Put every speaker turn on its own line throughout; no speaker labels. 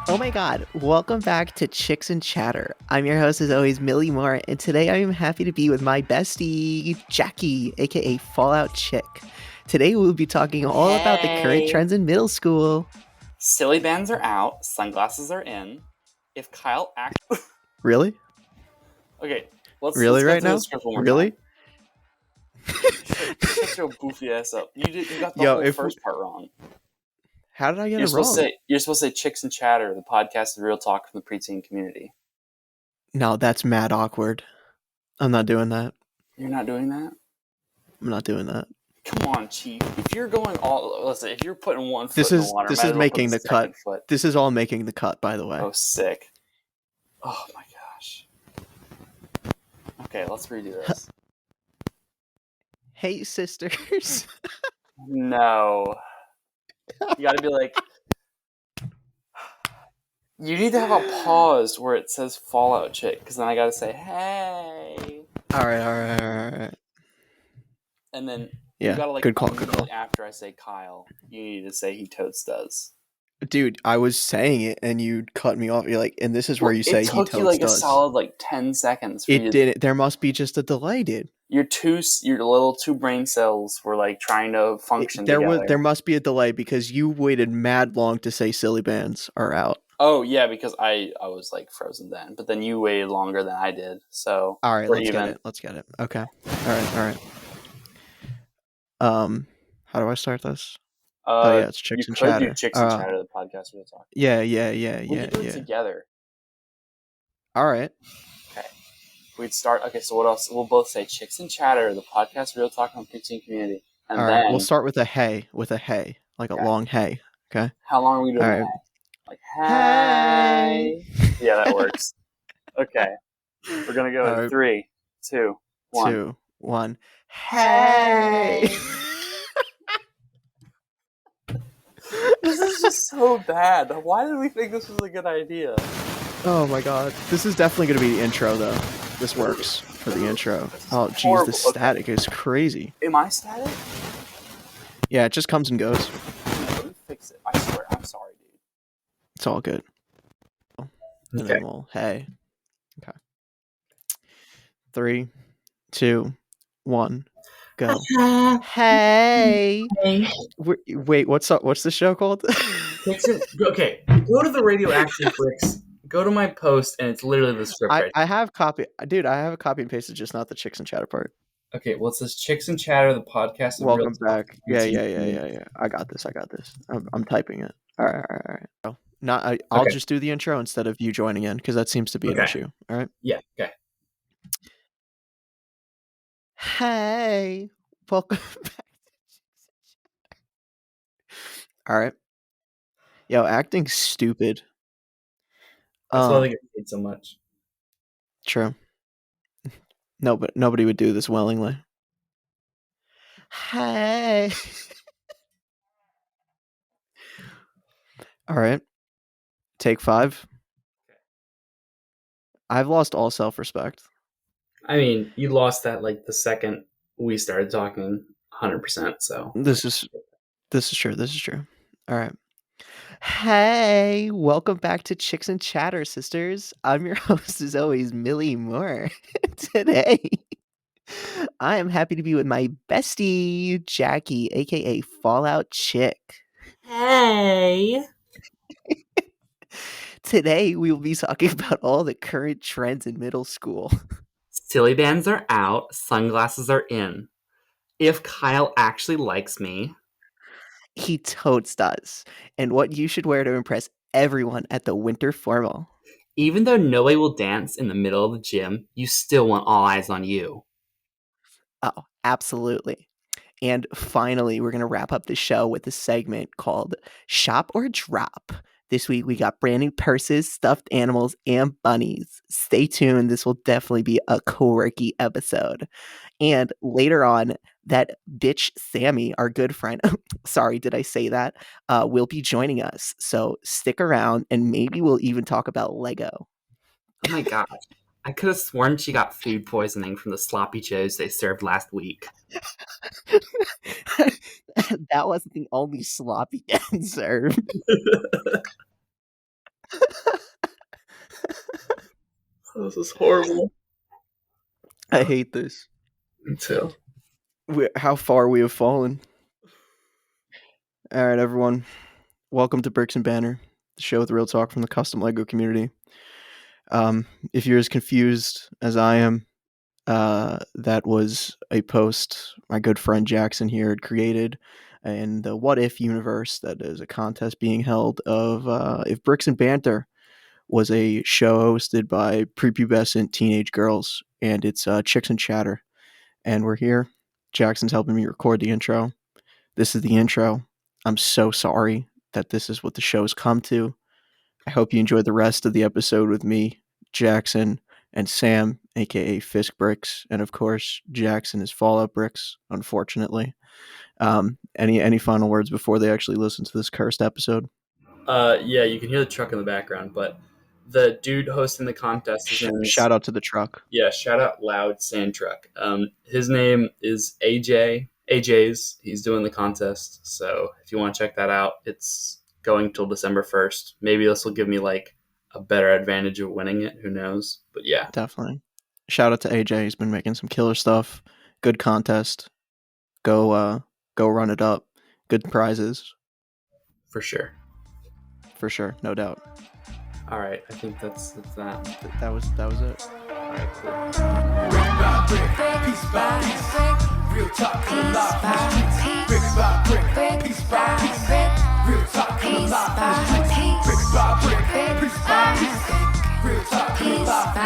Oh my god, welcome back to Chicks and Chatter. I'm your host as always, Millie Moore, and today I am happy to be with my bestie, Jackie, aka Fallout Chick. Today we'll be talking all about the current trends in middle school.
Silly bands are out, sunglasses are in. If Kyle
Really?
Okay, let's
Really
go
right
through the
now?
script one more
Really?
time. Shut your goofy ass up. You got the
Yo,
whole first part wrong.
How did I get
You're
it
supposed
wrong?
you're supposed to say Chicks and Chatter, the podcast of real talk from the preteen community.
No, that's mad awkward. I'm not doing that.
You're not doing that?
I'm not doing that.
Come on, Chief. If you're going listen, if you're putting one foot
This
in the
is
water,
this
might
is
as well put
making the cut.
second foot.
This is all making the cut, by the way.
Oh, sick. Oh my gosh. Okay, let's redo this.
Hey, sisters.
No. You gotta be like, you need to have a pause where it says Fallout Chick, because then I gotta say, hey.
All right.
And then
Yeah,
you gotta
good call.
after I say Kyle, you need to say he totes does.
Dude, I was saying it and you cut me off. You're like, and this is where you say he totes
It took you like
does.
a solid 10 seconds.
It didn't. There must be just a delay, dude.
Your little two brain cells were trying to function together.
There must be a delay because you waited mad long to say silly bands are out.
Oh yeah, because I was frozen then, but then you waited longer than I did. So
all right, let's get it. Okay. All right. How do I start this? Yeah, it's Chicks and Chatter.
You could do Chicks and Chatter, the podcast we'll talk.
Yeah.
We could do it together.
All right.
Okay. We'd start. Okay, so what else? We'll both say Chicks and Chatter, the podcast real talk on preteen community. And
all right, we'll start with a hey, like a long hey. Okay.
How long are we doing that? Like hey. Yeah, that works. Okay. We're gonna go in 3, 2, 1.
2, 1. Hey.
This is just so bad. Why did we think this was a good idea?
Oh my god. This is definitely going to be the intro, though. This works for the intro. Oh, jeez, the static is crazy.
Am I static?
Yeah, it just comes and goes.
Let me fix it. I swear. I'm sorry, dude.
It's all good. And then we'll, hey. Okay. 3, 2, 1. Go. Hey. Wait, what's the show called?
Okay, go to the Radioactive Bricks. Go to my post, and it's literally the script.
I have copy, dude. I have a copy and pasted, just not the Chicks and Chatter part.
Okay, well, it says Chicks and Chatter, the podcast.
Welcome back. Yeah. I got this. I'm typing it. All right. Oh, I'll just do the intro instead of you joining in because that seems to be an issue. All right.
Yeah. Okay.
Hey, welcome back. All right. Yo, acting stupid.
That's why they get paid so much.
True. No, but nobody would do this willingly. Hey. All right. Take 5. I've lost all self-respect.
I mean, you lost that the second we started talking 100%. So
this is true. All right. Hey, welcome back to Chicks and Chatter, sisters. I'm your host, as always, Millie Moore. Today, I am happy to be with my bestie, Jackie, aka Fallout Chick.
Hey.
Today, we will be talking about all the current trends in middle school.
Silly bands are out, sunglasses are in. If Kyle actually likes me,
he totes does. And what you should wear to impress everyone at the winter formal.
Even though nobody will dance in the middle of the gym, you still want all eyes on you.
Oh, absolutely. And finally, we're going to wrap up the show with a segment called Shop or Drop. This week, we got brand new purses, stuffed animals, and bunnies. Stay tuned. This will definitely be a quirky episode. And later on, that bitch Sammy, our good friend, sorry, did I say that? Will be joining us. So stick around, and maybe we'll even talk about Lego.
Oh my gosh. I could have sworn she got food poisoning from the sloppy joes they served last week.
That wasn't the only sloppy served.
This is horrible.
I hate this.
Me too.
How far we have fallen. All right, everyone. Welcome to Bricks and Banner, the show with real talk from the custom Lego community. If you're as confused as I am, that was a post my good friend Jackson here had created in the What If universe. That is a contest being held of if Bricks and Banter was a show hosted by prepubescent teenage girls, and it's Chicks and Chatter. And we're here. Jackson's helping me record the intro. This is the intro. I'm so sorry that this is what the show's come to. I hope you enjoyed the rest of the episode with me, Jackson, and Sam, aka Fisk.bricks, and of course Jackson is Fallout Bricks, unfortunately. Any final words before they actually listen to this cursed episode?
Yeah, you can hear the truck in the background, but the dude hosting the contest,
Shout out to the truck.
Yeah, shout out Loud Sand Truck. His name is AJ. AJ's. He's doing the contest, so if you want to check that out, it's going till December 1st. Maybe this will give me like a better advantage of winning it. Who knows? But yeah,
definitely. Shout out to AJ. He's been making some killer stuff. Good contest. Go run it up. Good prizes.
For sure.
For sure, no doubt.
All right, I think that's that.
That was it.
All right, cool.
Brick by brick, piece by piece, real talk in the live. Brick by brick, piece by piece, real talk in the live. Brick by brick, piece by piece, real talk in the live.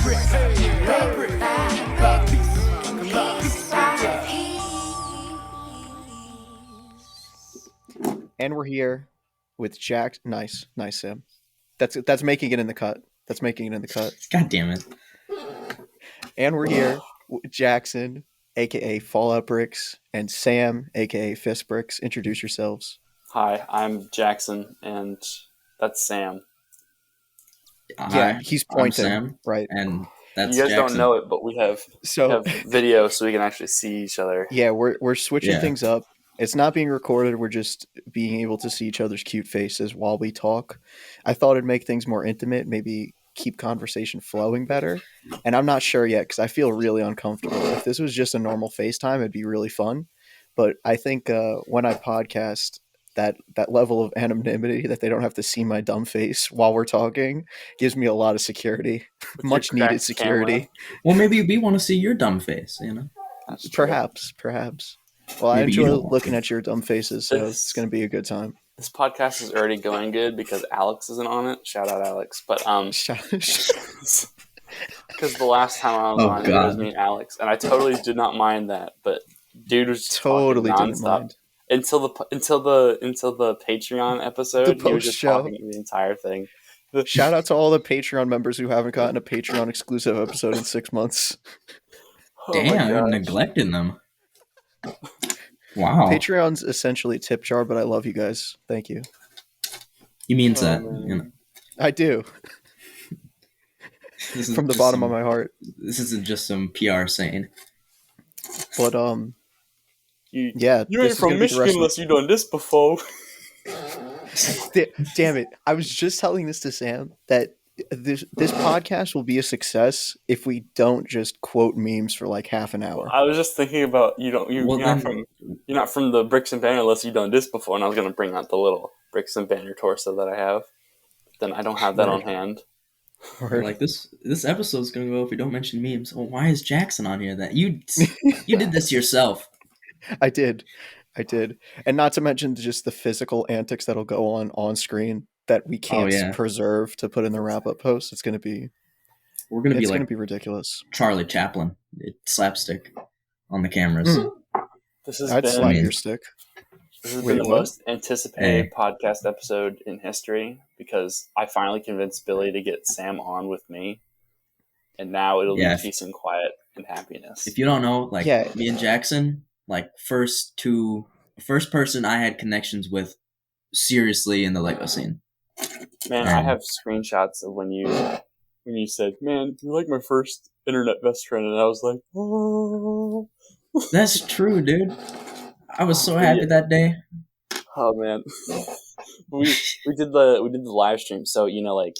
Brick by piece.
And we're here with Jack. Nice, Sam. That's making it in the cut. That's making it in the cut.
God damn it.
And we're here with Jackson, aka Fallout Bricks, and Sam, aka Fist Bricks. Introduce yourselves.
Hi, I'm Jackson, and that's Sam.
Yeah, he's pointing.
I'm Sam,
right?
And that's
you guys
Jackson.
don't know it, but we have video, so we can actually see each other.
Yeah, we're switching things up. It's not being recorded. We're just being able to see each other's cute faces while we talk. I thought it'd make things more intimate, maybe keep conversation flowing better. And I'm not sure yet because I feel really uncomfortable. If this was just a normal FaceTime, it'd be really fun. But I think when I podcast, that level of anonymity that they don't have to see my dumb face while we're talking gives me a lot of security. Much needed security.
Camera. Well, maybe we want to see your dumb face,
Perhaps. Well,
Maybe
I enjoy looking at your dumb faces, so it's going to be a good time.
This podcast is already going good because Alex isn't on it. Shout out Alex. But because the last time I was on, it was me and Alex, and I totally did not mind that. But dude was totally nonstop until the Patreon episode. He was just talking the entire thing.
Shout out to all the Patreon members who haven't gotten a Patreon exclusive episode in 6 months.
Damn, you're neglecting them. Wow.
Patreon's essentially tip jar, but I love you guys. Thank you.
He means that.
I do. From the bottom of my heart.
This isn't just some PR saying.
But
you ain't from Michigan unless you've done this before.
Damn it. I was just telling this to Sam that this podcast will be a success if we don't just quote memes for like half an hour.
I was just thinking about you're not from the Bricks and Banner unless you've done this before, and I was going to bring out the little Bricks and Banner torso that I have. Then I don't have that on hand.
Like this episode's going to go if we don't mention memes. Well, why is Jackson on here? That you did this yourself.
I did, and not to mention just the physical antics that'll go on screen that we can't preserve to put in the wrap-up post. It's going to be ridiculous.
Charlie Chaplin, slapstick on the cameras.
I'd slap your stick.
This has been the most anticipated podcast episode in history because I finally convinced Billy to get Sam on with me, and now it'll be peace and quiet and happiness.
If you don't know, me and Jackson, first person I had connections with seriously in the Lego scene.
Man, I have screenshots of when you said, "Man, you're like my first internet best friend," and I was like, "Oh."
That's true, dude. I was so happy that day.
Oh man, we did the live stream. So like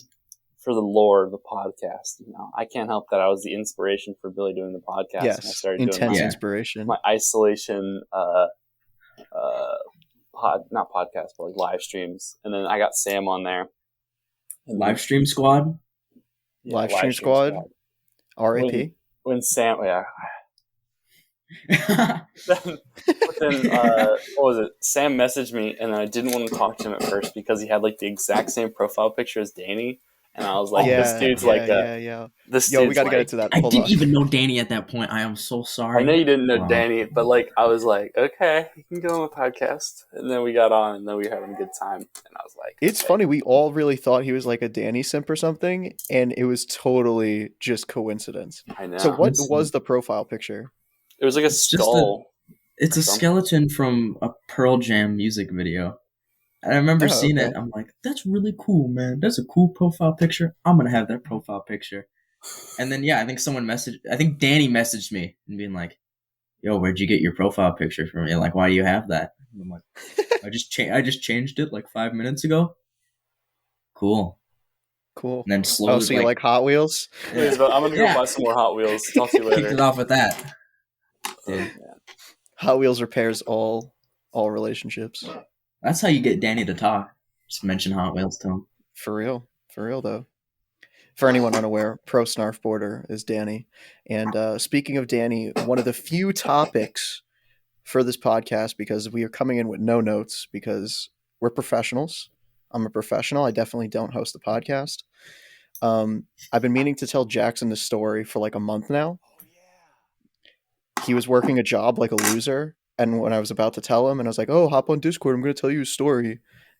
for the lore of the podcast, I can't help that I was the inspiration for Billy doing the podcast. And I
Yes,
started
intense
doing
inspiration.
my isolation, not podcast, but like live streams. And then I got Sam on there.
Live stream squad.
Yeah,
live stream squad. R.I.P.
When Sam, but then what was it? Sam messaged me, and I didn't want to talk to him at first because he had like the exact same profile picture as Danny, and I was like, "This dude's this."
Yo, we gotta
like,
get into that.
I
Hold
didn't
on.
even know Danny at that point. I am so sorry.
I know you didn't know
Wow.
Danny, but like I was like, okay, you can go on the podcast, and then we got on, and then we were having a good time, and I was like,
It's funny. We all really thought he was like a Danny simp or something, and it was totally just coincidence.
I know.
So, what was the profile picture?
It was like a
It's just
skull.
It's a
something.
skeleton from a Pearl Jam music video. And I remember seeing
okay.
it. I'm like, that's really cool, man. That's a cool profile picture. I'm going to have that profile picture. And then, I think I think Danny messaged me and being like, yo, where'd you get your profile picture from? And like, why do you have that? And I'm like, I just changed it like 5 minutes ago. Cool.
Cool.
And then slowly.
Oh, so you like Hot Wheels?
I'm gonna go buy some more Hot Wheels. Talk to you later.
Kicked it off with that. Dude.
Hot Wheels repairs all relationships.
That's how you get Danny to talk. Just mention Hot Wheels to him.
For real though. For anyone unaware, Pro Snarfboarder is Danny. And speaking of Danny, one of the few topics for this podcast, because we are coming in with no notes because we're professionals. I'm a professional. I definitely don't host the podcast. I've been meaning to tell Jackson this story for like a month now. He was working a job like a loser, and when I was about to tell him, and I was like, "Oh, hop on Discord. I'm going to tell you a story,"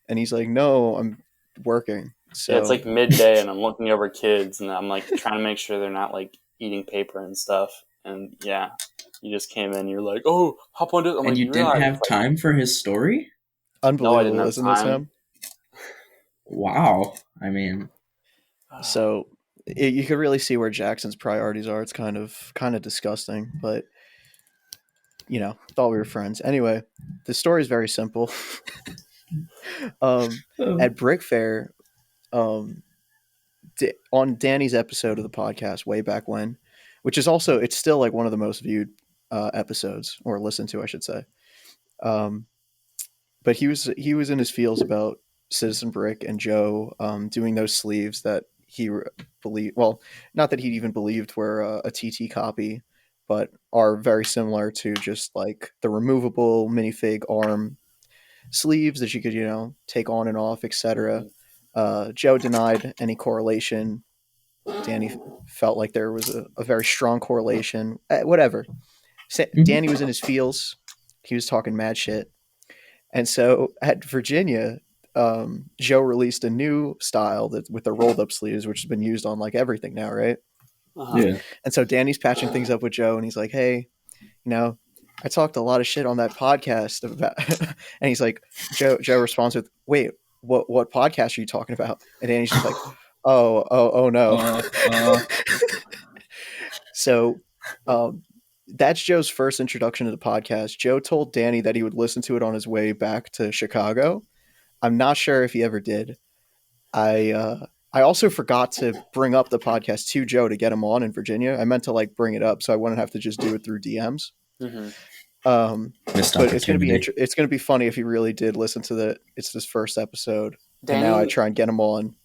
and he's like, "No, I'm working." So
it's like midday, and I'm looking over kids, and I'm like trying to make sure they're not like eating paper and stuff. And you just came in. You're like, "Oh, hop on Discord."
And you didn't have time for his story?
Unbelievable,
no,
isn't this him?
Wow. I mean,
so you could really see where Jackson's priorities are. It's kind of disgusting, but thought we were friends. Anyway, the story is very simple. At Brick Fair, on Danny's episode of the podcast way back when, which is also, it's still like one of the most viewed episodes, or listened to, I should say. But he was in his feels about Citizen Brick and Joe doing those sleeves that he believed, well, not that he even believed were a TT copy, but are very similar to just like the removable minifig arm sleeves that you could, take on and off, etc. Joe denied any correlation. Danny felt like there was a very strong correlation. Whatever. Danny was in his feels. He was talking mad shit. And so at Virginia, Joe released a new style with the rolled up sleeves, which has been used on like everything now, right?
Yeah.
And so Danny's patching things up with Joe, and he's like, "Hey, I talked a lot of shit on that podcast about," and he's like, Joe responds with, "Wait, what podcast are you talking about?" And Danny's just like, oh no. So, that's Joe's first introduction to the podcast. Joe told Danny that he would listen to it on his way back to Chicago. I'm not sure if he ever did. I also forgot to bring up the podcast to Joe to get him on in Virginia. I meant to like bring it up so I wouldn't have to just do it through DMs.
Mm-hmm.
But it's gonna be funny if he really did listen to it's this first episode. And now I try and get him on.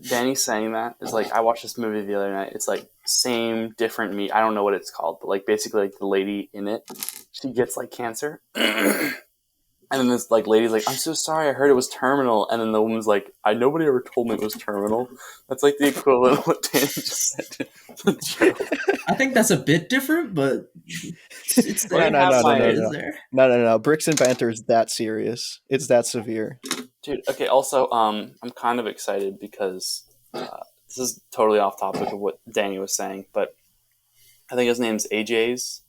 Danny saying that is like, I watched this movie the other night. It's like same different me. I don't know what it's called, but like basically like the lady in it, she gets like cancer. And then this like lady's like, "I'm so sorry, I heard it was terminal." And then the woman's like, "Nobody ever told me it was terminal." That's like the equivalent of what Danny just said to Joe.
I think that's a bit different, but it's there.
No. Bricks and Banter is that serious. It's that severe.
Dude, okay, also, I'm kind of excited because this is totally off topic of what Danny was saying, but I think his name's AJ's.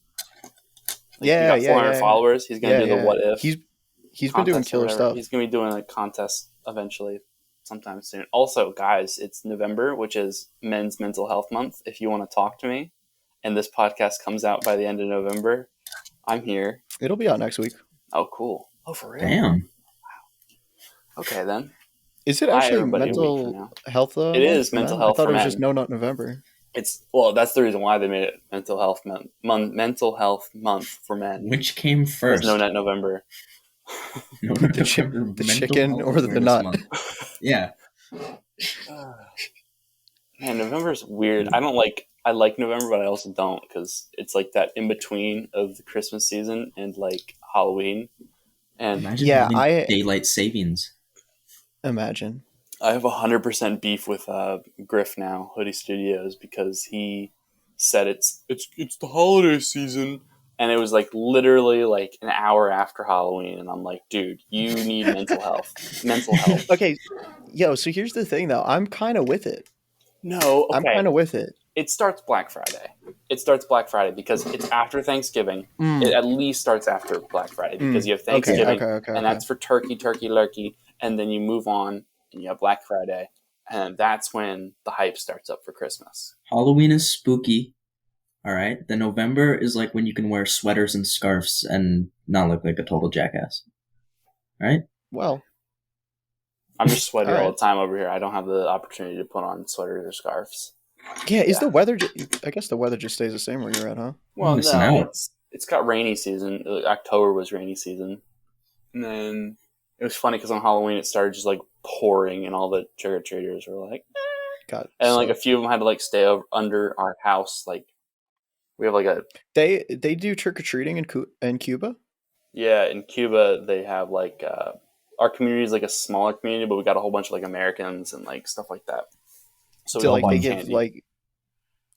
Like, he got 400 followers. He's going to do the what if.
He's been doing killer stuff.
He's going to be doing a contest eventually sometime soon. Also, guys, it's November, which is Men's Mental Health Month. If you want to talk to me, and this podcast comes out by the end of November, I'm here.
It'll be out next week.
Oh, cool. Oh, for real?
Damn.
Okay, then.
Is it
Bye,
actually
everybody, a week from
mental
now.
health
It is
for
mental
men? I
health
thought
for
it was just
men.
No Nut November.
That's the reason why they made it mental health mental health month for men.
Which came
There's
first?
No Nut November.
No,
The
Mental
chicken
Health
or the
Awareness
nut?
Month. Yeah.
Man, November is weird. I like November, but I also don't because it's like that in between of the Christmas season and like Halloween. And
Imagine
Yeah,
having
I
daylight savings.
imagine.
I have 100% beef with Griff now, Hoodie Studios, because he said it's the holiday season, and it was like literally like an hour after Halloween, and I'm like, dude, you need mental health. Mental health.
Okay, yo, so here's the thing though. I'm kind of with it.
No,
I'm
okay.
kind of with it.
It starts Black Friday. It starts Black Friday because it's after Thanksgiving.
Mm.
It at least starts after Black Friday because you have
Okay,
Thanksgiving,
okay.
and that's for turkey, lurkey, and then you move on and you have Black Friday, and that's when the hype starts up for Christmas.
Halloween is spooky. All right. Then November is like when you can wear sweaters and scarves and not look like a total jackass. Right?
Well,
I'm just sweaty all
Alright.
the time over here. I don't have the opportunity to put on sweaters or scarves.
yeah. Is
Yeah.
the weather? I guess the weather just stays the same where you're at, huh?
Well,
missing
no,
out.
it's got rainy season. October was rainy season, and then it was funny because on Halloween it started just like pouring, and all the trick or treaters were like,
God.
and like a few of them had to like stay under our house. Like we have like a
they do trick or treating in Cuba.
yeah in Cuba they have like our community is like a smaller community, but we got a whole bunch of like Americans and like stuff like that. So we
Do
all
like
buy
they give
candy.
like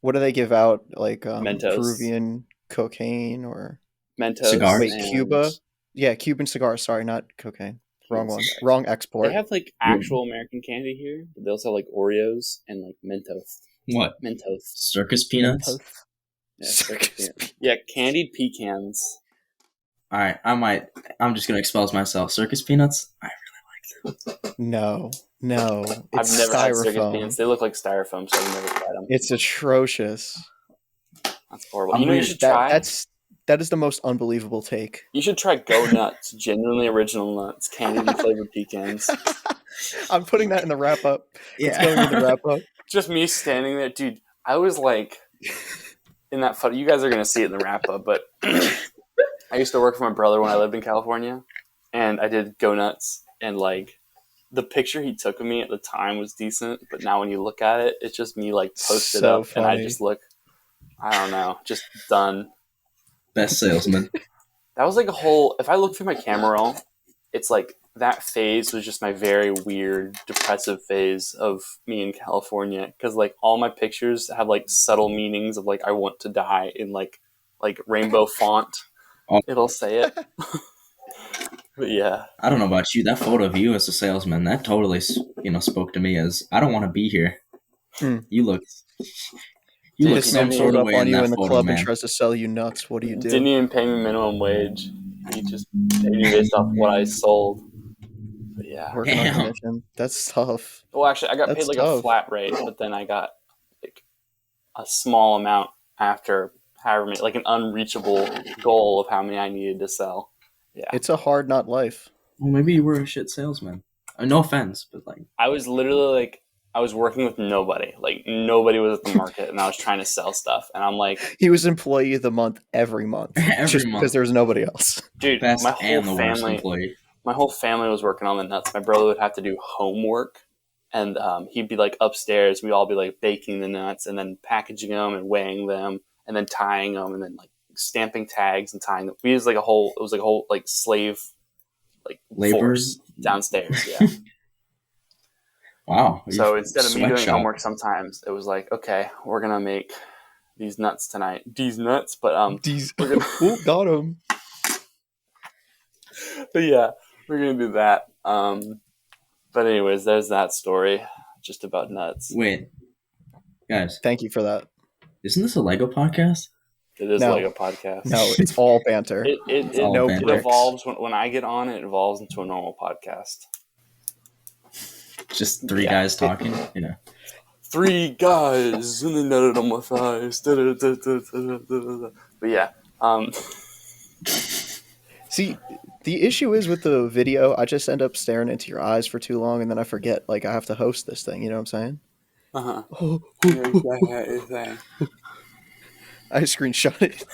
what do they give out like
Mentos.
Peruvian cocaine or
Mentos.
Cigars?
wait
and
Cuba? Yeah, Cuban cigars. Sorry, not cocaine. Wrong one.
cigars.
Wrong export.
They have like actual American candy here, but they also have like Oreos and like Mentos.
What?
Mentos.
Circus peanuts?
Yeah,
Circus
yeah, candied pecans.
All right. I'm just going to expose myself. Circus peanuts?
No,
I've
it's
never had circus
styrofoam.
peanuts. They look like styrofoam, so I've never tried them.
It's atrocious.
That's horrible.
I'm
You know, you
weird.
should try.
That is the most unbelievable take.
You should try Go Nuts, genuinely original nuts, candied and flavored pecans.
I'm putting that in the wrap up. It's
Yeah.
going in the wrap up.
Just me standing there, dude. I was like, in that photo. You guys are gonna see it in the wrap up, but I used to work for my brother when I lived in California, and I did Go Nuts, and like the picture he took of me at the time was decent, but now when you look at it, it's just me like posted
So
up, and I
funny.
just look, I don't know, just done.
Best salesman.
That was like a whole. If I look through my camera roll, it's like that phase was just my very weird, depressive phase of me in California. Because like all my pictures have like subtle meanings of like I want to die in like rainbow font.
Oh.
It'll say it. But yeah,
I don't know about you. That photo of you as a salesman, that totally, spoke to me as I don't want to be here.
Hmm.
You look
Dude,
If
some
man
sort
pulled
of
up
way
on
in
you
that
in the
photo,
club
man.
and tries to sell you nuts, what do you do?
didn't even pay me minimum wage. He just paid me based off what I sold. But yeah.
Working on
Damn.
commission. That's tough.
Well, actually, I got
That's
paid like
tough.
a flat rate, but then I got like a small amount after however many, like an unreachable goal of how many I needed to sell. Yeah,
It's a hard not life.
Well, maybe you were a shit salesman. No offense, but like
I was literally like, I was working with nobody. Like nobody was at the market, and I was trying to sell stuff. And I'm like,
He was employee of the month every month.
Every
just
month.
because there was nobody else.
dude,
best
my whole
and the worst
family,
employee.
my whole family was working on the nuts. My brother would have to do homework, and he'd be like upstairs. We'd all be like baking the nuts and then packaging them and weighing them and then tying them and then like stamping tags and tying them. We used like a whole. It was like a whole like slave like
Laborers?
force downstairs. Yeah.
Wow.
So instead of me doing
Sweatshop.
homework, sometimes it was like, okay, we're gonna make these nuts tonight. These nuts, but
These
we're gonna,
Ooh, got him.
but yeah, we're gonna do that. But anyways, there's that story, just about nuts.
Wait, guys,
Thank you for that.
isn't this a Lego podcast?
It is
No.
like a podcast.
No, it's all banter.
It
all
no
banter.
it
bricks.
evolves when I get on. It evolves into a normal podcast.
Just three
Yeah.
guys talking? Yeah.
3 guys and they nutted on my thighs. But yeah,
See, The issue is with the video, I just end up staring into your eyes for too long, and then I forget like I have to host this thing. You know what I'm
Uh-huh.
saying? I screenshot it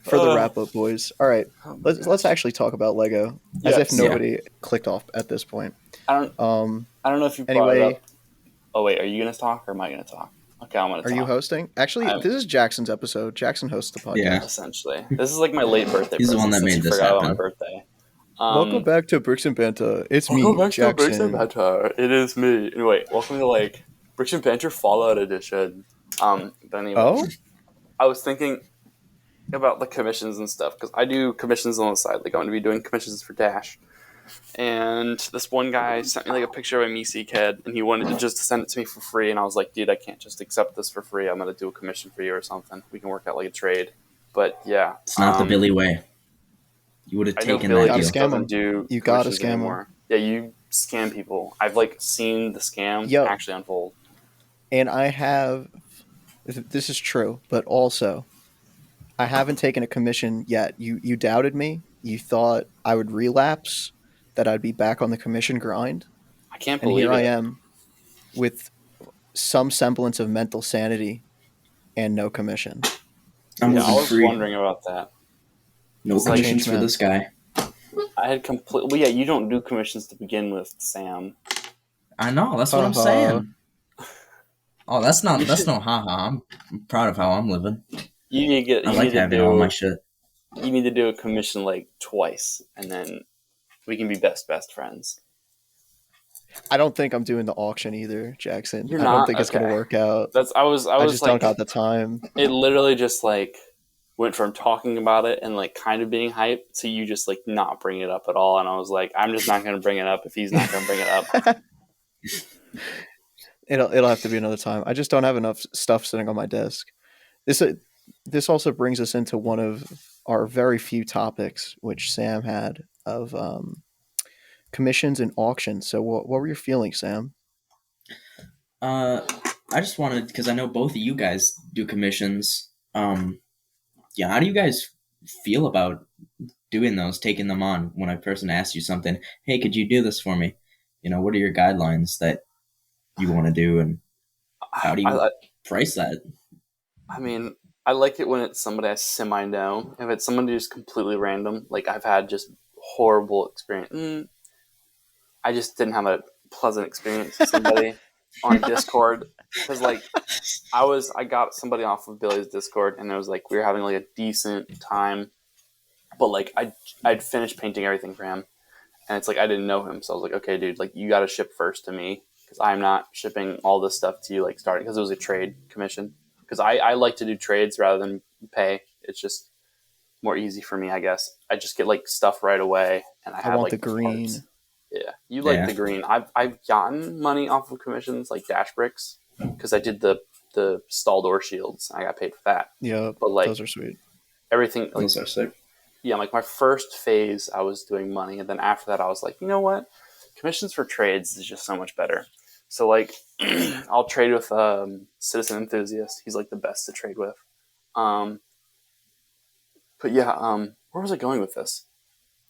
for the wrap up, boys. All right, let's actually talk about Lego, as if
Yes.
nobody clicked off at this point.
I don't
Um.
know if you brought it
Anyway,
up. Oh wait, are you gonna talk or am I gonna talk? Okay, I'm gonna
are
talk.
you hosting? Actually,
I'm-
this is Jackson's episode. Jackson hosts the podcast.
Yeah.
Essentially, this is like my late birthday.
He's the one that
present, since
made
you
this
forgot about my
happen.
birthday.
Welcome back to Bricks and Banta. It's me,
Welcome back to
Jackson.
Bricks and Banter. It is me. Anyway, welcome to like Bricks and Banter Fallout Edition. But anyway,
Oh,
I was thinking about the commissions and stuff because I do commissions on the side. Like I'm going to be doing commissions for Dash, and this one guy sent me like a picture of a Misi kid, and he wanted to just send it to me for free. And I was like, dude, I can't just accept this for free. I'm going to do a commission for you or something. We can work out like a trade. But yeah,
It's not the Billy way. You would have
I know
taken
Billy
that
Gotta
deal.
scam
doesn't
'em.
do
You gotta
commissions
scam 'em.
anymore. Yeah, you scam people. I've like seen the scam
Yo.
actually unfold.
and I have. This is true, but also, I haven't taken a commission yet. You doubted me. You thought I would relapse, that I'd be back on the commission grind,
I can't
and
believe
here
it.
I am, with some semblance of mental sanity, and no commission.
I'm
Yeah, I
moving
was
free.
wondering about that.
No
It's like-
commissions for
Man.
this guy.
I had complete. Well, yeah, you don't do commissions to begin with, Sam.
I know. That's what I'm
Uh-huh.
saying. Oh, that's
You
no
should-
haha. I'm proud of how I'm living.
You need to get.
I
You
like
need to
having all my
do.
shit.
You need to do a commission like twice, and then we can be best friends.
I don't think I'm doing the auction either, Jackson.
You're
I don't
not?
think it's gonna
Okay.
work out.
That's. I was
I just
like,
don't got the time.
it literally just like went from talking about it and like kind of being hyped to you just like not bringing it up at all. And I was like, I'm just not going to bring it up if he's not going to bring it up.
It'll have to be another time. I just don't have enough stuff sitting on my desk. This also brings us into one of our very few topics, which Sam had, of commissions and auctions. So what were your feelings, Sam?
I just wanted, because I know both of you guys do commissions. Yeah, how do you guys feel about doing those, taking them on when a person asks you something? Hey, could you do this for me? You know, what are your guidelines that you want to do, and how do you price that?
I mean, I like it when it's somebody I semi know. If it's somebody just completely random, like I've had just horrible experience. I just didn't have a pleasant experience with somebody on Discord because like I got somebody off of Billy's Discord and it was like we were having like a decent time, but like I'd finished painting everything for him, and it's like I didn't know him, so I was like, okay, dude, like you got to ship first to me because I'm not shipping all this stuff to you like starting because it was a trade commission. Because I like to do trades rather than pay. It's just more easy for me, I guess. I just get like stuff right away, and I have
want
like
the green.
parts. Yeah, you like
Yeah.
the green. I've gotten money off of commissions like Dash Bricks because I did the stall door shields. I got paid for that.
Yeah,
But like
those are sweet.
everything, like
Those are sick.
yeah, like my first phase, I was doing money, and then after that, I was like, you know what, commissions for trades is just so much better. So like, I'll trade with Citizen Enthusiast. He's like the best to trade with. But yeah, where was I going with this,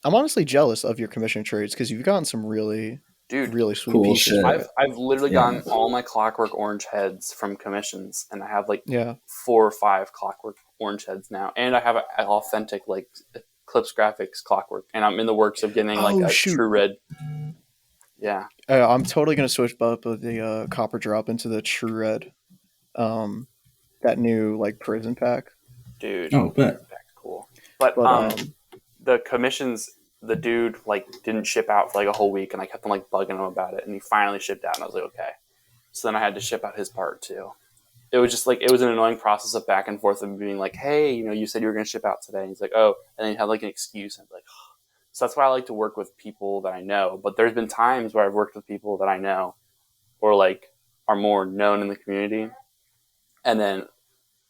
I'm honestly jealous of your commission trades because you've gotten some really,
dude?
really sweet
Cool
pieces.
shit.
I've literally
Yeah.
gotten all my Clockwork Orange heads from commissions, and I have like
Yeah.
4 or 5 Clockwork Orange heads now, and I have an authentic like Eclipse Graphics Clockwork, and I'm in the works of getting like a
shoot.
True Red. Yeah,
I'm totally gonna switch up of the copper drop into the True Red. That new like prison pack.
dude.
Oh, but
That's cool. But the commissions, the dude like didn't ship out for like a whole week, and I kept on like bugging him about it, and he finally shipped out, and I was like, okay. So then I had to ship out his part too. It was just like it was an annoying process of back and forth of being like, hey, you know, you said you were going to ship out today, and he's like, oh, and then he'd have like an excuse, and I'd be like, so that's why I like to work with people that I know. But there's been times where I've worked with people that I know, or like are more known in the community, and then,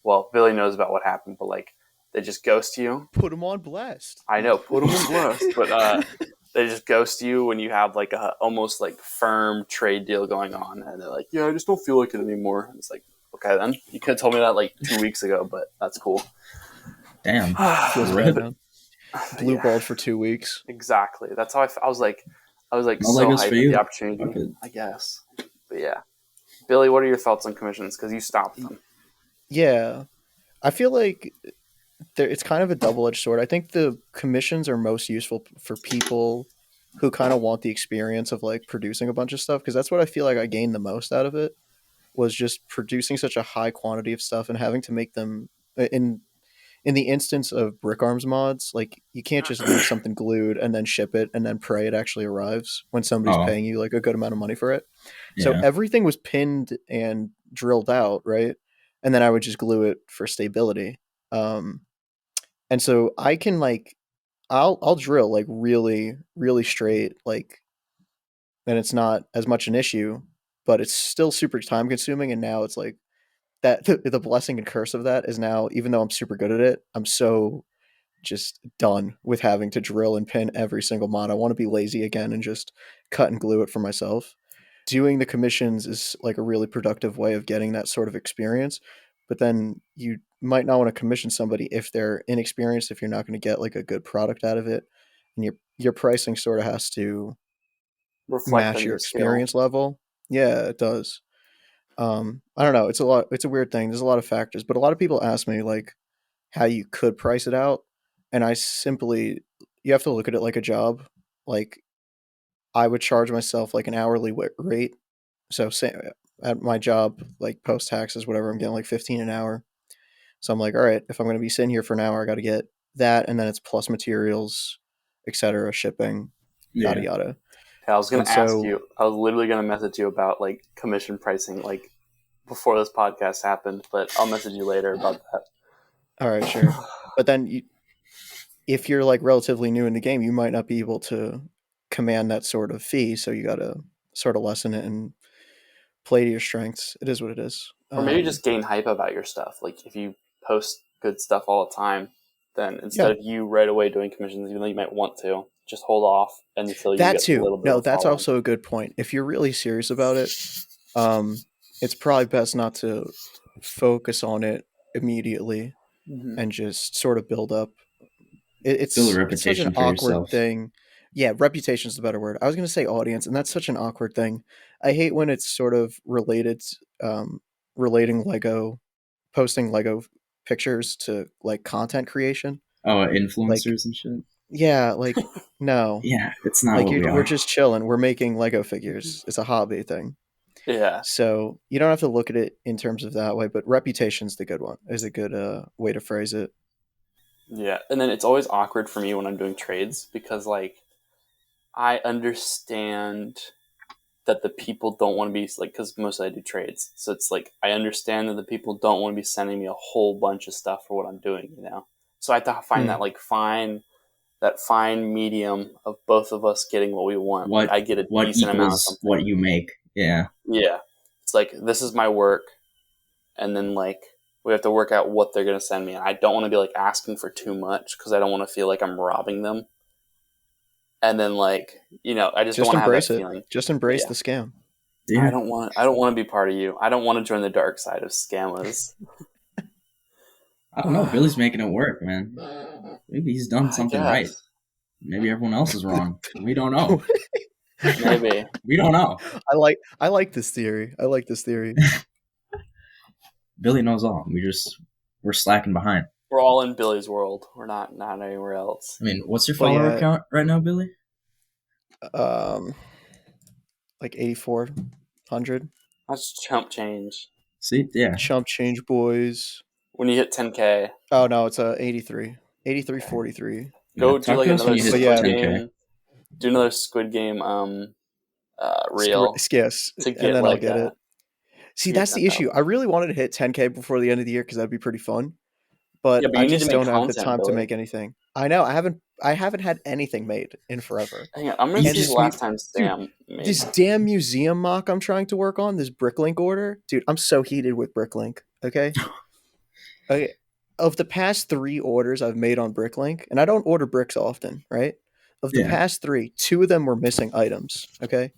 well, Billy knows about what happened, but like they just ghost you.
Put them on blast.
I know, put them in blast, but they just ghost you when you have like a almost like firm trade deal going on, and they're like, "Yeah, I just don't feel like it anymore." And it's like, okay, then you could have told me that like 2 weeks ago, but that's cool.
damn.
Feels
Rip.
bad, man.
blue balled for 2 weeks.
Exactly. That's how I was like
No
so
Legos for
hyped at
you.
the opportunity.
Okay.
I guess. But yeah, Billy, what are your thoughts on commissions? Because you stopped them.
Yeah, I feel like it's kind of a double edged sword. I think the commissions are most useful for people who kind of want the experience of like producing a bunch of stuff because that's what I feel like I gained the most out of it was just producing such a high quantity of stuff and having to make them in the instance of brick arms mods, like you can't just leave something glued and then ship it and then pray it actually arrives when somebody's
Oh,
paying you like a good amount of money for it. So
yeah.
everything was pinned and drilled out, right? And then I would just glue it for stability. Um, and so I can like I'll drill like really really straight like and it's not as much an issue, but it's still super time consuming and now it's like that the blessing and curse of that is now even though I'm super good at it, I'm so just done with having to drill and pin every single mod. I want to be lazy again and just cut and glue it for myself. Doing the commissions is like a really productive way of getting that sort of experience, but then you might not want to commission somebody if they're inexperienced, if you're not going to get like a good product out of it, and your pricing sort of has to
Reflect
match
on
your
your skill.
experience level. Yeah, it does. I don't know. It's a weird thing. There's a lot of factors, but a lot of people ask me like how you could price it out, and I simply you have to look at it like a job. Like I would charge myself like an hourly rate. So say at my job, like post taxes, whatever, I'm getting like 15 an hour. So I'm like, all right, if I'm going to be sitting here for an hour, I got to get that, and then it's plus materials, etc., shipping, yada
Yeah.
yada.
Yeah, I was gonna
And
ask
so,
you. I was literally gonna message you about like commission pricing, like before this podcast happened. But I'll message you later about
all right, sure.
that.
But then if you're like relatively new in the game, you might not be able to command that sort of fee. So you got to sort of lessen it and play to your strengths. It is what it is.
Or maybe just gain hype about your stuff. Like if you post good stuff all the time, then instead
Yeah,
of you right away doing commissions, even though you might want to, just hold off until you
that
get a
too.
little bit of
No,
a
that's
following.
also a good point. If you're really serious about it, it's probably best not to focus on it immediately
Mm-hmm.
and just sort of build up.
Build a
It's such an
reputation for
awkward
yourself.
thing. Yeah, reputation is the better word. I was going to say audience, and that's such an awkward thing. I hate when it's sort of related, relating Lego, posting Lego pictures to like content creation.
Oh,
Like,
influencers and shit.
yeah, like no,
Yeah, it's not
like
what we
we're
are.
just chilling. We're making Lego figures. It's a hobby thing.
Yeah,
So you don't have to look at it in terms of that way, but reputation's the good one. Is a good way to phrase it.
yeah. And then it's always awkward for me when I'm doing trades because like I understand that the people don't want to be like because mostly I do trades, so it's like I understand that the people don't want to be sending me a whole bunch of stuff for what I'm doing, you know. So I have to find
Hmm.
that like fine medium of both of us getting what we want. Like
What
I get a
what
decent amount of
equals what
something.
you make? Yeah.
Yeah, it's like this is my work, and then like we have to work out what they're gonna send me. And I don't want to be like asking for too much because I don't want to feel like I'm robbing them. And then like I just don't
Just
want to have that
embrace it.
feeling.
Just
But
embrace
yeah.
the scam.
Yeah.
I don't want to be part of you. I don't want to join the dark side of scammers.
I don't know. Billy's making it work, man. Maybe he's done
I
something right.
guess.
Maybe everyone else is wrong. We don't know.
Maybe.
We don't know.
I like this theory. I like this theory.
Billy knows all. We're slacking behind.
We're all in Billy's world. We're not anywhere else.
I mean, what's your
But
follower
yeah,
count right now, Billy?
um, like 8,400
That's chump change.
See, yeah.
chump change boys.
When you hit 10K,
Oh no, it's 8343.
go do
Talk
like
to us when
another
you hit
But
Squid
yeah,
10K.
Game. Do another Squid Game reel
yes,
to
and
get
then I'll
like
get it. See,
to get
that's the issue.
10,000.
I really wanted to hit 10K before the end of the year because that'd be pretty fun. But
Yeah, but
I
you need to
just
make
don't have the
content,
time to
Billy.
make anything. I know. I haven't had anything made in forever.
Hang on, I'm gonna
You
And
see the
this
just
last time
dude,
Sam made.
this damn museum mock I'm trying to work on, this bricklink order, dude, I'm so heated with bricklink. Okay. Okay. Of the past 3 orders I've made on bricklink, and I don't order bricks often, right? Of the
yeah.
past 3, 2 of them were missing items. Okay.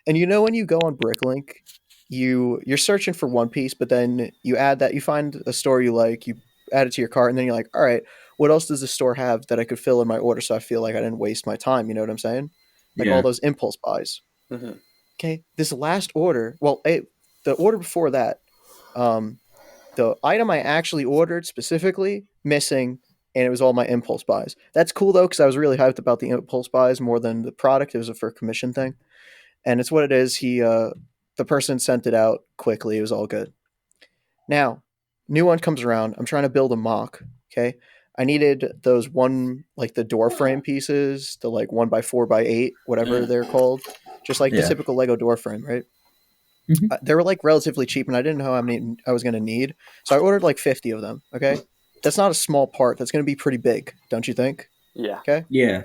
And you know when you go on bricklink, you're searching for one piece, but then you find a store you like, you add it to your cart, and then you're like, all right, what else does the store have that I could fill in my order so I feel like I didn't waste my time? You know what I'm saying? Like all
Yeah.
those impulse buys.
hmm
Okay, this last order, the order before that, um, the item I actually ordered specifically missing, and it was all my impulse buys. That's cool though, because I was really hyped about the impulse buys more than the product. It was a for commission thing, and it's what it is. The person sent it out quickly. It was all good. Now, new one comes around. I'm trying to build a mock. Okay, I needed those like the door frame pieces, the like 1x4x8, whatever they're called, just like the
Yeah.
typical Lego door frame, right?
Mhm.
They were like relatively cheap, and I didn't know how many I was going to need, so I ordered like 50 of them. Okay, that's not a small part. That's going to be pretty big, don't you think?
Yeah.
Okay,
Yeah.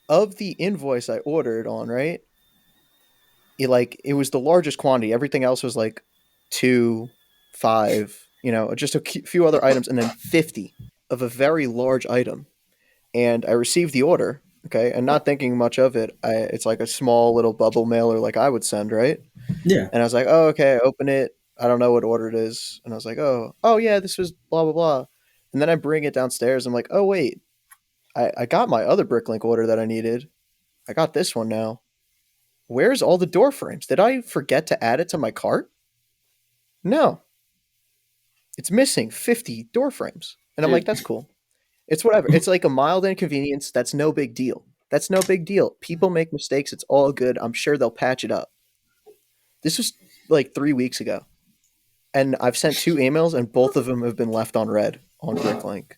of the invoice I ordered on, right? It was the largest quantity. Everything else was like 2, 5, just a few other items, and then 50 of a very large item. And I received the order. Okay, and not thinking much of it, it's like a small little bubble mailer, like I would send, right?
Yeah.
And I was like, oh, okay, I open it. I don't know what order it is. And I was like, oh yeah, this was blah, blah, blah. And then I bring it downstairs. I'm like, oh, wait, I got my other bricklink order that I needed. I got this one now. Where's all the door frames? Did I forget to add it to my cart? No. It's missing 50 door frames. And I'm like,
Dude.
that's cool. It's whatever. It's like a mild inconvenience. That's no big deal. That's no big deal. People make mistakes. It's all good. I'm sure they'll patch it up. This was like 3 weeks ago. And I've sent 2 emails, and both of them have been left on red on Bricklink.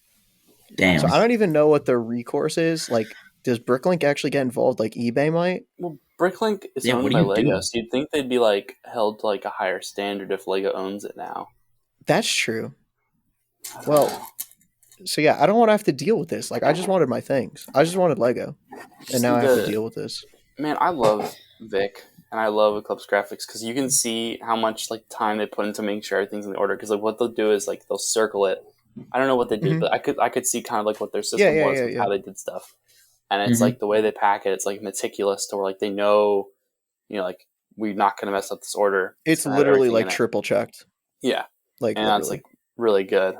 Damn.
So I don't even know what the recourse is. Like, does Bricklink actually get involved like eBay might?
Well, Bricklink is
Yeah,
owned
what do
by
you
Lego,
do?
so you'd think they'd be like held to like a higher standard if Lego owns it now.
That's true.
I don't
Well,
know.
so yeah, I don't want to have to deal with this. Like, I just wanted my things. I just wanted Lego,
Just
and now I
need
have to
to-
deal with this.
Man, I love Vic and I love Eclipse Graphics because you can see how much like time they put into making sure everything's in the order. Because like what they'll do is like they'll circle it. I don't know what they did,
Mhm.
but I could see kind of like what their system was and how they did stuff. And it's
Mhm.
like the way they pack it, it's like meticulous to where like they know, like we're not gonna mess up this order.
It's
gonna have
literally
everything
like
in it.
triple checked.
Yeah,
Like
and that's
literally.
like really good.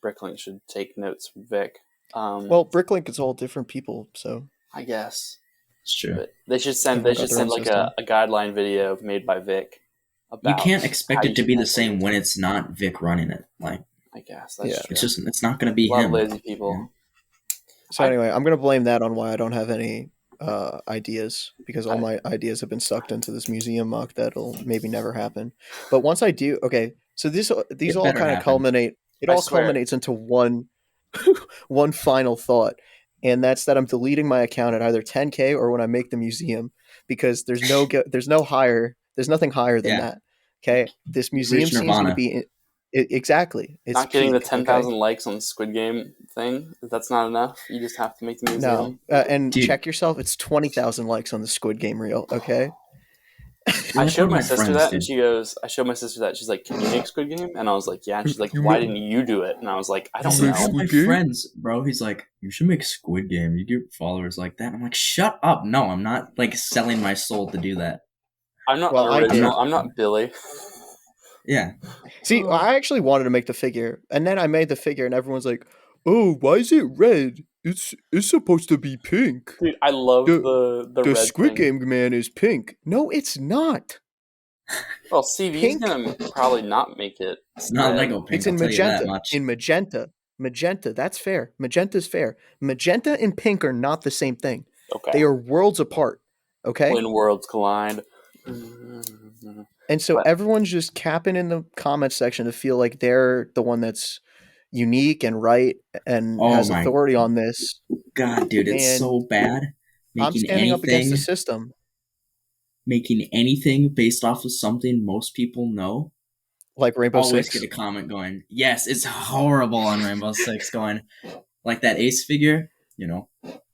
Bricklink should take notes from Vic.
Well, Bricklink is all different people, so
I guess.
It's true.
But they should send
Everyone got their own
like
system.
a guideline video made by Vic
You
about
can't expect
how
it to
you
be
should
the same
pack
when it's not Vic running it. Like,
I guess that's
Yeah.
true.
it's not going to be
A lot
him.
of lazy people.
So
I-
anyway, I'm gonna blame that on why I don't have any ideas, because all my ideas have been sucked into this museum mock that'll maybe never happen. But once I do, okay. So these
It
all
better
kind of
happen.
culminate. It
I
all
swear.
culminates into one one final thought, and that's that I'm deleting my account at either 10K or when I make the museum, because there's nothing higher than
Yeah.
that. Okay, this museum
reached
seems to
Nirvana.
be exactly. It's
Not getting the
peak,
10,000
okay?
likes on the Squid Game thing. That's not enough. You just have to make the
No,
museum.
and
Dude.
check yourself. It's 20,000 likes on the Squid Game reel. Okay.
You're
I
like
showed
one of
my sister
friends,
that, and
dude.
she goes, I showed my sister that. She's like, can you make Squid Game? And I was like, yeah. And she's like, why didn't you do it? And I was like, I don't
He's
You
like
make
know.
one of my
Squid Game?
friends, bro. He's like, you should make Squid Game. You get followers like that. I'm like, shut up. No, I'm not like selling my soul to do that.
I'm not
Well, I
original.
did.
I'm not Billy.
Yeah.
See, I actually wanted to make the figure, and then I made the figure, and everyone's like, "Oh, why is it red? It's supposed to be pink.
Dude, I love
The
the red
Squid
thing.
Game man is pink." No, it's not.
Well, CV's
Pink.
gonna probably not make it.
It's not
red.
Lego pink,
It's in
I'll tell you that
magenta.
much.
In magenta. Magenta. That's fair. Magenta's fair. Magenta and pink are not the same thing.
Okay.
They are worlds apart. Okay.
When worlds collide.
And so
But-
everyone's just capping in the comments section to feel like they're the one that's unique and right and
Oh
has
my
authority on this.
God, dude, it's
And
so bad.
I'm
Making
standing up against the
anything,
system.
making anything based off of something most people know.
Like Rainbow
Always
Six.
get a comment going, yes, it's horrible on Rainbow Six. Going like that Ace figure,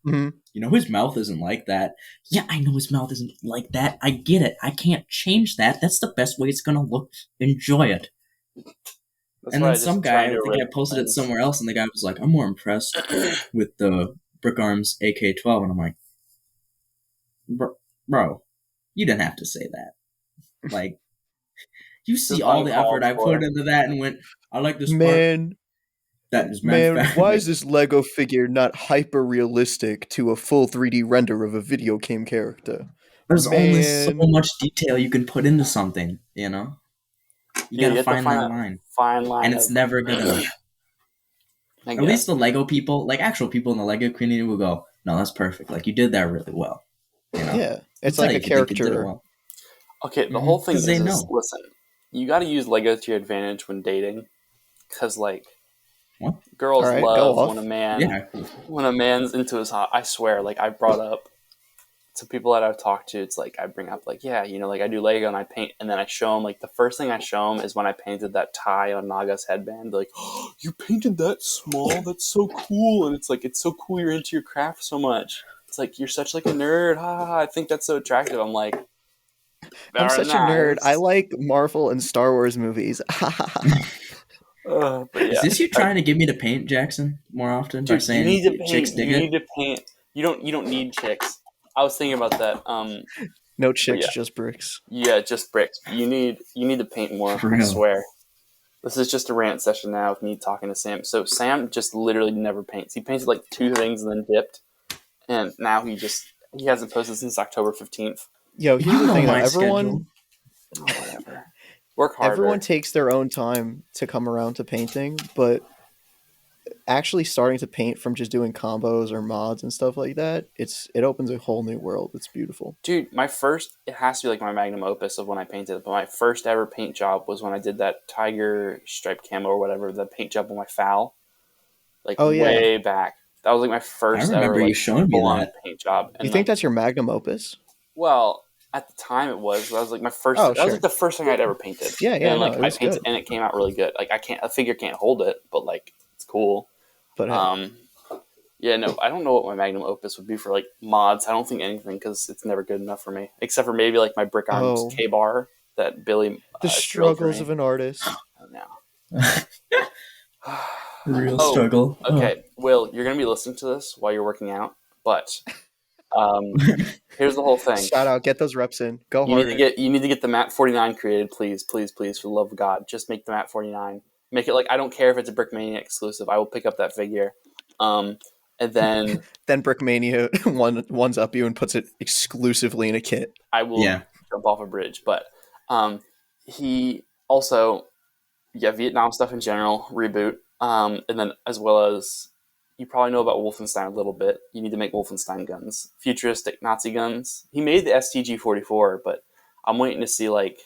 Mhm.
You know his mouth isn't like that. Yeah, I know his mouth isn't like that. I get it. I can't change that. That's the best way it's gonna look. Enjoy it.
That's
And
why
then
I just
some
try
guy, I
to
think I
rate
posted it
things.
somewhere else, and the guy was like, "I'm more impressed with the Brick Arms AK-12," and I'm like, "Bro, you didn't have to say that. Like, you see
Just
all the
uncalled
effort I
for.
put into that, and went, I like this part."
Man,
that is
Man,
manufactured.
why is this Lego figure not hyper realistic to a full 3D render of a video game character?
There's only so
Man.
much detail you can put into something, you know? You
Yeah,
gotta
you have to
find
find
that
that
line.
fine line.
And it's never good enough.
I
At
guess.
least the Lego people, like actual people in the Lego community, will go, "No, that's perfect. Like you did that really well." You know?
Yeah, it's
They'll
like
tell
a
you if you think you did it
caricature.
well.
Okay, the whole thing
'Cause they
is
know.
listen, you got to use Lego to your advantage when dating, because like
What?
girls
All right, go
love
off.
when a man
Yeah.
when a man's into his hot. I swear, like I brought up to people that I've talked to, it's like I bring up like, yeah, you know, like I do Lego and I paint, and then I show them like the first thing I show them is when I painted that tie on Naga's headband. Like, oh, you painted that small? That's so cool! And it's like it's so cool. You're into your craft so much. It's like you're such like a nerd. Ha ha ha! I think that's so attractive. I'm like,
I'm
very
such a nerd. I
nice.
like Marvel and Star Wars movies.
But
Is
yeah,
this you trying to get me to paint, Jackson, more often by
dude, you need
saying
to
chicks
paint.
dig
You
it?
need to paint. You don't need chicks. I was thinking about that.
No
But
chicks,
yeah,
just bricks.
yeah, just bricks. You need to paint more.
For
I
real.
swear. This is just a rant session now of me talking to Sam. So Sam just literally never paints. He painted like 2 things and then dipped, and now he hasn't posted since October 15th.
Yo, here's
You
the
know
thing though.
my
Everyone
schedule.
Oh, whatever. Work harder.
everyone takes their own time to come around to painting, but actually starting to paint from just doing combos or mods and stuff like that, it opens a whole new world. It's beautiful.
Dude, it has to be like my magnum opus of when I painted it, but my first ever paint job was when I did that tiger striped camo or whatever, the paint job on my foul. Like
Oh yeah.
way back. That was like my
I
first
remember
ever
you
like
showing me
full-on
that.
paint job. And
You think
like,
that's your magnum opus?
well, at the time it was. That was like my first.
Oh,
That was
sure.
like the first thing I'd ever painted.
Yeah,
And
no,
like
it
I
was
painted,
good.
and it came out really good. Like a figure can't hold it, but like it's cool.
But hey,
Yeah, no, I don't know what my magnum opus would be for like mods. I don't think anything because it's never good enough for me, except for maybe like my brick arms
Oh.
K bar that Billy.
the
drilled for
struggles
me.
of an artist.
No.
Real
Oh,
struggle.
Okay, Will, you're gonna be listening to this while you're working out, but here's the whole thing.
Shout out, get those reps in. Go
You
hard.
need to get the map 49 created, please, please, please, for the love of God. Just make the map 49. Make it like I don't care if it's a Brickmania exclusive. I will pick up that figure. And then
Then Brickmania ones up you and puts it exclusively in a kit.
I will jump off a bridge. But he also, Vietnam stuff in general, reboot. And then as well as you probably know about Wolfenstein a little bit. You need to make Wolfenstein guns, futuristic Nazi guns. He made the STG-44, but I'm waiting to see like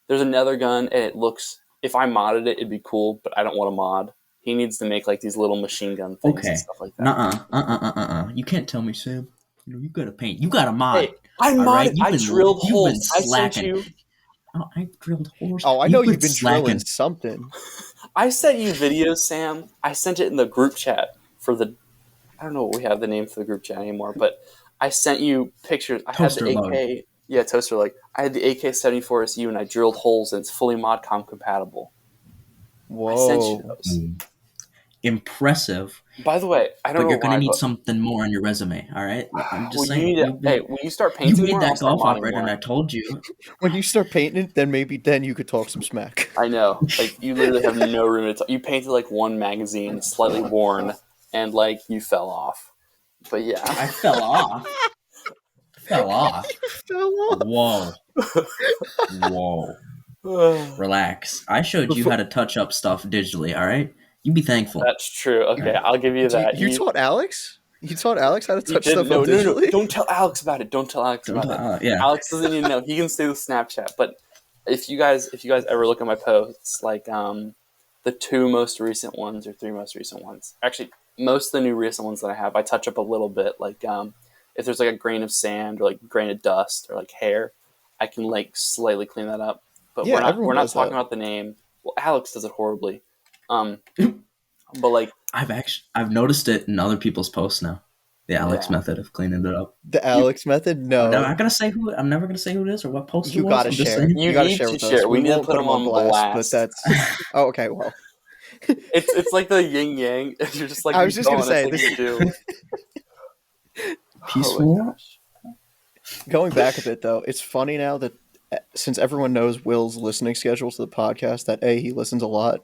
there's another gun and it looks. If I modded it, it'd be cool, but I don't want to mod. He needs to make like these little machine gun things and stuff like that.
You can't tell me, Sam. You know, you gotta paint. You gotta mod.
Hey, I
all
modded.
right?
I drilled
you've
holes.
been
I sent
slacking.
you.
Oh, I drilled holes.
Oh, I know you've been drilling something.
I sent you videos, Sam. I sent it in the group chat for the. I don't know what we have the name for the group chat anymore, but I sent you pictures. I
Toaster
had the
lug.
AK. Yeah, toaster lug. I had the AK-74SU and I drilled holes and it's fully ModCom compatible.
Whoa.
I sent you those.
Impressive.
By the way, I don't
But
know
you're gonna
why,
need
but
something more on your resume. All right, I'm just
well,
saying.
you need to, hey, when you start painting
You made
more, I'll
that
start
golf
modding
operator,
more.
and I told you.
When you start painting it, then maybe then you could talk some smack.
I know. Like, you literally have no room to talk. You painted, like, one magazine, slightly worn, and, like, you fell off. But, yeah.
I fell off. Fell off.
Fell off.
Whoa. Relax. I showed you how to touch up stuff digitally, all right? You be thankful.
That's true. Okay, I'll give you that.
You taught Alex? You taught Alex how to touch
didn't-
stuff up digitally?
No. Don't tell Alex about it. Don't tell Alex about it.
Yeah.
Alex doesn't even know. He can stay with Snapchat. But if you guys ever look at my posts, like the 2 most recent ones or 3 most recent ones, actually most of the new recent ones that I have, I touch up a little bit. Like if there's like a grain of sand or like a grain of dust or like hair, I can like slightly clean that up. But
Yeah,
we're not
does
talking
that.
about the name. Well, Alex does it horribly. But like
I've noticed it in other people's posts now. The Alex method of cleaning it up.
The Alex method? No.
I'm not gonna say who. I'm never gonna say who it is or what post
You
it was.
gotta
I'm just
share.
saying.
You gotta
need
share
to
with
share.
us.
We need to
won't
put him on blast.
but that's... Oh, okay, well.
it's like the yin yang. You're just like
I was just gonna say,
this.
this-
Do.
Peaceful.
Oh my gosh.
Going back a bit, though, it's funny now that since everyone knows Will's listening schedule to the podcast, that A, he listens a lot,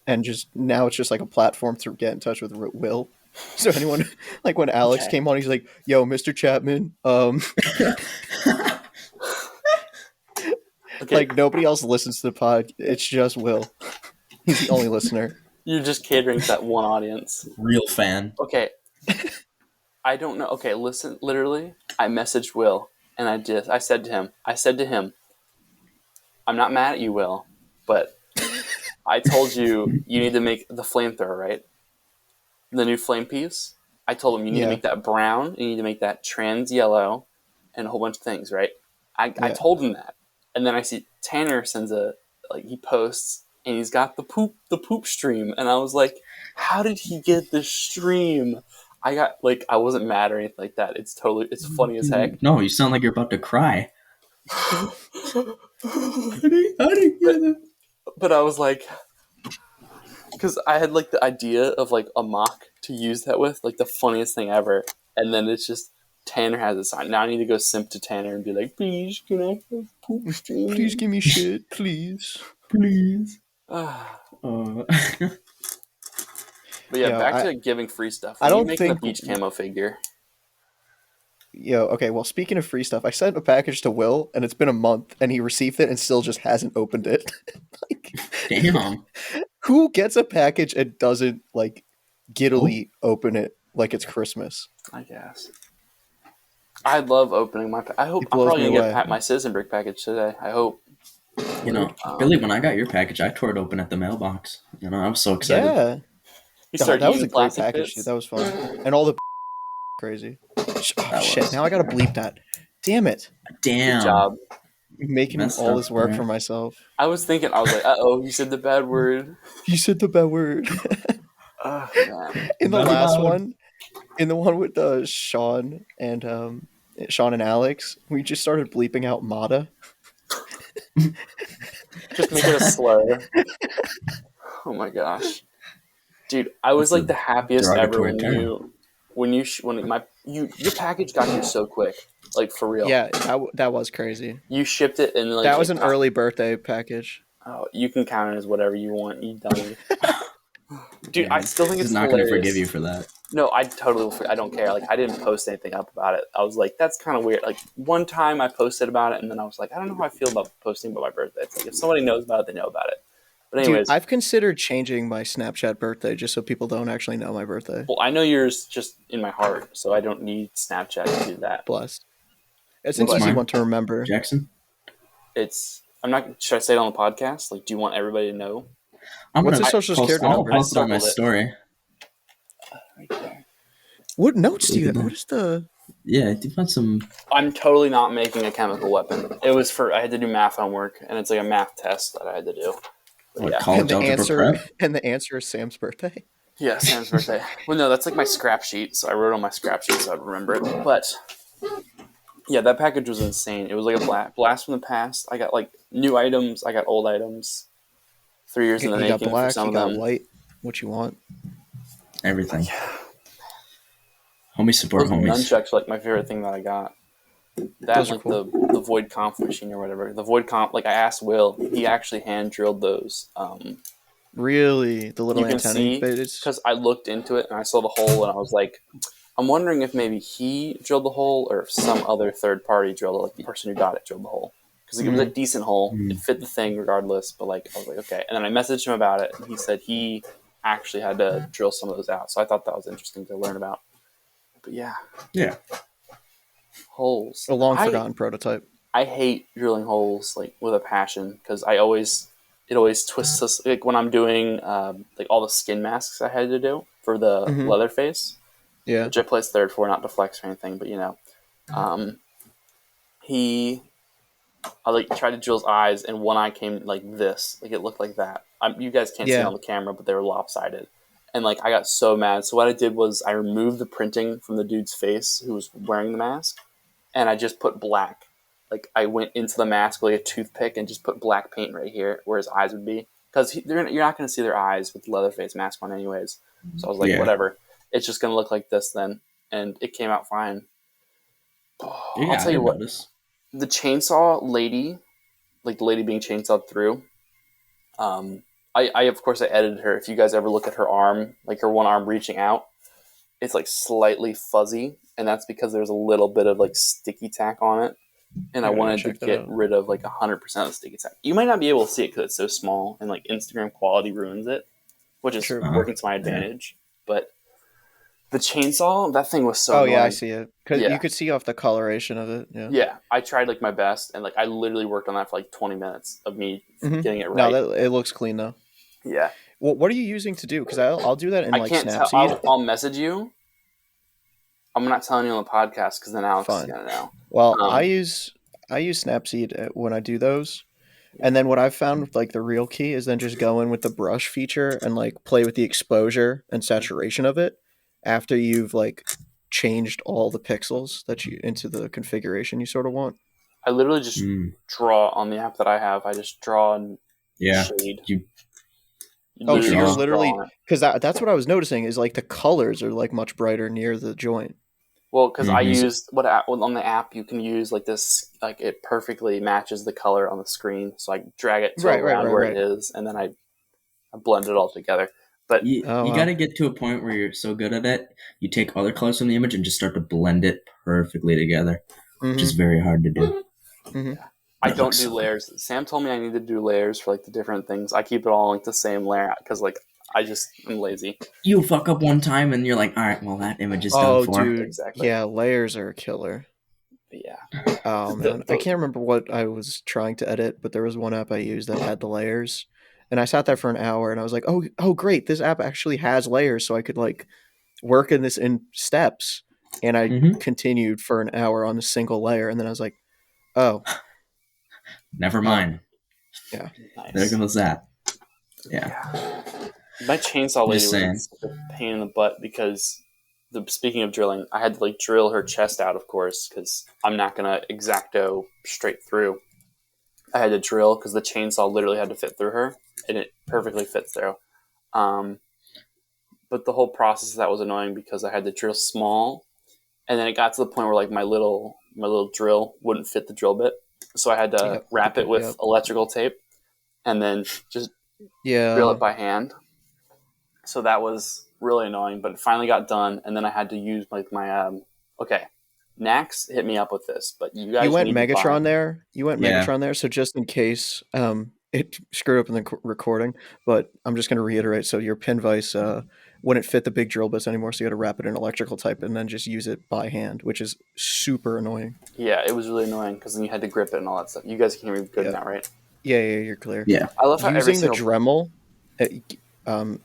and just now it's just like a platform to get in touch with Will. So anyone like when Alex
Okay.
came on, he's like, "Yo, Mr. Chapman."
Okay,
Like nobody else listens to the pod. It's just Will. He's the only listener.
you're just catering to that one audience.
Real fan.
Okay, I don't know. Okay, listen. Literally, I messaged Will, and I said to him, I'm not mad at you, Will, but I told you need to make the flamethrower, right? The new flame piece. I told him you need to
Yeah.
make that brown, you need to make that trans yellow, and a whole bunch of things, right? I
Yeah.
told him that, and then I see Tanner sends he posts, and he's got the poop stream, and I was like, how did he get this stream? I wasn't mad or anything like that. It's funny as heck.
No, you sound like you're about to cry. I didn't get it.
But I was like, because I had like the idea of like a mock to use that with, like the funniest thing ever, and then it's just Tanner has a sign. Now I need to go simp to Tanner and be like, please, can I have poop stream?
Please give me shit, please.
Please.
But yeah,
Yo,
back to giving free stuff.
I
When
don't
you making
think-
the beach camo figure.
Yo, okay, well, speaking of free stuff, I sent a package to Will, and it's been a month, and he received it and still just hasn't opened it. Like,
Damn.
who gets a package and doesn't, like, giddily open it like it's Christmas?
I guess. I love opening my. I hope
It
I'm
blows
probably
me
gonna get
away.
my Citizen Brick package today. I hope.
You know, Billy, when I got your package, I tore it open at the mailbox. You know, I was so excited.
Yeah.
You
God,
start
that was
eating
a great
plastic
package,
bits?
dude. That was fun. And all the crazy. Oh,
That
shit,
was.
now I gotta bleep that. Damn it.
Damn.
Good job.
Making
Messed
all
up
this work
there.
for myself.
I was like, you said the bad word.
You said the bad word.
Man.
In the
Not
last
allowed.
one, in the one with Sean and Alex, we just started bleeping out Mata.
Just make it a slur. Oh my gosh, dude! I was
That's
like
a
the happiest ever
derogatory term.
your package got here so quick, like for real.
Yeah, that was crazy.
You shipped it and like
That was
it
an
got-
early birthday package.
Oh, you can count it as whatever you want, you dummy. Dude, I still think
He's
it's
not going to
hilarious.
forgive you for that.
No, I totally will. I don't care. Like, I didn't post anything up about it. I was like, that's kind of weird. Like, one time I posted about it, and then I was like, I don't know how I feel about posting about my birthday. It's like, if somebody knows about it, they know about it. But anyways,
Dude, I've considered changing my Snapchat birthday just so people don't actually know my birthday.
well, I know yours just in my heart, so I don't need Snapchat to do that.
Blessed. It's an
What's
easy
mine?
one to remember.
Jackson?
I'm not. Should I say it on the podcast? Like, do you want everybody to know?
I'm
What's
gonna
his social
post,
security
I'll
number?
post it on my
I circled it.
story.
Right there.
What notes do you have? What is the...
Yeah, do you want some...
I'm totally not making a chemical weapon. It was I had to do math homework, and it's like a math test that I had to do. But
What,
yeah.
college
And the
algebra
answer
prep?
and the answer is Sam's birthday.
Yeah, Sam's birthday. Well, no, that's like my scrap sheet. So I wrote on my scrap sheet so I'd remember it. But yeah, that package was insane. It was like a blast from the past. I got like new items. I got old items. 3 years in the
You got
making for
black,
some
you
of
got
them.
white. What you want?
Everything. Homie support
Those
homies.
nunchucks are like my favorite thing that I got. That
Those are
like
cool.
the Void Conf machine or whatever. The Void Conf, like I asked Will, he actually hand drilled those.
Really? The little
You can
antennae?
see,
But it's...
because I looked into it and I saw the hole and I was like, I'm wondering if maybe he drilled the hole or if some other third party drilled it, like the person who got it drilled the hole. Because it was a decent hole. It fit the thing regardless, but like I was like, okay. And then I messaged him about it and he said he actually had to drill some of those out. So I thought that was interesting to learn about. But yeah,
Yeah.
holes.
a long forgotten prototype.
I hate drilling holes like with a passion because it always twists us. Like when I'm doing like all the skin masks I had to do for the leather face,
Yeah.
which I placed third for, not to flex or anything, but you know, I like tried to drill his eyes, and one eye came like this, like it looked like that. You guys can't see it
Yeah.
on the camera, but they were lopsided, and like I got so mad. So what I did was I removed the printing from the dude's face who was wearing the mask, and I just put black. Like I went into the mask with like a toothpick and just put black paint right here where his eyes would be, because you're not going to see their eyes with the Leatherface mask on anyways. So I was like,
Yeah.
whatever, it's just going to look like this then, and it came out fine.
Yeah,
I'll tell you what,
notice.
the chainsaw lady, like the lady being chainsawed through, I I of course I edited her. If you guys ever look at her arm, like her one arm reaching out, it's like slightly fuzzy, and that's because there's a little bit of like sticky tack on it. And I
gotta go
wanted to
check that
get
out.
rid of like 100% of the sticky tack. You might not be able to see it because it's so small, and like Instagram quality ruins it, which is
Sure.
working to my advantage. But the chainsaw, that thing was so
Oh
annoying.
yeah, I see it. Because
Yeah.
you could see off the coloration of it. Yeah.
Yeah, I tried like my best, and like I literally worked on that for like 20 minutes of me
Mhm.
getting it
No,
right.
it looks clean though.
Yeah,
Well, what are you using to do? Because I'll do that in
I
like
can't tell.
Snapseed.
I'll message you. I'm not telling you on the podcast because then Alex
Fine.
is gonna know.
Well,
Um,
I use Snapseed when I do those. And then what I've found with like the real key is then just go in with the brush feature and like play with the exposure and saturation of it after you've like changed all the pixels that you into the configuration you sort of want.
I literally just draw on the app that I have. I just draw and
Yeah.
shade.
You
Oh, so
Literally
you're
just draw
literally
on it.
because that's what I was noticing is like the colors are like much brighter near the joint.
Well, because I
Mhm.
used on the app you can use like this, like it perfectly matches the color on the screen. So I drag it to
Right,
around where
right.
it is, and then I blend it all together. But
you,
Oh,
you
wow.
got to get to a point where you're so good at it, you take other colors from the image and just start to blend it perfectly together, which is very hard to do.
I
It
don't
looks
do
so good.
layers. Sam told me I need to do layers for like the different things. I keep it all like the same layer because like I'm lazy.
You fuck up one time and you're like, all right, well, that image is
Oh,
done for.
dude.
Exactly.
Yeah, layers are a killer.
But yeah.
Oh man, I can't remember what I was trying to edit, but there was one app I used that had the layers, and I sat there for an hour, and I was like, oh, great, this app actually has layers, so I could like work in this in steps, and I
Mhm.
continued for an hour on a single layer, and then I was like, oh,
Never mind.
yeah,
Nice.
There goes that. Yeah.
My chainsaw lady
Just
was
saying.
such a pain in the butt because speaking of drilling, I had to like drill her chest out, of course, because I'm not gonna X-Acto straight through. I had to drill because the chainsaw literally had to fit through her, and it perfectly fits through. But the whole process of that was annoying because I had to drill small, and then it got to the point where like my little drill wouldn't fit the drill bit, so I had to
Yep.
wrap it with
Yep.
electrical tape, and then just drill
yeah,
it by hand. So that was really annoying, but it finally got done, and then I had to use like my okay. Nax hit me up with this, but you guys
you went
need to buy.
Megatron there,
Yeah.
so just in case, it screwed up in the recording, but I'm just gonna reiterate, so your pin vise, wouldn't fit the big drill bits anymore, so you got to wrap it in electrical type and then just use it by hand, which is super annoying.
Yeah, it was really annoying because then you had to grip it and all that stuff. You guys can hear me good
Yeah.
now, right?
Yeah, you're clear.
Yeah.
I love how every
Using the
single
Dremel,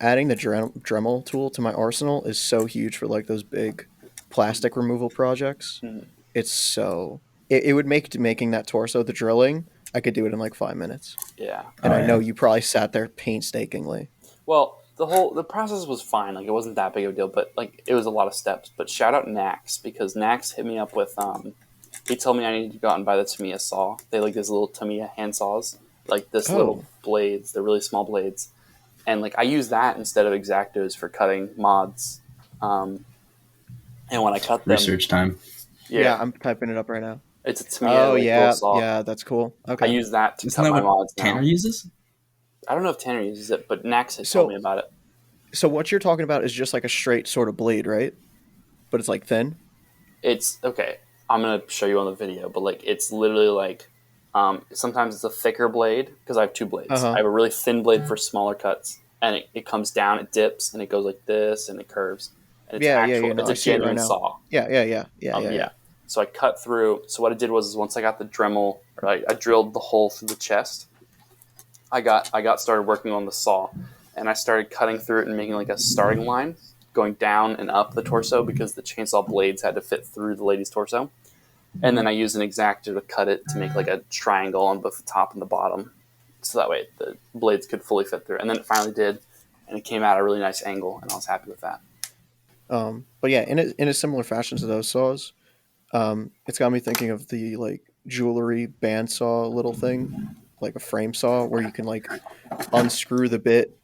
adding the Dremel tool to my arsenal is so huge for like those big plastic removal projects.
Mhm.
It's so it would make making that torso, the drilling, I could do it in like 5 minutes,
yeah.
and
Oh,
I know
yeah.
you probably sat there painstakingly.
Well, the process was fine. Like it wasn't that big of a deal, but like it was a lot of steps. But shout out Nax because Nax hit me up with he told me I needed to go out and buy the Tamiya saw. They like these little Tamiya hand saws, like this little blades. They're really small blades, and like I use that instead of X-Actos for cutting mods. And when I cut them,
Research time.
Yeah, I'm typing it up right now.
it's a Tamiya little saw.
Yeah, that's cool.
I
Okay.
use that to
Isn't
cut
that
my
what
mods now.
Tanner uses?
I don't know if Tanner uses it, but Nax has
So-
told me about it.
So what you're talking about is just like a straight sort of blade, right? But it's like thin.
It's okay. I'm gonna show you on the video, but like it's literally like sometimes it's a thicker blade because I have two blades.
Uh-huh.
I have a really thin blade for smaller cuts, and it comes down, it dips, and it goes like this, and it curves. And it's
Yeah,
actual,
no,
it's
I
a
see it right
genuine
now.
saw.
Yeah.
So I cut through. So what I did was once I got the Dremel, or I drilled the hole through the chest. I got started working on the saw, and I started cutting through it and making like a starting line going down and up the torso because the chainsaw blades had to fit through the lady's torso. And then I used an X-Acto to cut it to make like a triangle on both the top and the bottom, so that way the blades could fully fit through. And then it finally did, and it came out at a really nice angle, and I was happy with that.
But yeah, in a similar fashion to those saws, it's got me thinking of the like jewelry bandsaw little thing, like a frame saw where you can like unscrew the bit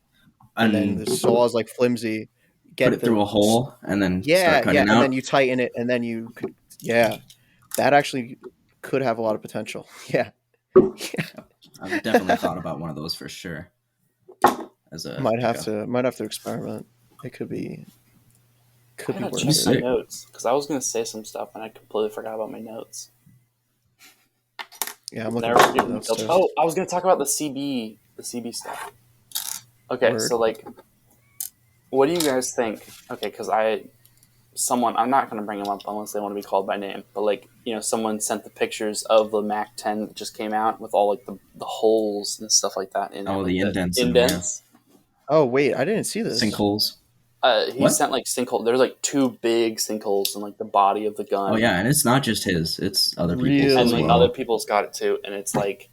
and then the saw is like flimsy.
Put it through a hole and then start cutting
and
out.
then you tighten it and then you could that actually could have a lot of potential. Yeah.
I've definitely thought about one of those for sure. as a
Might have
pickup.
to experiment. It could be
I gotta
worth
check
it.
my
it.
notes because I was gonna say some stuff and I completely forgot about my notes.
Yeah, I'm looking
Never
through my
forget
notes
details.
too.
Oh, I was gonna talk about the CB stuff. Okay,
Word.
so like, what do you guys think? Okay, because I'm not gonna bring them up unless they want to be called by name, but like, someone sent the pictures of the Mac 10 that just came out with all like the holes and stuff like that in it,
Oh,
like
the
the
indents in them, yeah.
indents.
Oh wait, I didn't see this.
Sinkholes.
He
What?
sent like sinkhole. There's like two big sinkholes in like the body of the gun.
Oh yeah, and it's not just his; it's other people's
And
as
like
Really?
other
well.
people's got it too, and it's like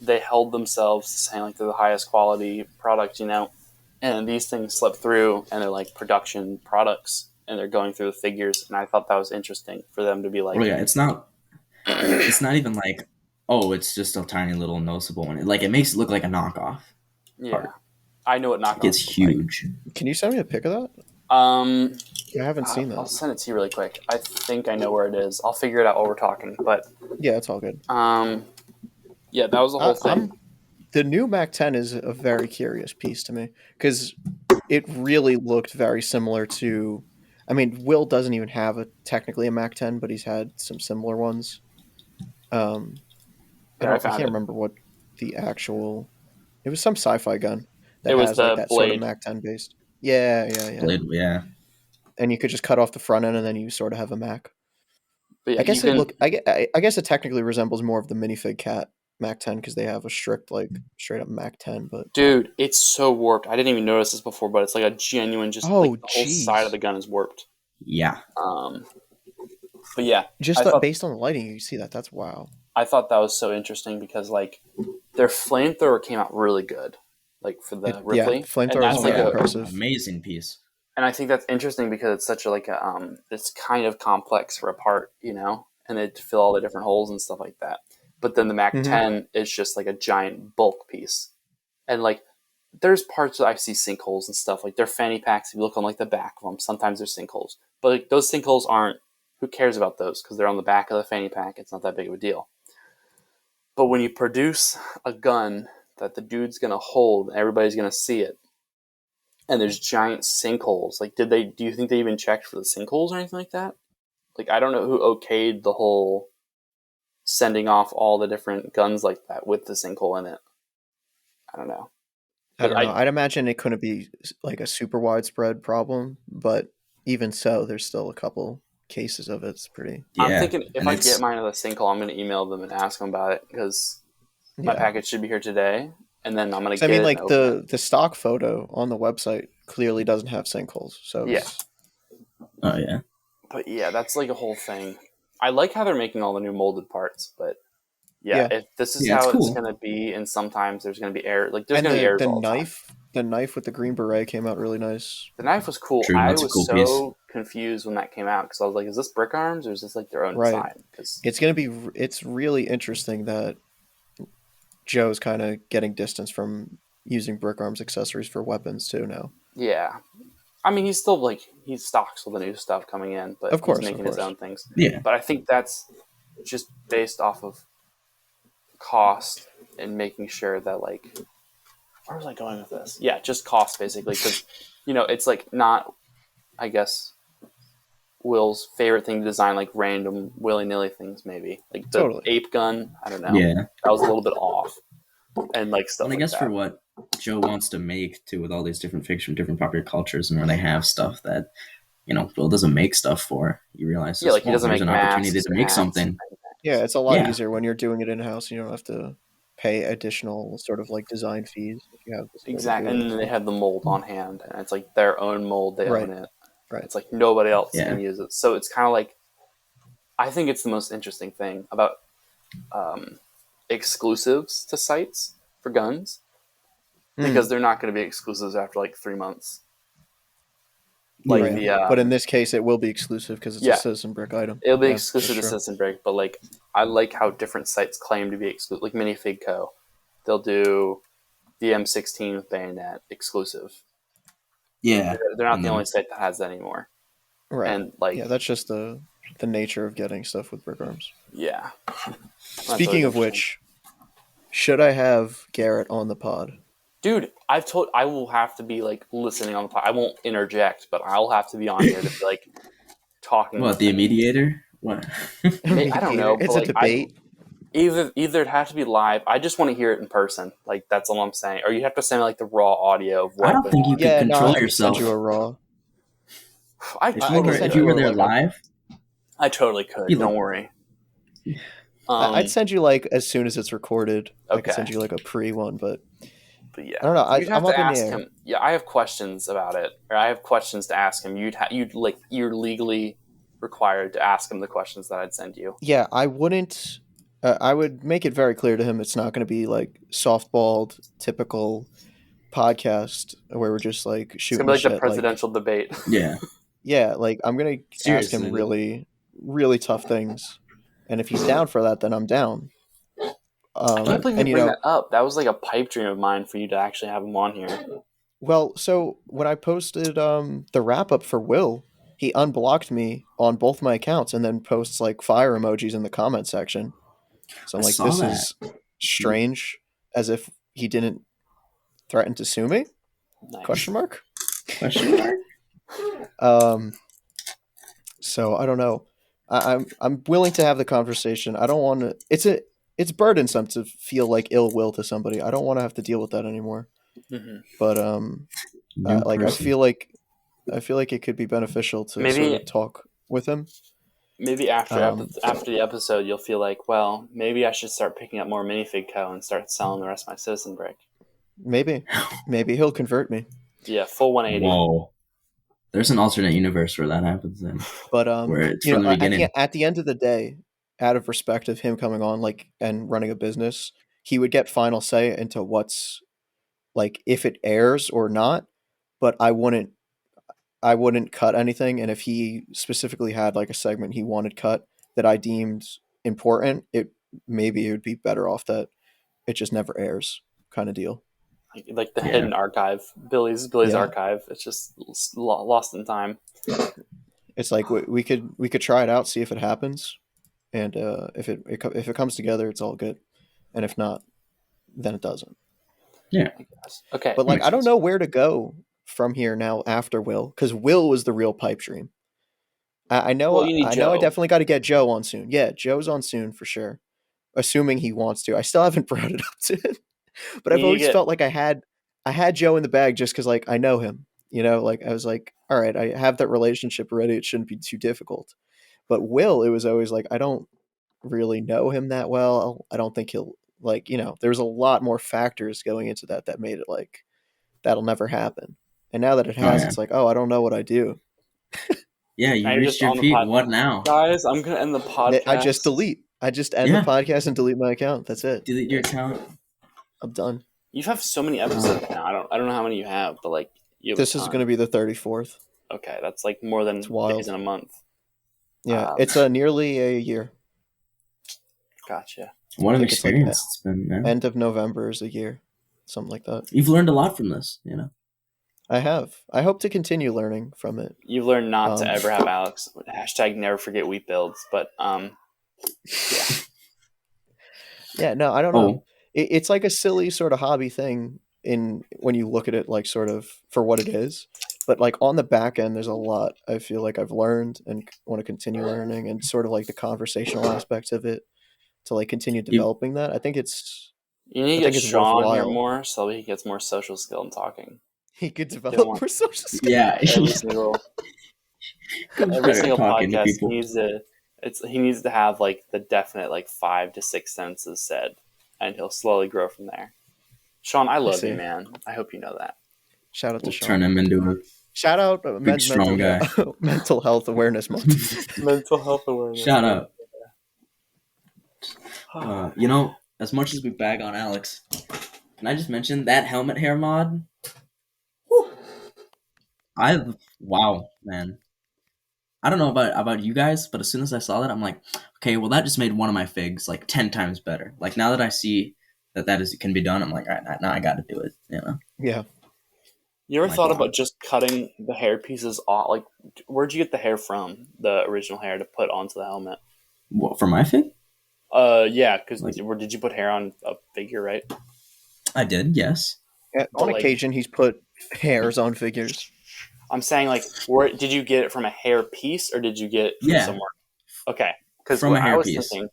they held themselves to saying like they're the highest quality product, and these things slip through and they're like production products and they're going through the figures, and I thought that was interesting for them to be
Oh
like,
yeah, it's not. It's not even like, oh, it's just a tiny little noticeable one. Like it makes it look like a knockoff
yeah,
part.
I know what
Like it's
knockoffs look like.
huge.
Can you send me a pic of that?
Um,
I haven't seen
I'll
that.
send it to you really quick. I think I know where it is. I'll figure it out while we're talking, but
Yeah, it's all good.
yeah, that was the whole thing.
The new Mac 10 is a very curious piece to me because it really looked very similar to. I mean, Will doesn't even have technically a Mac 10, but he's had some similar ones.
There, I
I
found
can't
it.
remember what the actual. It was some sci-fi gun
It
that
was
has like
the
that sort of
blade.
Mac 10 based. Yeah.
Blade, yeah.
And you could just cut off the front end, and then you sort of have a Mac.
But yeah,
I
you
guess it
can.
look. I guess it technically resembles more of the minifig cat Mac 10 because they have a strict like straight up Mac 10. But
Dude, it's so warped. I didn't even notice this before, but it's like a genuine, just like
oh
the whole side of
jeez,
the gun is warped.
Yeah.
But yeah,
just based on the lighting, you see that. That's wow.
I thought that was so interesting because like their flamethrower came out really good, like for the
Yeah,
Ripley, and
flamethrower is
that's
Oh
like
very
yeah.
impressive.
Amazing piece.
and I think that's interesting because it's such a like a it's kind of complex for a part, and it to fill all the different holes and stuff like that. But then the Mac
Mm-hmm.
10 is just like a giant bulk piece, and like there's parts that I see sinkholes and stuff. Like they're fanny packs. If you look on like the back of them, sometimes there's sinkholes. But like those sinkholes aren't. Who cares about those? Because they're on the back of the fanny pack. It's not that big of a deal. But when you produce a gun that the dude's gonna hold, everybody's gonna see it, and there's giant sinkholes. Like, do you think they even checked for the sinkholes or anything like that? Like, I don't know who okayed the whole sending off all the different guns like that with the sinkhole in it. I don't know.
I don't know. I'd imagine it couldn't be like a super widespread problem, but even so, there's still a couple cases of it. It's pretty.
Yeah.
I'm thinking if
And
I get mine in the sinkhole, I'm going to email them and ask them about it because my package should be here today, and then I'm going to get
I mean,
it.
like the stock photo on the website clearly doesn't have sinkholes. So
Yeah.
Oh yeah.
But yeah, that's like a whole thing. I like how they're making all the new molded parts, but yeah. If this is
Yeah, it's
how it's
cool.
going to be, and sometimes there's going to be air, like there's
and
going to be errors
the
all the time.
knife with the green beret came out really nice.
The knife was cool.
True,
I
that's a
was
cool
so
piece.
confused when that came out because I was like, "Is this Brick Arms or is this like their own
Right.
design?" Because
It's really interesting that Joe's kind of getting distance from using Brick Arms accessories for weapons too now.
yeah, I mean, he's still like he stocks with the new stuff coming in, but
Of course,
he's making his own things.
Yeah.
But I think that's just based off of cost and making sure that like, where was I going with this? Yeah, just cost basically because it's like not, I guess, Will's favorite thing to design, like random willy-nilly things, maybe like the
Totally.
ape gun. I don't know.
Yeah.
That was a little bit off, and like stuff.
And I
like
guess
that.
for what Joe wants to make too, with all these different figures from different popular cultures, and where they have stuff that Will doesn't make stuff for, you realize,
Yeah, like he doesn't
there's
make
an opportunity
masks
to
or
make
hats.
something.
Yeah, it's a lot
Yeah.
easier when you're doing it in house. You don't have to pay additional sort of like design fees if you have this.
Exactly, and then they have the mold on hand, and it's like their own mold. They
Right.
own it.
Right.
It's like nobody else
Yeah.
can use it. So it's kind of like, I think it's the most interesting thing about exclusives to sites for guns because they're not going to be exclusives after like 3 months. Like
Right. But in this case, it will be exclusive because it's a Citizen Brick item.
It'll be
Yeah,
exclusive to
that's true.
Citizen Brick, but like I like how different sites claim to be exclusive. Like Minifig Co. They'll do the M16 with bayonet exclusive.
Yeah.
They're not the only site that has that anymore.
Right.
And like,
yeah, that's just the nature of getting stuff with Brick Arms.
yeah.
Speaking of which, should I have Garrett on the pod?
Dude, I will have to be like listening on the pod. I won't interject, but I'll have to be on here to be like talking.
What,
with
the
him.
mediator? What?
I don't know, but
It's a
like
debate.
either it has to be live. I just want to hear it in person. Like that's all I'm saying. Or you have to send me like the raw audio of
I
what.
don't think you could
Yeah, no,
control
I could send
yourself.
you a raw.
I
If
I
you
can
were,
send
if you
you
were
a,
there
like a.
live,
I totally could.
Be like-
Don't worry.
I'd send you like as soon as it's recorded. I could
Okay.
send you like a pre one, but
But yeah,
I don't know.
you'd have
I'm up
to
in the
ask
air.
him. Yeah, I have questions about it, or I have questions to ask him. You're legally required to ask him the questions that I'd send you.
Yeah, I wouldn't. I would make it very clear to him it's not going to be like softballed typical podcast where we're just like
It's
shooting
gonna be
the
like the
shit.
presidential debate.
yeah.
Yeah, like I'm gonna ask
Seriously.
him really, really tough things, and if he's down for that, then I'm down.
I can't believe
And
you bring that up. That was like a pipe dream of mine for you to actually have him on here.
well, so when I posted the wrap up for Will, he unblocked me on both my accounts and then posts like fire emojis in the comment section. So I'm
I
like,
saw
this
that.
is strange, as if he didn't threaten to sue me?
Nice.
Question mark.
Question mark?
So I don't know. I'm willing to have the conversation. I don't want to. It's burdensome to feel like ill will to somebody. I don't want to have to deal with that anymore.
Mhm.
But
New
like
person.
I feel like it could be beneficial to
Maybe-
sort of talk with him.
Maybe after
Um,
after the episode, you'll feel like, well, maybe I should start picking up more minifig co and start selling the rest of my citizen brick.
Maybe he'll convert me.
Yeah, full 180.
Whoa. There's an alternate universe where that happens then.
But
Where it's
you
from
know,
the beginning.
at the end of the day, out of respect of him coming on like and running a business, he would get final say into what's like if it airs or not. But I wouldn't cut anything. And if he specifically had like a segment he wanted cut that I deemed important, maybe it would be better off that it just never airs, kind of deal.
Like the
Yeah.
hidden archive, Billy's
Yeah.
archive. It's just lost in time.
It's like we could try it out, see if it happens, and if it comes together, it's all good, and if not, then it doesn't.
I guess. Okay.
But like
Makes
I don't
sense.
know where to go from here now after Will, because Will was the real pipe dream. I know
Well, you need
I know I
Joe.
definitely got to get Joe on soon. Yeah, Joe's on soon for sure, assuming he wants to. I still haven't brought it up to him, but I've
You
always
get-
felt like I had Joe in the bag just because like I know him. You know, like I was like, all right, I have that relationship already. It shouldn't be too difficult. But Will, it was always like I don't really know him that well. I don't think he'll like, you know, there was a lot more factors going into that made it like that'll never happen. And now that it has,
yeah.
it's like, oh, I don't know what I do.
Yeah, you
Now you're
reached
just
your
on the
peak.
pod-
What now?
Guys, I'm gonna end the podcast.
I just delete. I just end
Yeah.
the podcast and delete my account. That's it.
Delete your account.
I'm done.
You have so many episodes now. I don't know how many you have, but like you have
This is going to be the 34th.
okay. That's like more than
It's wild.
days in a month.
Yeah,
Um,
it's nearly a year.
Gotcha.
What an
think it's like
experience it's been, man.
End of November is a year, something like that.
You've learned a lot from this, you know.
I have. I hope to continue learning from it.
You've learned not to
Um,
ever have Alex. Hashtag never forget wheat builds. But
Yeah, no, I don't know.
Oh,
It's like a silly sort of hobby thing in when you look at it like sort of for what it is. But like on the back end, there's a lot I feel like I've learned and want to continue learning, and sort of like the conversational aspects of it to like continue developing that. I think it's
you need
I
to
think
get
it's
Sean here
worthwhile.
more so he gets more social skill in talking.
he could
Don't
develop
want-
more social skills.
yeah.
Every single every
Better
single
talking to
podcast
people.
he needs to have like the definite like 5 to 6 sentences said, and he'll slowly grow from there. Sean, I love
see.
you, man. I hope you know that.
Shout out to
We'll
Sean.
turn him into a
Shout out
Big, strong
mental health awareness month.
Mental health awareness.
shout out. You know, as much as we bag on Alex, can I just mention that helmet hair mod? Whew. Wow, man. I don't know about you guys, but as soon as I saw that, I'm like, okay, well, that just made one of my figs like 10 times better. Like now that I see that can be done, I'm like, all right, now I got to do it. You know?
Yeah.
You ever
My
thought
God.
about just cutting the hair pieces off? Like, where'd you get the hair from? The original hair to put onto the helmet?
What, for my fig?
Yeah, because
Like-
did you put hair on a figure, right?
I did, yes.
On
But, like,
occasion, he's put hairs on figures.
I'm saying, like, where did you get it from a hair piece or did you get it from
Yeah.
somewhere? Okay, because
From
what
a
I
hair
was
piece.
thinking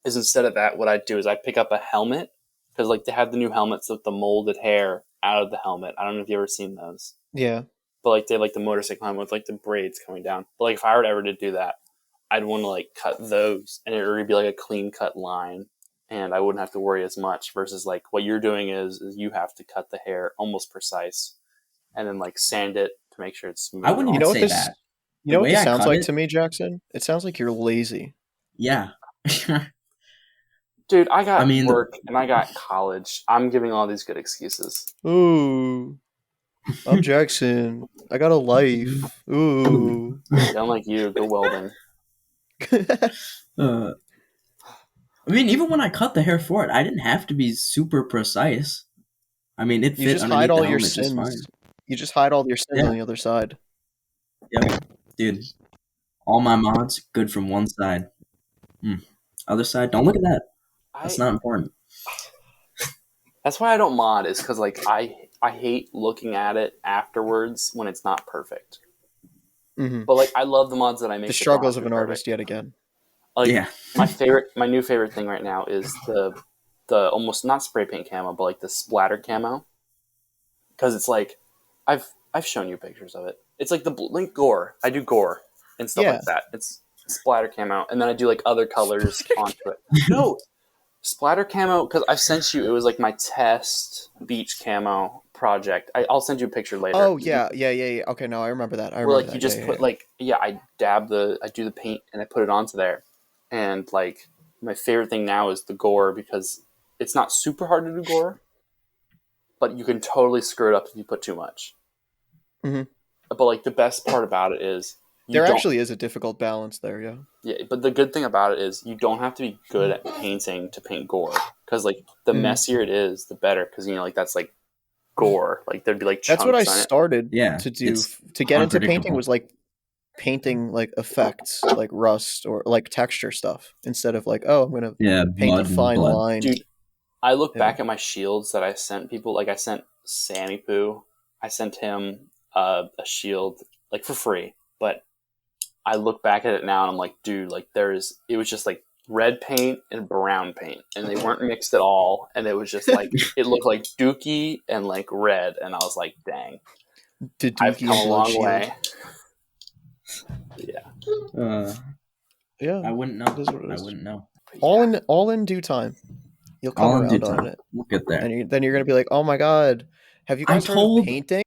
is instead of that, what I'd do is I'd pick up a helmet because, like, they have the new helmets with the molded hair out of the helmet. I don't know if you've ever seen those,
Yeah.
but like they have, like, the motorcycle helmet with like the braids coming down. But like if I were ever to do that, I'd want to like cut those, and it would be like a clean cut line, and I wouldn't have to worry as much. Versus like what you're doing is you have to cut the hair almost precise, and then like sand it to make sure it's smooth.
I wouldn't
You
even
know what
say
this?
that.
You
The
know what
way
this
I
sounds
cut
like
it-
to me, Jackson? It sounds like you're lazy.
Yeah.
Dude, I got
I mean,
work and I got college. I'm giving all these good excuses.
Ooh, I'm Jackson. I got a life. Ooh.
Don't like you. Go welding.
I mean, even when I cut the hair for it, I didn't have to be super precise. I mean, it
You
fit
just
underneath
hide
the
all your
helmet just fine.
sins. You just hide all your sins
Yeah.
on the other side.
Yep. Dude, all my mods, good from one side. Other side, don't look at that. That's not important.
That's why I don't mod, is because like I hate looking at it afterwards when it's not perfect.
Mm-hmm.
But like I love the mods that I make.
The
that
struggles
don't
of
have
an
to be
artist
perfect.
yet again.
Like my new favorite thing right now is the almost not spray paint camo, but like the splatter camo. Because it's like I've shown you pictures of it. It's like the link gore. I do gore and stuff
Yeah.
like that. It's splatter camo, and then I do like other colors onto it. No, splatter camo, because I've sent you. It was like my test beach camo project. I'll send you a picture later.
Oh yeah. Okay, no, I remember that.
Where like you just put I do the paint and I put it onto there, and like my favorite thing now is the gore because it's not super hard to do gore, but you can totally screw it up if you put too much.
Mm-hmm.
But like the best part about it is
there actually is a difficult balance there. Yeah.
Yeah, but the good thing about it is you don't have to be good at painting to paint gore, because like the messier it is, the better. Because like that's like gore. Like there'd be like chunks
That's what I
on
started
Yeah,
to do
it's
to get into painting,
unpredictable.
was like painting like effects, like rust or like texture stuff, instead of like, oh, I'm gonna paint
blood
a
and
fine
blood.
line.
Dude, I look
Yeah.
back at my shields that I sent people. Like I sent Sammy Poo, I sent him a shield like for free. But I look back at it now and I'm like, dude, like it was just like red paint and brown paint, and they weren't mixed at all. And it was just like it looked like dookie and like red, and I was like, dang,
To
I've
Dookie
come
and
a
Blood
long
Shield.
way. Yeah.
Yeah.
I wouldn't know.
It is what it
I
is.
wouldn't know.
All in due time. You'll come
All in
around
due
on
time.
it.
We'll get there.
And then you're gonna be like, oh my god, have you
I
guys heard
told-
of painting?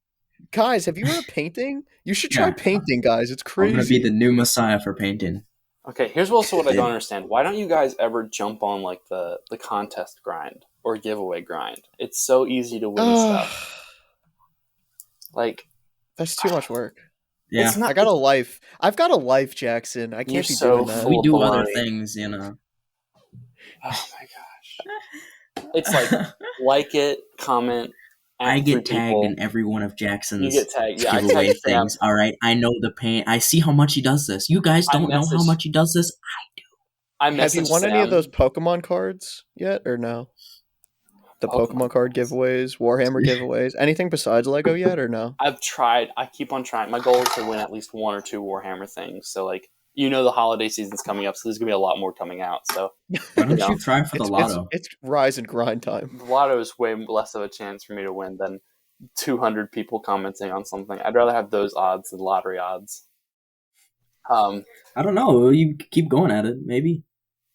Guys, have you heard of painting? You should try
Yeah.
painting, guys. It's
I'm gonna be
crazy.
the new messiah for painting.
Okay, here's also what I don't understand. Why don't you guys ever jump on like the contest grind or giveaway grind? It's so easy to win stuff. Like
That's too much work.
Yeah,
it's not.
I got a life. I've got a life, Jackson. I
You're
can't be
so
doing that.
full.
we do other
baloney.
things, you know.
Oh my gosh! It's like it, comment.
I
add
get
3
tagged
people.
in every one of Jackson's
You get tagged. Yeah, I
giveaway
tagged Sam.
things. All right, I know the pain. I see how much he does this. You guys
I
don't know how
messaged-
much he does this.
I
Have you
messaged
won any of
Sam.
those Pokemon cards yet, or no? The Pokemon card giveaways, Warhammer giveaways, anything besides Lego yet, or no?
I've tried. I keep on trying. My goal is to win at least 1 or 2 Warhammer things. So like, the holiday season's coming up, so there's gonna be a lot more coming out. So
Why don't
Yeah.
you try for the lotto?
It's rise and grind time.
the lotto is way less of a chance for me to win than 200 people commenting on something. I'd rather have those odds than lottery odds.
I don't know. You keep going at it, maybe.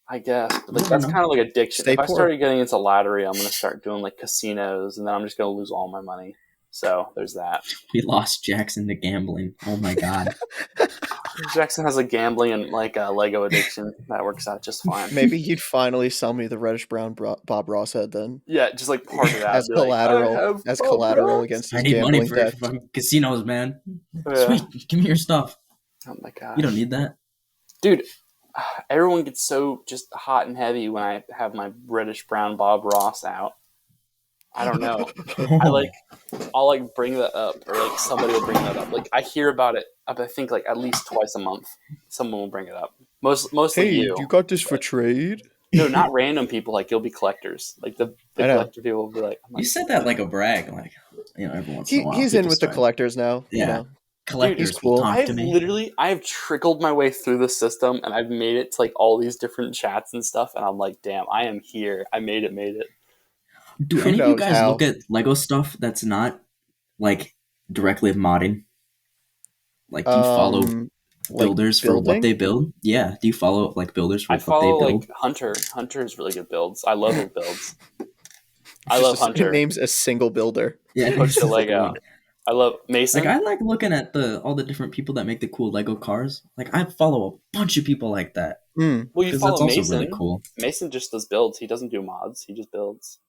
I guess but, like
I don't
that's
know.
kind of like addiction.
Stay
If I
poor.
started getting into lottery, I'm gonna start doing like casinos, and then I'm just gonna lose all my money. So there's that.
We lost Jackson to gambling. Oh my god.
Jackson has a gambling and like a Lego addiction that works out just fine.
Maybe he'd finally sell me the reddish brown Bob Ross head then,
Yeah, just like part it out.
as
Be like,
collateral,
"I have
as
Bob
collateral
Ross."
against
I
his
need money
gambling
for
debt.
fucking casinos, man.
Yeah.
Sweet, give me your stuff.
Oh my god.
You don't need that.
Dude, everyone gets so just hot and heavy when I have my reddish brown Bob Ross out. I don't know. I'll like bring that up, or like somebody will bring that up. Like I hear about it. I think like at least twice a month, someone will bring it up. Mostly
Hey,
you.
you got this for trade?
No, not random people. Like you'll be collectors. Like the
I know.
collector people will be like, I'm
You
like,
said that like a brag, like every once in a while.
He's in
people
with the
start-
collectors now.
Yeah.
You know,
Collectors
He's
will
cool.
talk to me.
I have trickled my way through the system, and I've made it to like all these different chats and stuff. And I'm like, damn, I am here. I made it.
Do
Who
any of you
knows
guys
how?
look at Lego stuff that's not like directly modding? Like, do you follow
Like
builders for what
building?
they build? Yeah. Do you follow like builders for
I
what they
follow
build?
like Hunter. Hunter is really good builds. I love his builds. I
Just
love Hunter.
It names a single builder.
Yeah.
Push your leg
Like,
out. I love Mason.
Like I like looking at all the different people that make the cool Lego cars. Like I follow a bunch of people like that
Mm.
Well, you
because
follow
that's also
Mason.
really cool.
Mason just does builds. He doesn't do mods. He just builds.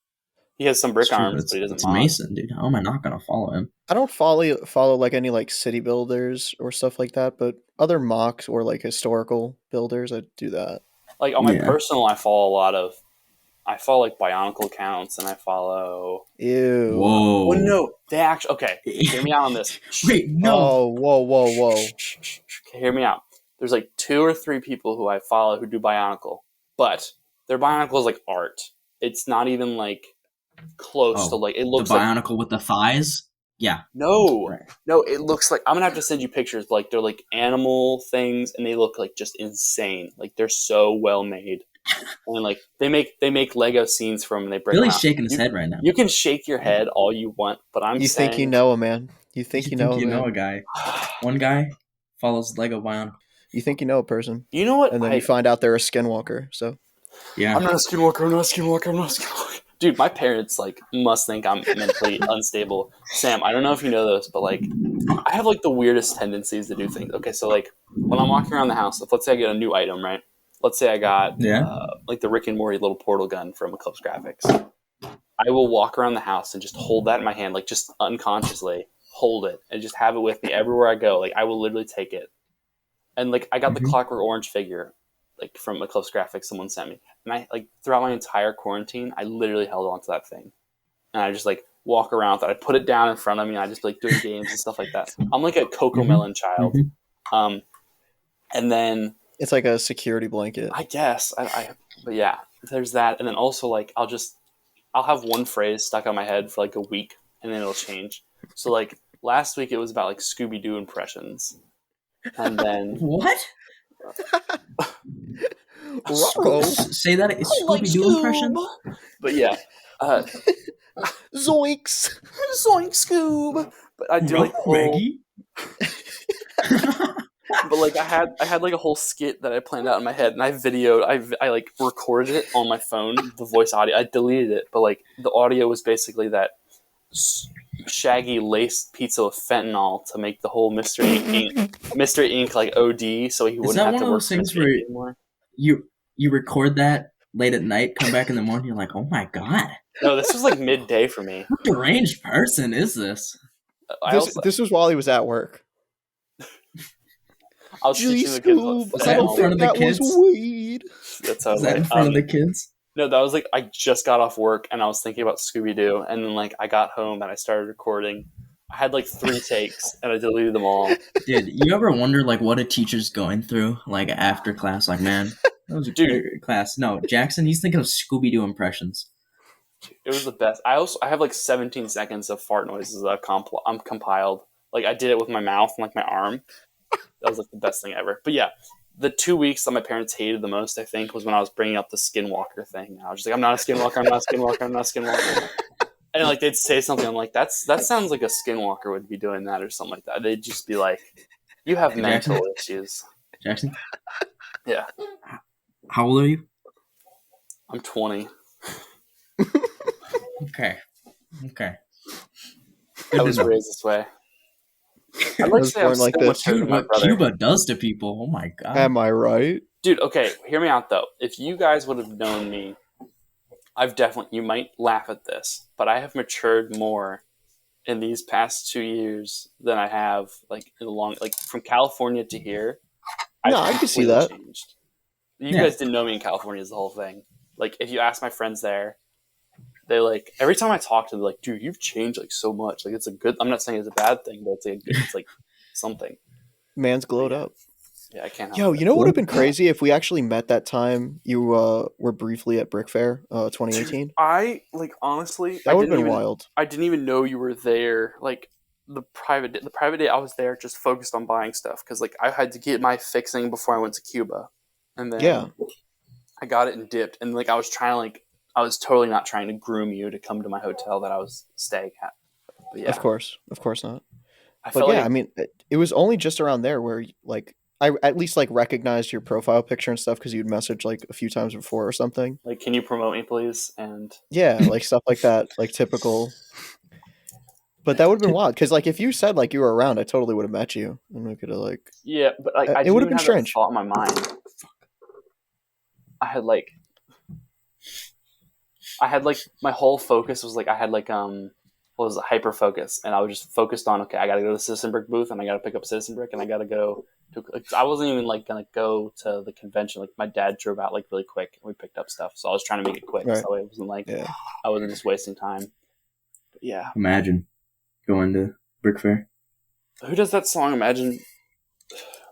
He has some
It's
brick
true,
arms,
but
but he doesn't
it's
mod.
Mason, dude. How am I not gonna follow him?
I don't follow like any like city builders or stuff like that, but other mocks or like historical builders, I do that.
Like on my
Yeah.
personal, I follow like Bionicle accounts, and I follow.
Ew.
Whoa.
Well, no, they actually. Okay, hear me out on this.
Wait, no.
Oh, whoa.
Okay, hear me out. There's like 2 or 3 people who I follow who do Bionicle, but their Bionicle is like art. It's not even like close to like it
The
looks like
Bionicle with the thighs. Yeah.
no,
Right.
no. It looks like I'm gonna have to send you pictures. But like they're like animal things, and they look like just insane. Like they're so well made, and like they make Lego scenes from and they break them
Billy's
out.
shaking his head right now.
You can shake your head all you want, but I'm
You
saying
think you know a man? You think you know a man?
a guy. One guy follows Lego Bionicle.
You think you know a person,
You know what?
and then you find out they're a skinwalker. So
Yeah.
I'm not a skinwalker. I'm not a skinwalker. I'm not a skinwalker. Dude, my parents like must think I'm mentally unstable. Sam, I don't know if you know this, but like I have like the weirdest tendencies to do things. Okay, so like when I'm walking around the house, if let's say I get a new item, right? Let's say I got like the Rick and Morty little portal gun from Eclipse Graphics. I will walk around the house and just hold that in my hand, like just unconsciously hold it and just have it with me everywhere I go. Like I will literally take it. And like I got the Clockwork Orange figure, like from Eclipse Graphics, someone sent me, and I like throughout my entire quarantine, I literally held on to that thing, and I just like walk around with it. I put it down in front of me. And I just like doing games and stuff like that. I'm like a Coco Melon child. And then
it's like a security blanket.
I guess but yeah, there's that, and then also like I'll have one phrase stuck on my head for like a week, and then it'll change. So like last week it was about like Scooby Doo impressions. And then
What?
Ruh-roh.
Say that Scooby Doo impression.
But yeah,
Zoinks!
Zoink Scoob. But I do like the whole,
Reggie.
but like I had like a whole skit that I planned out in my head, and I like recorded it on my phone, the voice audio. I deleted it, but like the audio was basically that Shaggy laced pizza with fentanyl to make the whole Mystery Inc. like OD, so he wouldn't
that
have
one
to
of
work
those
for
things
Mystery
where
Inc. anymore.
you record that late at night, come back in the morning, you're like, oh my god,
No, this was like midday for me.
what deranged person is this?
This was while he was at work.
I was teaching the kids what
Was that in
fentanyl
front of the
that
kids?
was weed.
That's how I
Is
was
that
like,
in front of the kids?
No, that was like I just got off work and I was thinking about Scooby Doo, and then like I got home and I started recording. I had like 3 takes and I deleted them all.
Dude, you ever wonder like what a teacher's going through like after class? Like, man, that was a great class. No, Jackson, he's thinking of Scooby Doo impressions.
It was the best. I have like 17 seconds of fart noises that I'm compiled. Like I did it with my mouth and like my arm. That was like the best thing ever. But yeah, the 2 weeks that my parents hated the most, I think, was when I was bringing up the skinwalker thing. I was just like, I'm not a skinwalker. I'm not a skinwalker. I'm not a skinwalker. And like they'd say something, I'm like, that sounds like a skinwalker would be doing that or something like that. They'd just be like, you have mental issues.
Jackson?
Yeah.
How old are you?
I'm 20.
Okay.
I was raised this way. I'd like to say I'm
born like
so much
this.
better
Dude,
than my
what
brother.
Cuba does to people. Oh my god.
Am I right?
Dude, okay, hear me out though. If you guys would have known me, you might laugh at this, but I have matured more in these past 2 years than I have like in a long, like from California to here.
No, I can see
completely
that.
changed. You guys didn't know me in California is the whole thing. Like if you ask my friends there, they like every time I talk to them, like, dude, you've changed like so much. Like it's a good. I'm not saying it's a bad thing, but it's like something.
Man's glowed up.
Yeah, I can't help
Yo,
it.
you know what would have been crazy if we actually met that time you were briefly at Brick Fair, 2018?
I like honestly,
That would have been wild.
I didn't even know you were there. Like the private day I was there, just focused on buying stuff because like I had to get my fixing before I went to Cuba, and then
Yeah,
I got it and dipped, and like I was trying to like I was totally not trying to groom you to come to my hotel that I was staying at. But yeah,
of course not.
I
But
felt
yeah, I
like
mean, it was only just around there where like I at least like recognized your profile picture and stuff because you'd messaged like a few times before or something.
can you promote me please? And
Yeah, like stuff like that, like typical. But that would have been wild because like if you said like you were around, I totally would have met you and we could have like
yeah, but like I
it would
didn't
have
even
been
have that
strange.
thought in my mind. I had like my whole focus was like I had like what was it, hyper focus, and I was just focused on okay, I got to go to the Citizen Brick booth, and I got to pick up Citizen Brick, and I got to go to. Like, I wasn't even like gonna go to the convention. Like my dad drove out like really quick, and we picked up stuff, so I was trying to make it quick,
Right.
so it wasn't like
Yeah.
I wasn't just wasting time. But yeah,
Imagine going to Brick Fair.
who does that song? Imagine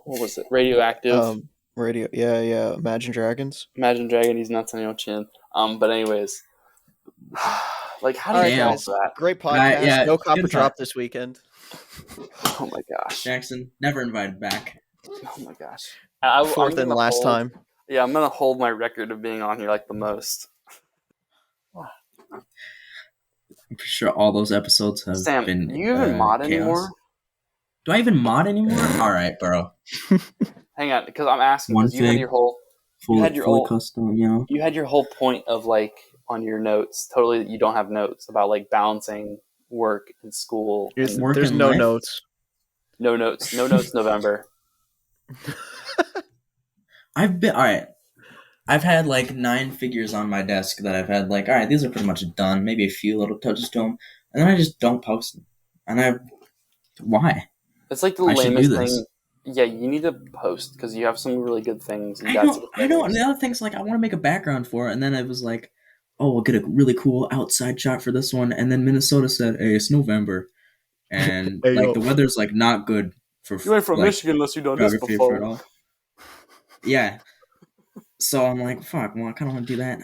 what was it? Radioactive.
Radio. Yeah. Imagine Dragons.
Imagine Dragon. He's nuts on your chin. But anyways, like how do
All
you
right,
feel
Damn.
guys.
that?
Great podcast.
yeah,
No copper
good
drop
talk.
this weekend.
Oh my gosh.
Jackson never invited back.
Oh my gosh. I'm
Fourth and
gonna
last time.
Yeah, I'm gonna hold my record of being on here like the most.
I'm pretty sure all those episodes have
Sam,
been.
do you even mod
chaos.
anymore?
Do I even mod anymore? All right, bro.
Hang on, because I'm asking
One
because you had
thing.
your whole
Fully,
had your
fully
old-
custom, you know.
you had your whole point of like on your notes. Totally, you don't have notes about like balancing work and school. And
Work
There's
and
no
life?
notes.
no notes. No notes. November.
I've been all right. I've had like 9 figures on my desk that I've had like, all right, these are pretty much done. Maybe a few little touches to them, and then I just don't post them. And why?
It's like the
I should
lamest
do this.
thing. Yeah, you need to post because you have some really good things. You
I
got
know.
some
I know. And
things.
the other thing's like, I want to make a background for it, and then I was like, oh, we'll get a really cool outside shot for this one. And then Minnesota said, hey, it's November, and
Hey,
like
yo.
the weather's like not good for
You ain't from
like,
Michigan unless you've done this
photography for it
before.
all. Yeah. So I'm like, fuck, well, I kind of want to do that.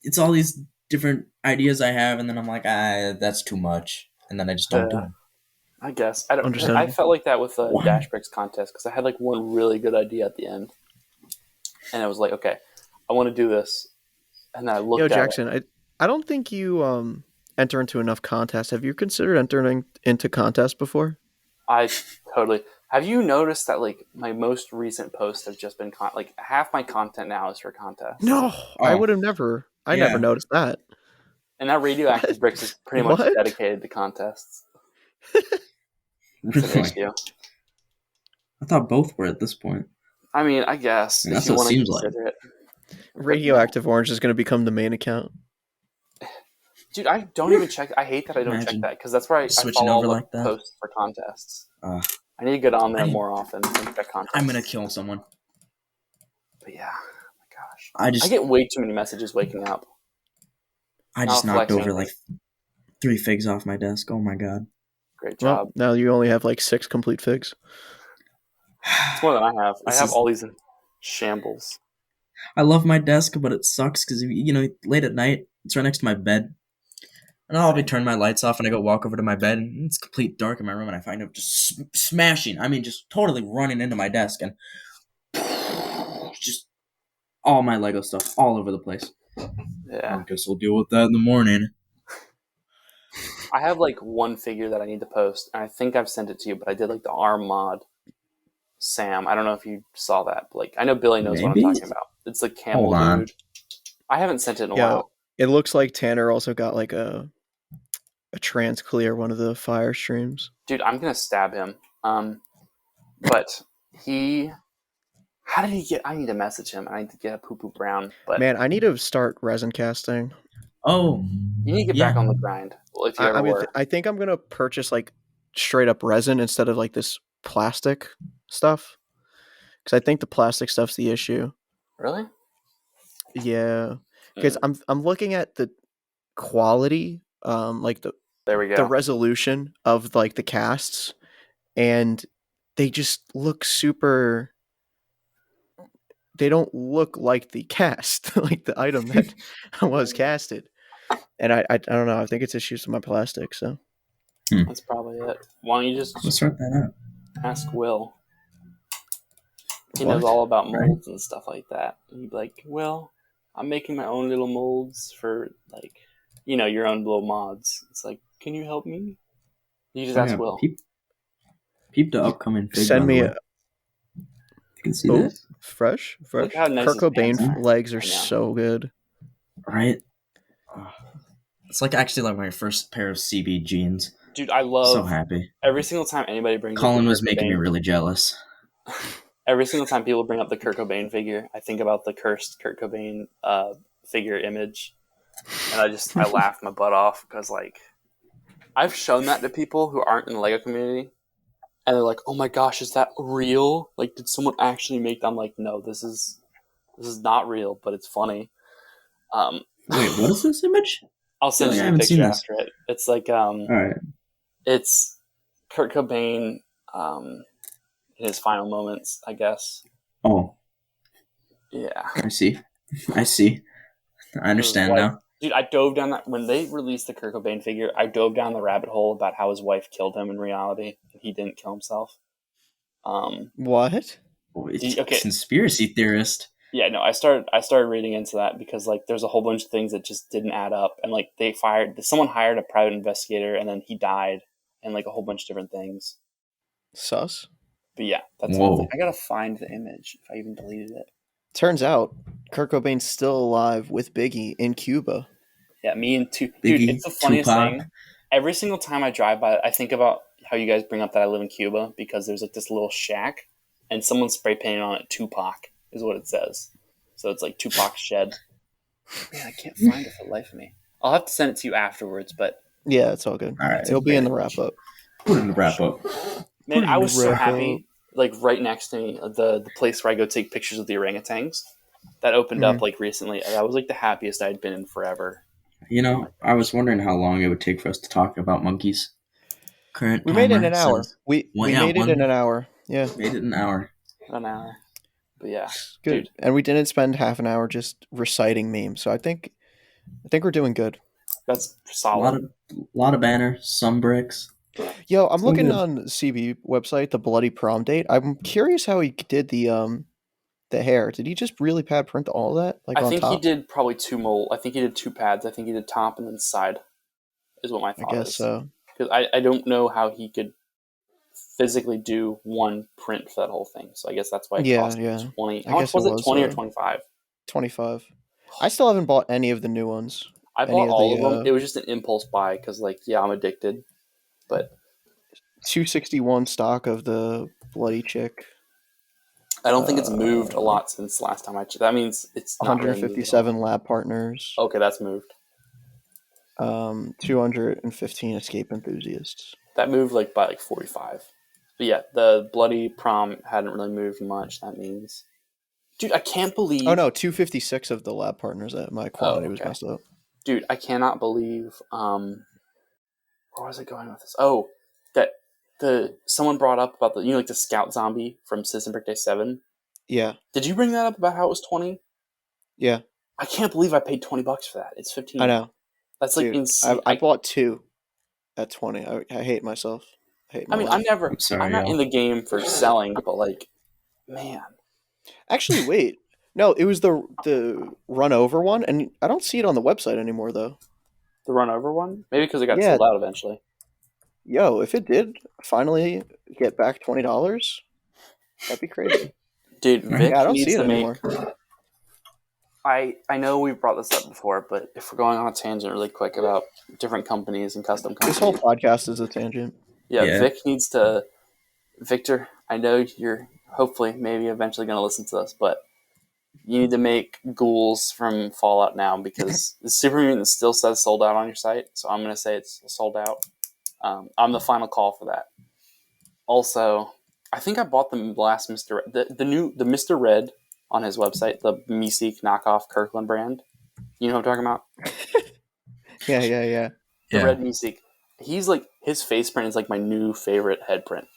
It's all these different ideas I have, and then I'm like, that's too much. And then I just don't do
Yeah.
it.
I guess I don't. I
Understandable.
felt like that with the
Why?
Dash Bricks contest because I had like one really good idea at the end, and I was like, okay, I want to do this, and then I looked
Yo,
at it.
Jackson, I don't think you enter into enough contests. Have you considered entering into contests before?
I totally. Have you noticed that like my most recent posts have just been like half my content now is for contests?
No, I
Oh.
would have never. I
Yeah.
never noticed that.
And that Radioactive
What?
Bricks is pretty much
What?
dedicated to contests. It's an
Really?
issue.
I thought both were at this point.
I mean, I guess
That's
if you
what it
want to
seems like.
consider it.
Radioactive Orange is going to become the main account.
Dude, I don't even check. I hate that I don't check
Imagine
that because that's where I
switching
follow all
over
the
like that.
posts for contests.
Uh,
I need to get on there
I need-
more often and check contests.
I'm gonna kill someone.
But yeah, oh my gosh.
I
I get way too many messages waking up.
just
not
knocked
flexing.
over like 3 figs off my desk. Oh my god.
Great job.
Well, now you only have like 6 complete figs.
It's more than I have.
This
I have
is-
all these in shambles.
I love my desk, but it sucks because late at night, it's right next to my bed, and I'll be turning my lights off, and I go walk over to my bed, and it's complete dark in my room, and I find it just smashing. I mean, just totally running into my desk, and just all my Lego stuff all over the place.
Yeah.
I guess we'll deal with that in the morning.
I have like one figure that I need to post, and I think I've sent it to you, but I did like the arm mod Sam. I don't know if you saw that. But, like, I know Billy knows what I'm
Maybe?
talking about. It's the camel
Hold on.
dude. I haven't sent it in a
Yeah.
while.
It looks like Tanner also got like a trans clear one of the fire streams.
Dude, I'm gonna stab him. But how did he get? I need to message him. I need to get a poo poo brown. But
Man, I need to start resin casting.
Oh,
you need to get back on the grind. Well, if you ever
I mean,
were.
I think I'm gonna purchase like straight up resin instead of like this plastic stuff, because I think the plastic stuff's the issue.
Really?
Yeah, because I'm looking at the quality, like
There we go.
the resolution of like the casts, and they just look super they don't look like the cast, like the item that was casted. And I don't know. I think it's issues with my plastic. So
That's probably it. Why don't you
Let's
just
sort that out.
ask Will? He
What?
knows all about
Right.
molds and stuff like that. And he'd be like, "Will, I'm making my own little molds for like, your own little mods." It's like, "Can you help me?" You just
Oh,
ask
yeah.
Will.
Peep the upcoming fig,
send
by the
me
way.
a
You can see this,
fresh.
Look how nice
Kurt
his pants
Cobain
are
legs are
right now.
so good.
right? Oh, it's like actually like my first pair of CB jeans.
Dude, I love
So happy.
every single time anybody brings
Colin
up the
was
Kurt
making me
Cobain,
really jealous.
every single time people bring up the Kurt Cobain figure, I think about the cursed Kurt Cobain figure image, and I laugh my butt off because like I've shown that to people who aren't in the Lego community, and they're like, "Oh my gosh, is that real? Like, did someone actually make that?" I'm like, "No, this is not real, but it's funny."
Wait, what is this image?
I'll send
like I
you a
haven't seen
picture
this.
after it. It's like
All right.
it's Kurt Cobain in his final moments, I guess.
Oh,
Yeah.
I see. I see. I understand now.
Dude, I dove down that when they released the Kurt Cobain figure. I dove down the rabbit hole about how his wife killed him in reality. He didn't kill himself.
What?
Oh, it's
Okay.
conspiracy theorist.
Yeah, no, I started reading into that because like there's a whole bunch of things that just didn't add up, and like someone hired a private investigator, and then he died, and like a whole bunch of different things.
Sus.
But yeah, that's
Whoa.
one thing. I gotta find the image if I even deleted it.
Turns out Kurt Cobain's still alive with Biggie in Cuba.
Yeah, me and dude,
Biggie,
it's the funniest
Tupac.
thing. Every single time I drive by it, I think about how you guys bring up that I live in Cuba because there's like this little shack, and someone spray painted on it Tupac is what it says. So it's like Tupac's shed. Man, I can't find it for the life of me. I'll have to send it to you afterwards, but
Yeah, it's all good.
All right.
It'll be in the wrap up.
Put it in the wrap up.
man, I was so
Wrap
happy. Like right next to me, the place where I go take pictures of the orangutans, that opened up like recently. That was like the happiest I'd been in forever.
You know, I was wondering how long it would take for us to talk about monkeys. Current
We made it
timer
in an hour.
says-
We made it in an hour. Yeah.
Made it an hour.
An hour. But yeah,
Good.
dude.
And we didn't spend half an hour just reciting memes. So I think we're doing good.
That's
A
solid.
lot of banners, some bricks.
Yo, I'm
So
looking
good.
on the CB website, the bloody prom date. I'm curious how he did the hair. Did he just really pad print all that? Like
I
on
think
top?
he did probably two mold. I think he did two pads. I think he did top and then side, is what my
I
thought
guess
is.
so.
Because I don't know how he could physically do one print for that whole thing. So I guess that's why it cost
Yeah.
20.
I
How much
guess
was
it
it?
was,
20 or 25?
25. I still haven't bought any of the new ones.
I
Any
bought
of
all
the,
of them. It was just an impulse buy because, like, yeah, I'm addicted. But
261 stock of the bloody chick.
I don't think it's moved a lot since last time I checked. That means it's not really moved at all.
157 lab partners.
Okay, that's moved.
215 escape enthusiasts.
That moved like by like 45. But yeah, the bloody prom hadn't really moved much. That means, dude, I can't believe.
Oh no, 256 of the lab partners. That my quantity was
okay.
messed up.
Dude, I cannot believe. Where was I going with this? Oh, that someone brought up about the like the scout zombie from Citizen Brick Day 7.
Yeah.
Did you bring that up about how it was 20?
Yeah.
I can't believe I paid $20 for that. It's 15.
I know.
That's like
Dude,
insane.
I bought two at 20. I hate myself.
I mean, I'm
sorry,
not
y'all.
in the game for selling, but like, man.
Actually, wait. No, it was the run over one, and I don't see it on the website anymore though.
The run over one? Maybe because it got
Yeah.
sold out eventually.
Yo, if it did finally get back $20, that'd be crazy.
Dude, Vic
Yeah, I don't
needs
see it
to make.
anymore.
I know we brought this up before, but if we're going on a tangent really quick about different companies and custom companies.
This whole podcast is a tangent.
Yeah, Vic needs to. Victor, I know you're hopefully maybe eventually going to listen to this, but you need to make ghouls from Fallout now because the Super Mutant still says sold out on your site, so I'm going to say it's sold out. I'm the final call for that. Also, I think I bought the last Mr. Red, the Mr. Red on his website, the Meeseek knockoff Kirkland brand. You know what I'm talking about?
Yeah.
The red Meeseek. He's like, his face print is like my new favorite head print,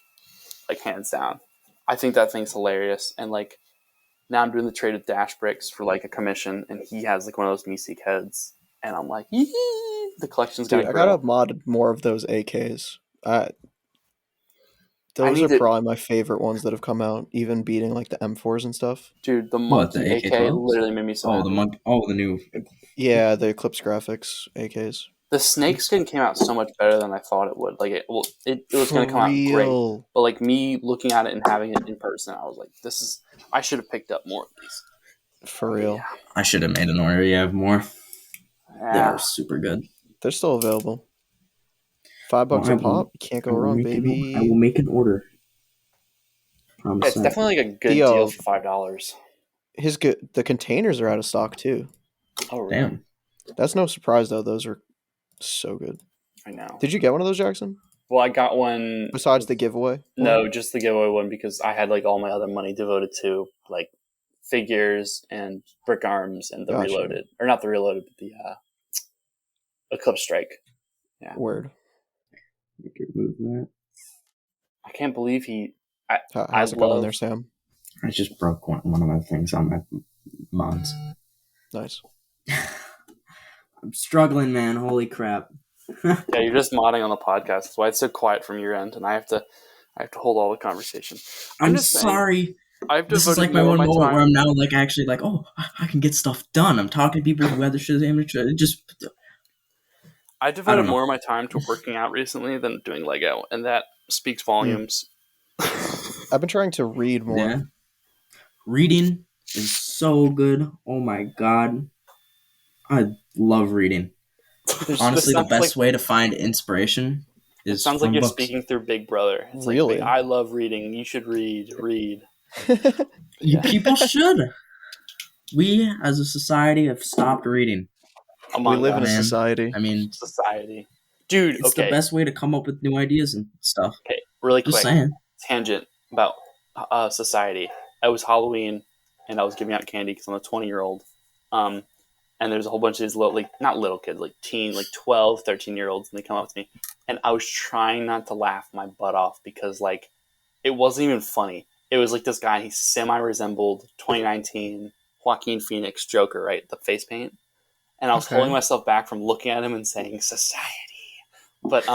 like hands down. I think that thing's hilarious, and like now I'm doing the trade with Dash Bricks for like a commission, and he has like one of those Meeseek heads, and I'm like, yee, the collection's
Dude,
gonna
I
grow.
gotta mod more of those AKs. Those
need
are
to-
probably my favorite ones that have come out, even beating like the M4s and stuff.
Dude, the
What,
monkey
the
AK
AK-12s?
literally made me so
Oh,
happy.
the new.
Yeah, the Eclipse graphics AKs.
The snake skin came out so much better than I thought it would. Like it was
For
going to come out great,
real.
but like me looking at it and having it in person, I was like, I should have picked up more of these.
For real.
Yeah.
I should have made an order. You have more.
Yeah.
They're super good.
They're still available. $5
Well, I
a
will-
pop. Can't go wrong,
I
baby.
will make an order.
Yeah, it's definitely like a good
Theo.
deal for $5.
The containers are out of stock too.
Oh, really?
Damn.
That's no surprise though. Those are so good.
I know.
Did you get one of those, Jackson?
Well, I got one.
Besides the giveaway?
No, just the giveaway one because I had like all my other money devoted to like figures and brick arms and the
Gotcha.
reloaded, or not the reloaded, but the Eclipse Strike. Yeah.
Word.
You could move that.
I can't believe he.
How's it going there, Sam?
I just broke one of my things on my mods.
Nice.
I'm struggling, man. Holy crap.
Yeah, you're just modding on the podcast. That's why it's so quiet from your end, and I have to hold all the conversation.
I'm
just saying,
sorry.
I've
This is
devoted
like my
more
one
of
moment
time.
where I'm now like actually like, oh, I can get stuff done. I'm talking to people who have their shit amateur.
I
I
devoted
don't know.
more of my time to working out recently than doing Lego, and that speaks volumes.
I've been trying to read more.
Yeah. Reading is so good. Oh my god. I love reading. Honestly, the best way to find inspiration is
sounds
from
like you're
books.
speaking through Big Brother. It's
Really?
like, I love reading. You should read.
People should. We, as a society, have stopped reading.
Among
We live in a
us.
Man.
society.
I mean,
Society. Dude,
it's
okay.
the best way to come up with new ideas and stuff.
Okay, really
Just
quick.
saying.
Tangent about society. It was Halloween, and I was giving out candy because I'm a 20-year-old. And there's a whole bunch of these not little kids, like 12, 13-year-olds, and they come up to me. And I was trying not to laugh my butt off because, like, it wasn't even funny. It was like this guy, he semi-resembled 2019 Joaquin Phoenix Joker, right? The face paint. And I was holding myself back from looking at him and saying, society. But,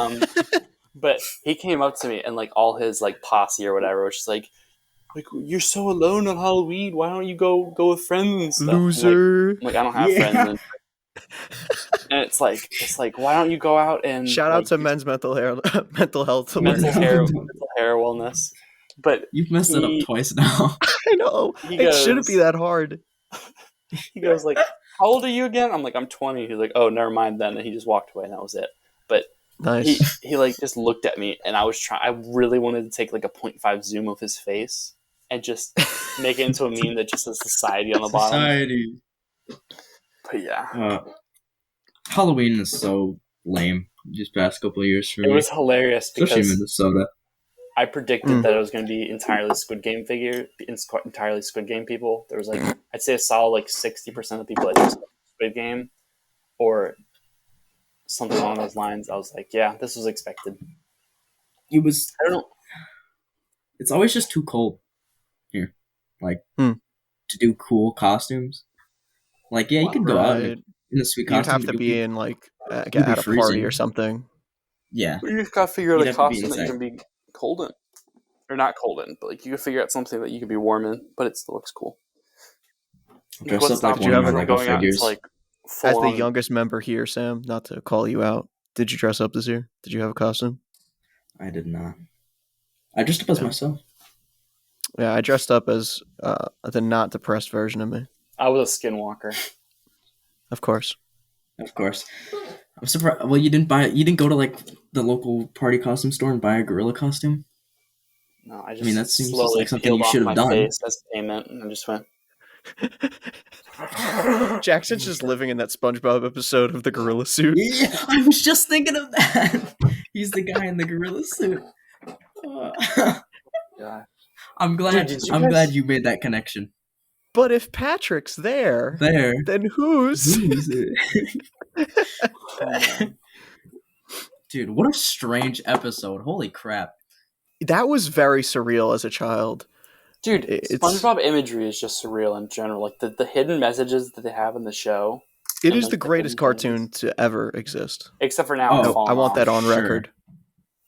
but he came up to me and, like, all his, like, posse or whatever was just like, you're so alone on Halloween. Why don't you go with friends and stuff?
Loser.
I'm like, I don't have friends. And it's like, why don't you go out and
Shout out to men's mental health.
mental hair wellness. But
You've messed it up twice now.
I know. It shouldn't be that hard.
He goes like, how old are you again? I'm like, I'm 20. He's like, oh, never mind then. And he just walked away and that was it. But
nice.
He like just looked at me and I really wanted to take like a 0.5 zoom of his face and just make it into a meme that just says society on the bottom.
Society.
But yeah.
Halloween is so lame these past couple of years for me.
It was hilarious because
especially Minnesota.
I predicted that it was going to be entirely Squid Game people. There was like, I'd say I saw like 60% of the people that just Squid Game or something along those lines. I was like, yeah, this was expected.
It was.
I don't know.
It's always just too cold here, like to do cool costumes. Like, yeah, you could go out in a sweet costume.
You'd have to be in like at a
freezing.
party or something.
Yeah,
you just gotta figure out a costume that you
inside.
can be cold in, or not cold in, but like you can figure out something that you can be warm in, but it still looks cool.
Dress up like one of my Lego figures.
As the youngest member here, Sam, not to call you out, did you dress up this year? Did you have a costume?
I did not. I dressed up as myself.
Yeah, I dressed up as the not depressed version of me.
I was a skinwalker.
Of course.
Of course. I'm surprised. Well, you didn't go to like the local party costume store and buy a gorilla costume?
No, I
mean, that seems
slowly
like something you should have done.
Face as payment, and I just went.
Jackson's just living in that SpongeBob episode of the gorilla suit.
Yeah, I was just thinking of that. He's the guy in the gorilla suit.
Yeah.
I'm glad.
Dude,
glad you made that connection.
But if Patrick's there, then who's
it? Dude, what a strange episode. Holy crap.
That was very surreal as a child.
Dude,
It's
SpongeBob imagery is just surreal in general. Like the hidden messages that they have in the show.
it
and,
is
like,
the greatest
hidden things.
cartoon to ever exist.
Except for now, it's
Oh,
fallen
I want
off.
that on
Sure.
record.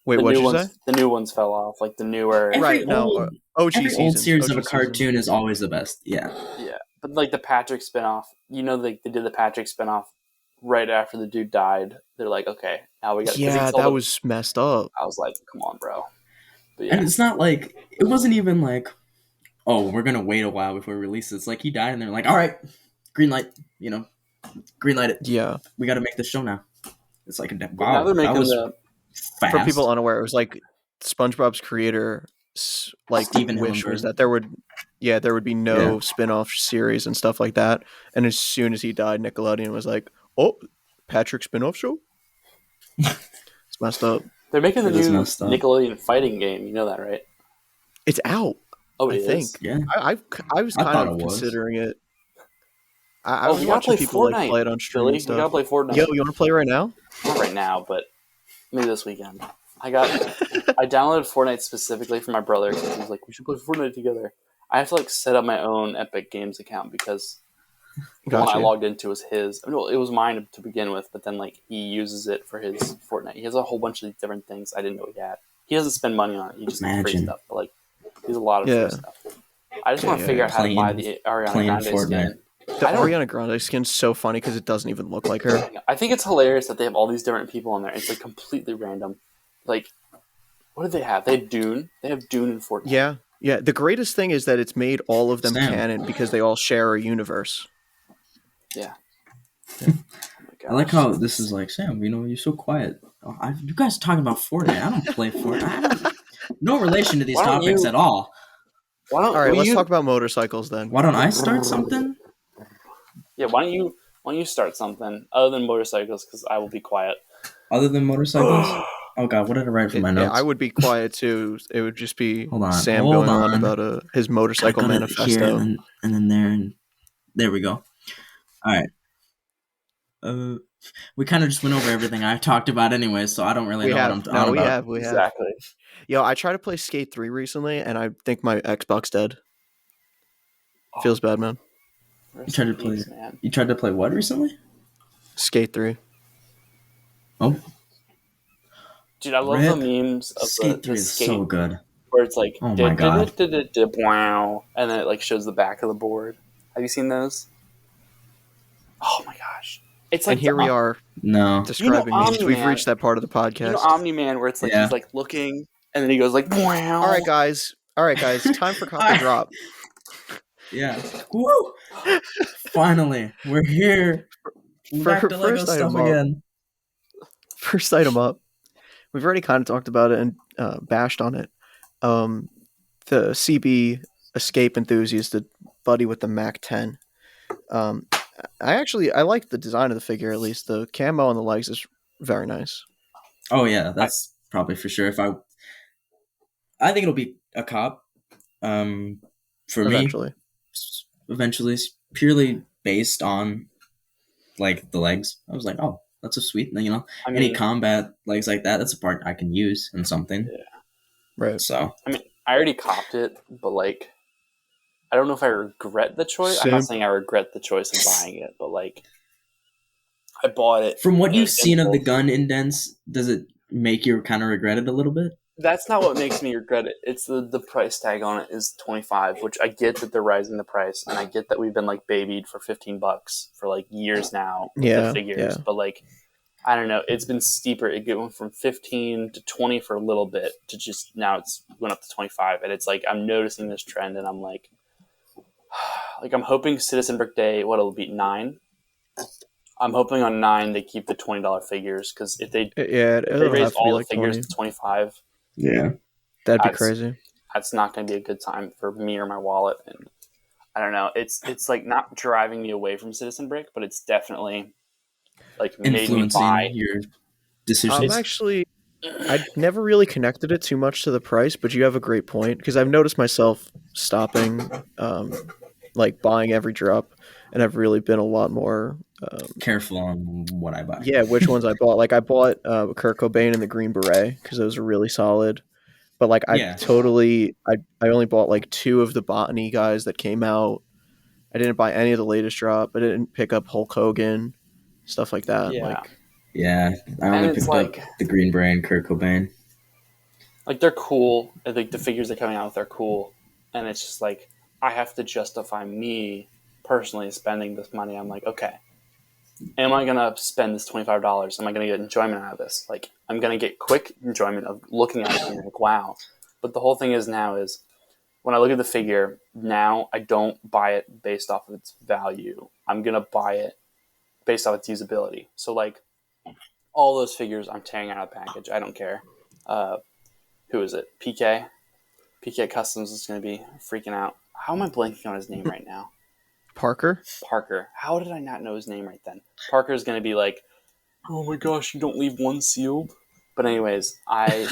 Wait,
The
what'd
new
you
ones,
say?
the new ones fell off. Like the newer,
Right, no, OG
every old
seasons,
series
OG
of a cartoon is always the best. Yeah.
yeah. But like the Patrick spinoff, they did the Patrick spinoff right after the dude died. They're like, okay, now we got.
Yeah, that was messed up.
I was like, come on, bro. But
And
yeah,
it's not like it wasn't even like, oh, we're gonna wait a while before we release it. It's like he died, and they're like, all right, green light, green light it.
Yeah.
We got to make the show now. It's like
now
wow,
they're
that
making
was
the
fast.
For people unaware, it was like SpongeBob's creator, like
Steven
wish was
Hillenburg.
that there would be no spin-off series and stuff like that. And as soon as he died, Nickelodeon was like, "Oh, Patrick spin-off show." It's messed up.
they're making the
It is
new
messed up.
Nickelodeon fighting game. You know that, right?
It's out.
Oh,
I
it is?
think.
Yeah.
I was
I
kind
thought
of
it was.
considering it. I was
we gotta
watching
play
people like
Fortnite,
play it on stream
Billy.
and
We
stuff.
gotta play Fortnite.
Yo, you want to play right now?
Not right now, but maybe this weekend. I downloaded Fortnite specifically for my brother because he was like, we should play Fortnite together. I have to like set up my own Epic Games account because the one I logged into was his. No, it was mine to begin with, but then like he uses it for his Fortnite. He has a whole bunch of different things I didn't know he had. He doesn't spend money on it. He just gets free
Imagine.
stuff. But like, there's a lot of
Yeah.
free stuff. I just want to figure out how to buy the Ariana
playing
Grande
Fortnite.
skin.
The Ariana Grande skin's so funny because it doesn't even look like her.
I think it's hilarious that they have all these different people on there. It's like completely random. Like, what do they have? They have Dune. They have Dune in Fortnite.
Yeah. Yeah. The greatest thing is that it's made all of them
Sam.
canon because they all share a universe.
Yeah.
Yeah.
Oh my
I like
gosh.
how this is like, Sam, you're so quiet. Oh, you guys are talking about Fortnite. I don't play Fortnite. No relation to these
Why don't
topics
you-
at all.
Why don't
All right,
will
let's
you-
talk about motorcycles then.
Why don't I start something?
Yeah, why don't you start something other than motorcycles? Because I will be quiet.
Other than motorcycles? Oh god, what did I write for my
Yeah,
notes?
I would be quiet too. It would just be
Hold on,
Sam
hold
going on
on.
about his motorcycle
Got it
manifesto.
here and then there and there we go. All right. We kind of just went over everything I talked about anyway, so I don't really know what I'm on about.
We have.
Exactly.
Yo, I tried to play Skate 3 recently, and I think my Xbox dead. Feels bad, man.
Rest
You tried
in
to play-
peace, man.
You tried to play what recently?
Skate 3.
Oh,
Dude, I love
Rip.
the memes of
Skate 3
the
is
skate
so good.
where it's like,
Oh my God.
wow, and then it like shows the back of the board. Have you seen those? Oh my gosh. It's like
And here we are
No.
describing memes. We've
Omni-Man.
reached that part of the podcast.
You know Omni-Man where it's like
Yeah.
he's like looking and then he goes like, wow.
All right, guys. Time for cop and drop.
Yeah. Woo! Finally, we're here. We're back to Lego
first
stuff
item up.
again.
First item up. We've already kind of talked about it and bashed on it. The CB Escape Enthusiast, the buddy with the Mac 10. I like the design of the figure, at least. The camo on the legs is very nice.
Oh yeah, that's probably for sure. I think it'll be a cop. For
Eventually.
me, eventually, it's purely based on like the legs. I was like, oh, that's a sweet.
I mean,
Any combat legs like that, that's a part I can use in something.
Yeah.
Right.
So
I already copped it, but like, I don't know if I regret the choice. I'm not
Same.
saying I regret the choice of buying it, but like, I bought it.
from what
in
you've seen of the
impulse.
gun indents, does it make you kind of regret it a little bit?
That's not what makes me regret it. It's the price tag on it is $25, which I get that they're rising the price, and I get that we've been like babied for $15 for like years now with
Yeah,
the figures.
yeah.
But like, I don't know. It's been steeper. It went from 15 to 20 for a little bit to just now it's went up to 25, and it's like I'm noticing this trend, and I'm like I'm hoping Citizen Brick Day it'll be 9. I'm hoping on 9 they keep the $20 figures because if they
Yeah,
they
it'll
raise
have to be
all the
like
figures
20.
to 25.
Yeah.
That'd be
That's-
crazy.
That's not going to be a good time for me or my wallet. And I don't know. It's like not driving me away from Citizen Brick, but it's definitely like made me
Influencing
buy.
your decisions.
I never really connected it too much to the price, but you have a great point because I've noticed myself stopping, like buying every drop, and I've really been a lot more.
Careful on what I buy.
Yeah, which ones I bought. Like I bought Kurt Cobain and the Green Beret because those are really solid.
But like
Yeah.
I only bought like 2 of the botany guys that came out. I didn't buy any of the latest drop. I didn't pick up Hulk Hogan, stuff like that.
Yeah.
Like
Yeah, I
And
only
it's
picked up
like-
the Green Beret and Kurt Cobain.
Like, they're cool. And, like, the figures they're coming out with are cool. And it's just like, I have to justify me personally spending this money. I'm like, okay, am I going to spend this $25? Am I going to get enjoyment out of this? Like, I'm going to get quick enjoyment of looking at it and being like, wow. But the whole thing is now is, when I look at the figure, now I don't buy it based off of its value. I'm going to buy it based off its usability. So, like, all those figures I'm tearing out of the package. I don't care. Who is it? PK? PK Customs is going to be freaking out. How am I blanking on his name right now?
Parker.
Parker. How did I not know his name right then? Parker is going to be like, oh my gosh, you don't leave one sealed? But anyways, I'm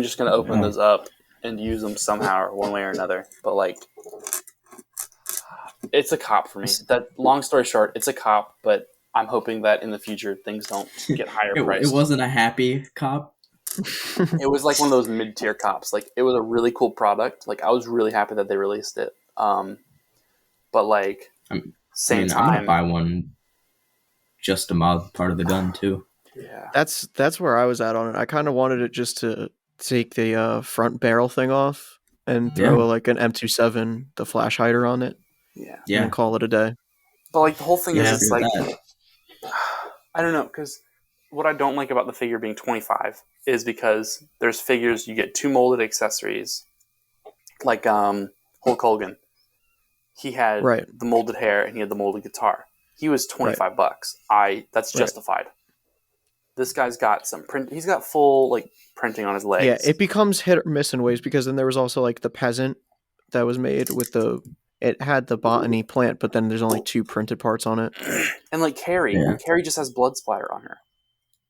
just going to open those up and use them somehow or one way or another. But, like, it's a cop for me. That, long story short, it's a cop, but I'm hoping that in the future things don't get higher priced.
It wasn't a happy cop.
It was like one of those mid-tier cops. Like, it was a really cool product. Like, I was really happy that they released it. But, like, same
I'm
time,
gonna buy one just to mod part of the gun too.
yeah,
That's where I was at on it. I kind of wanted it just to take the front barrel thing off and throw
Yeah.
like an M27, the flash hider on it,
yeah.
and
Yeah,
then call it a day.
But, like, the whole thing
Yeah,
is, it's
I
like,
agree with
I don't know, because what I don't like about the figure being 25 is because there's figures, you get 2 molded accessories, like Hulk Hogan. He had
Right.
the molded hair and he had the molded guitar. He was $25. That's
Right.
justified. This guy's got some print. He's got full, like, printing on his legs.
Yeah, it becomes hit or miss in ways because then there was also like the peasant that was made with it had the botany plant, but then there's only 2 printed parts on it.
And, like, Carrie,
Yeah.
Carrie just has blood splatter on her.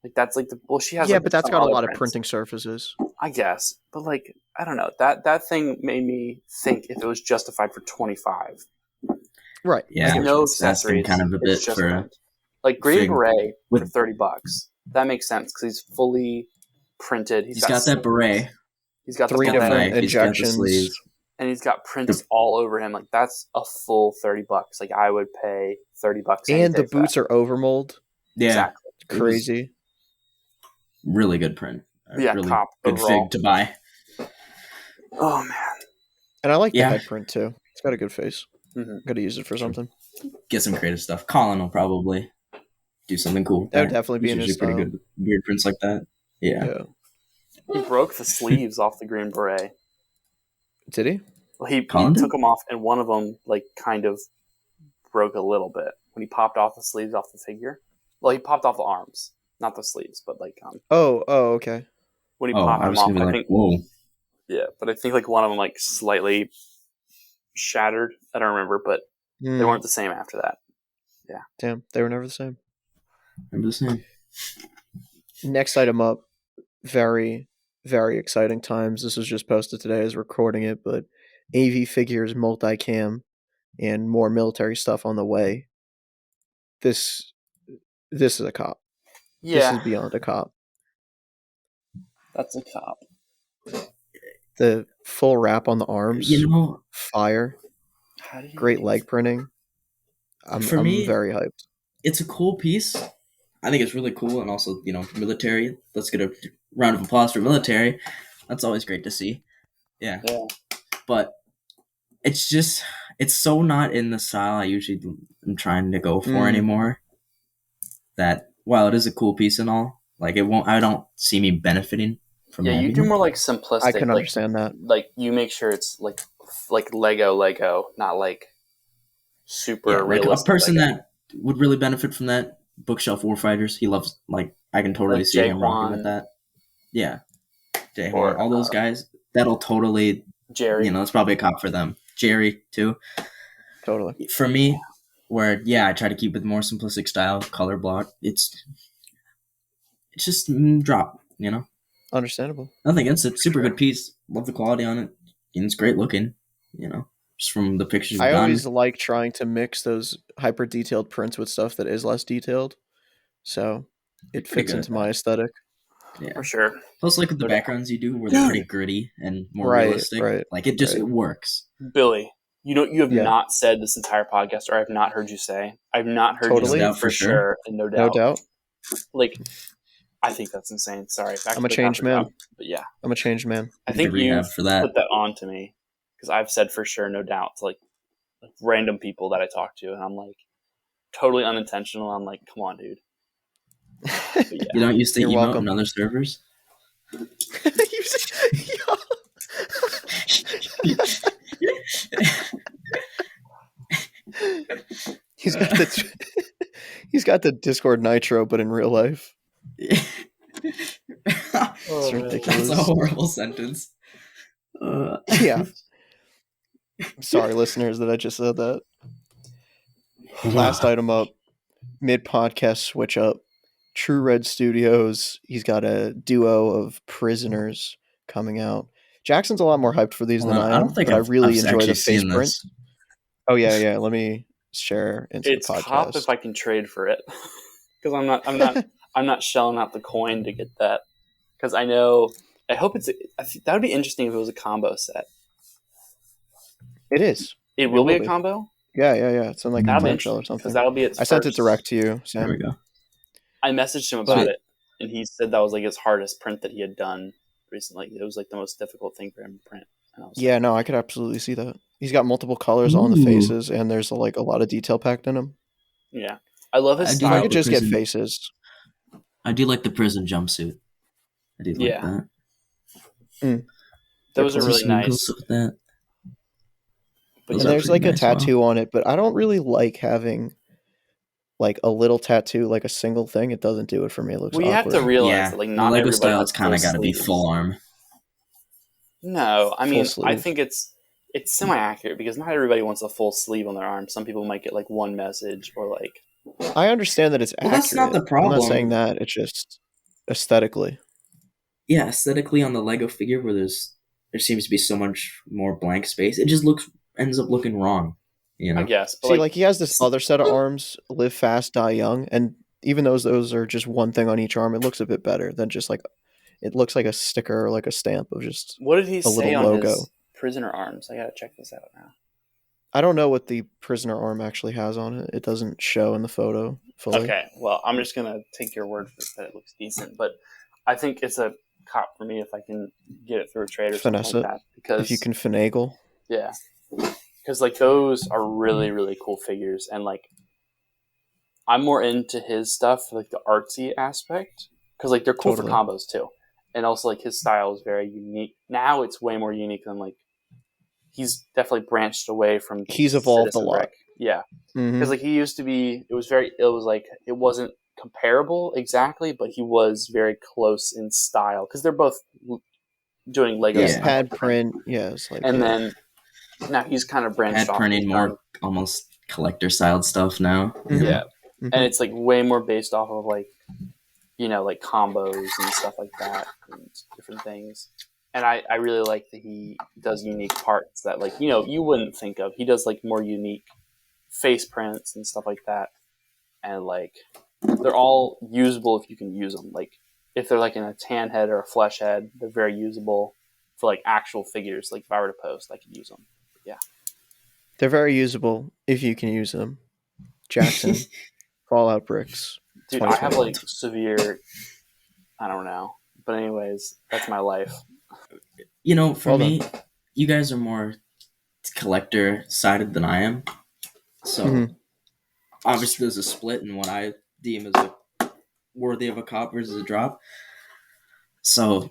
Like, that's like she has.
Yeah,
like,
but that's
some
got a
other
lot of
prints.
printing surfaces.
I guess, but, like, I don't know. That thing made me think if it was justified for 25.
Right.
yeah.
No
It's asking
accessories.
kind of a
It's
bit
just
for
print. Like Green
fig
Beret for
with-
$30. That makes sense because he's fully printed.
He's got that beret.
He's got
3
the
different
beret,
He's got the
injections.
sleeves.
and he's got prints all over him. Like, that's a full $30. Like, I would pay $30.
And the boots are overmold.
Yeah,
exactly.
It's crazy.
really good print. A
Yeah,
really
cop
good
overall.
fig to buy.
Oh man.
And I like the
Yeah.
head print too. It's got a good face.
Mhm.
Gotta use it for something.
Get some creative stuff. Colin will probably do something cool. with
That would definitely be
He's
in his
usually pretty
style.
good with weird prints like that. Yeah.
Yeah.
He broke the sleeves off the Green Beret.
Did he?
Well, he
Colin did?
took them off, and one of them, like, kind of broke a little bit when he popped off the sleeves off the figure. Well, he popped off the arms, not the sleeves, but, like,
Oh, okay.
when he
Oh,
popped
I
them
was
off,
gonna be
I
like,
think,
whoa.
yeah, but I think, like, one of them, like, slightly shattered. I don't remember, but they
Hmm.
weren't the same after that.
Damn, they were never the same.
Remember this name?
Next item up, very, very exciting times. This was just posted today as recording it, but AV Figures multicam and more military stuff on the way. This is a cop.
Yeah,
This is beyond a cop.
that's a cop.
The full wrap on the arms,
You know,
fire,
How did he
great
make
leg printing. I'm
For me-
very hyped.
it's a cool piece. I think it's really cool, and also, military. Let's get a round of applause for military. That's always great to see. Yeah.
Yeah.
But it's just, it's so not in the style I usually am trying to go for
Mm.
anymore. That while it is a cool piece and all, like, I don't see me benefiting from
Yeah, you
having
do
it.
more like simplistic.
I can
like,
understand that.
Like, you make sure it's like Lego, not like super
Yeah, like a
realistic.
person
Lego.
that would really benefit from that. Bookshelf Warfighters. He loves, like, I can totally
Like
see him
Jay
rocking
Juan.
with that. Yeah. Jay
Or,
Juan, all those guys. That'll totally,
Jerry.
it's probably a cop for them. Jerry, too.
Totally.
For me, where, I try to keep it more simplistic style, color block. It's just drop,
Understandable.
Nothing against it. Super good piece. Love the quality on it. And it's great looking, just from the pictures
I
done.
always like trying to mix those hyper detailed prints with stuff that is less detailed. So it
Pretty
fits
good
into
at
my
that.
aesthetic.
Yeah.
For sure.
Plus, like with the
No doubt.
backgrounds you do, where they're pretty gritty and more
Right,
realistic,
right,
like it just
right.
it works.
Billy, you have
Yeah.
not said this entire podcast, or I've not heard you say. I've not heard
Totally.
you
No
say
doubt
for sure and no doubt.
No doubt.
Like, I think that's insane. Sorry, back
I'm
to
a
the
changed
coffee
man.
cup. But yeah,
I'm a changed man.
I
Need
think
to rehab
you've
for that.
put that on to me because I've said for sure, no doubt, to like random people that I talk to, and I'm like totally unintentional. I'm like, come on, dude. But yeah.
You don't use the
You're
emote
welcome.
on other servers?
He's got the he's got the Discord Nitro, but in real life. It's ridiculous.
That's a horrible sentence.
Yeah. I'm sorry, listeners, that I just said that. Last item up, mid podcast switch up. True Red Studios. He's got a duo of prisoners coming out. Jackson's a lot more hyped for these than I am,
don't think
but I
I've
really enjoy
actually
the face
seen
print.
this.
Oh yeah. Let me share into
It's
the podcast.
top if I can trade for it because I'm not shelling out the coin to get that because I know. I hope that would be interesting if it was a combo set.
It is.
It will be
will
a
be.
combo.
Yeah. It's in like a
That'll be
clamshell or
interesting
something.
because that'll be its.
I sent it
first.
direct to you,
There
Sam.
we go.
I messaged him about it, and he said that was like his hardest print that he had done recently. It was like the most difficult thing for him to print. And I was
Yeah,
like,
no, I could absolutely see that. He's got multiple colors on the
Ooh.
faces, and there's like a lot of detail packed in them.
yeah, I love his
I do
If I
style.
could
the
just get
prison-
faces.
I do like the prison jumpsuit. I do like
Yeah.
that.
Those are
cool.
really
Sneakers
nice.
with that.
But
Those
And
are
there's
pretty
like a
nice, wow.
tattoo on it, but I don't really like having like a little tattoo, like a single thing. It doesn't do it for me. It looks
Well, you have
awkward.
to realize
Yeah,
that like
the
not
Lego
everybody
style,
has
it's kind of
full
got to be
sleeves.
full arm.
No, I mean
Full
I
sleeve.
think it's semi-accurate because not everybody wants a full sleeve on their arm. Some people might get like one message or like.
I understand that it's
Well,
accurate.
that's not the
I'm
problem.
not saying that. It's just aesthetically.
Yeah, aesthetically on the Lego figure where there seems to be so much more blank space, it just ends up looking wrong. You know?
I guess. But
See, like he has this other set of arms, live fast, die young, and even though those are just one thing on each arm, it looks a bit better than just like it looks like a sticker or like a stamp of just.
what did he say
little
on
logo.
his prisoner arms? I gotta check this out now.
I don't know what the prisoner arm actually has on it. It doesn't show in the photo fully.
Okay, well, I'm just gonna take your word for it that it looks decent, but I think it's a cop for me if I can get it through a trade or
Finesse
something like that. Because
If you can finagle.
yeah, because like those are really really cool figures, and like I'm more into his stuff, like the artsy aspect, because like they're cool
Totally.
for combos too, and also like his style is very unique. Now it's way more unique than like he's definitely branched away from.
He's evolved
Citizen
a lot.
Brick. Yeah.
Mhm.
Because like he used to be, it wasn't comparable exactly, but he was very close in style because they're both doing Lego
Yeah.
style
Pad print, yeah, it's like
and then now he's kind of branched
Had
off.
printed
and
more almost collector styled stuff now.
Mhm.
yeah,
Mhm.
and it's like way more based off of like like combos and stuff like that and different things. And I really like that he does unique parts that like you wouldn't think of. He does like more unique face prints and stuff like that, and like they're all usable if you can use them. Like if they're like in a tan head or a flesh head, they're very usable for like actual figures. Like if I were to post, I could use them.
they're very usable if you can use them. Jackson, Fallout Bricks.
Dude, I have
2021.
like severe, I don't know, but anyways, that's my life.
For
Well
me, you guys are more collector sided than I am. So
Mhm.
obviously there's a split in what I deem as a worthy of a cop versus a drop. So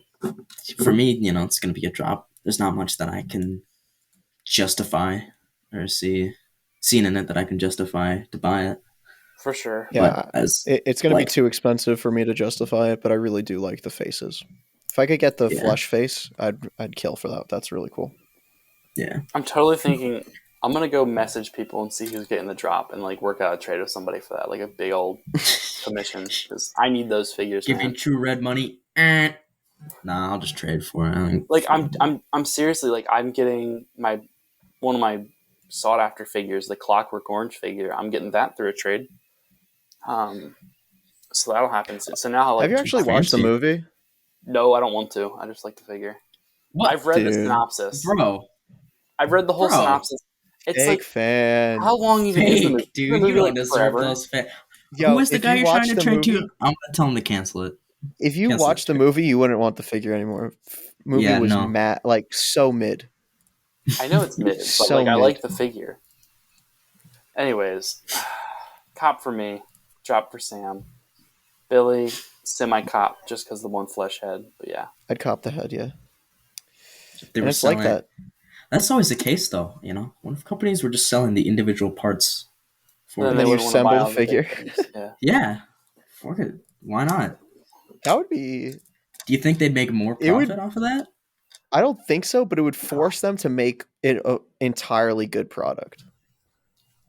for me, it's going to be a drop. There's not much that I can justify or seen in it that I can justify to buy it.
For sure.
Yeah,
But as
it's going to be
like-
too expensive for me to justify it, but I really do like the faces. If I could get the
Yeah.
flesh face, I'd kill for that. That's really cool.
yeah,
I'm totally thinking I'm going to go message people and see who's getting the drop and like work out a trade with somebody for that, like a big old commission because I need those figures.
give me
Man.
true red money. Nah, I'll just trade for it.
Like I'm seriously like I'm getting one of my sought after figures, the Clockwork Orange figure. I'm getting that through a trade. So that'll happen soon. So now I'll, like
Have you actually watched the
fancy.
movie?
No, I don't want to. I just like the figure.
What?
I've read the
Dude.
synopsis.
Bro.
I've read the whole
Bro.
synopsis. It's
Fake
like,
fan.
how long even is the movie?
Fake, dude.
The movie
You don't
like
deserve
forever.
those
Yo,
Who is the
if
guy
you
you're
watch
trying to
the
trade to?
movie,
I'm gonna tell him to cancel it.
if you
Cancel
watch
it.
the movie, you wouldn't want the figure anymore. Movie
Yeah,
was
no.
like so mid.
I know it's mid, but
So
like I
mid.
like the figure. Anyways, cop for me, drop for Sam, Billy, semi-cop just because the one flesh head. But yeah,
I'd cop the head, yeah.
They
And
were
it's like
selling.
that.
That's always the case, though. What if companies were just selling the individual parts for
then
And
they
then you
wouldn't want to buy
assemble
all
the
the big
figure.
things. Yeah.
Yeah, fuck it. Why not?
That would be.
Do you think they'd make more
It would-
profit off of that?
I don't think so, but it would force them to make it an entirely good product.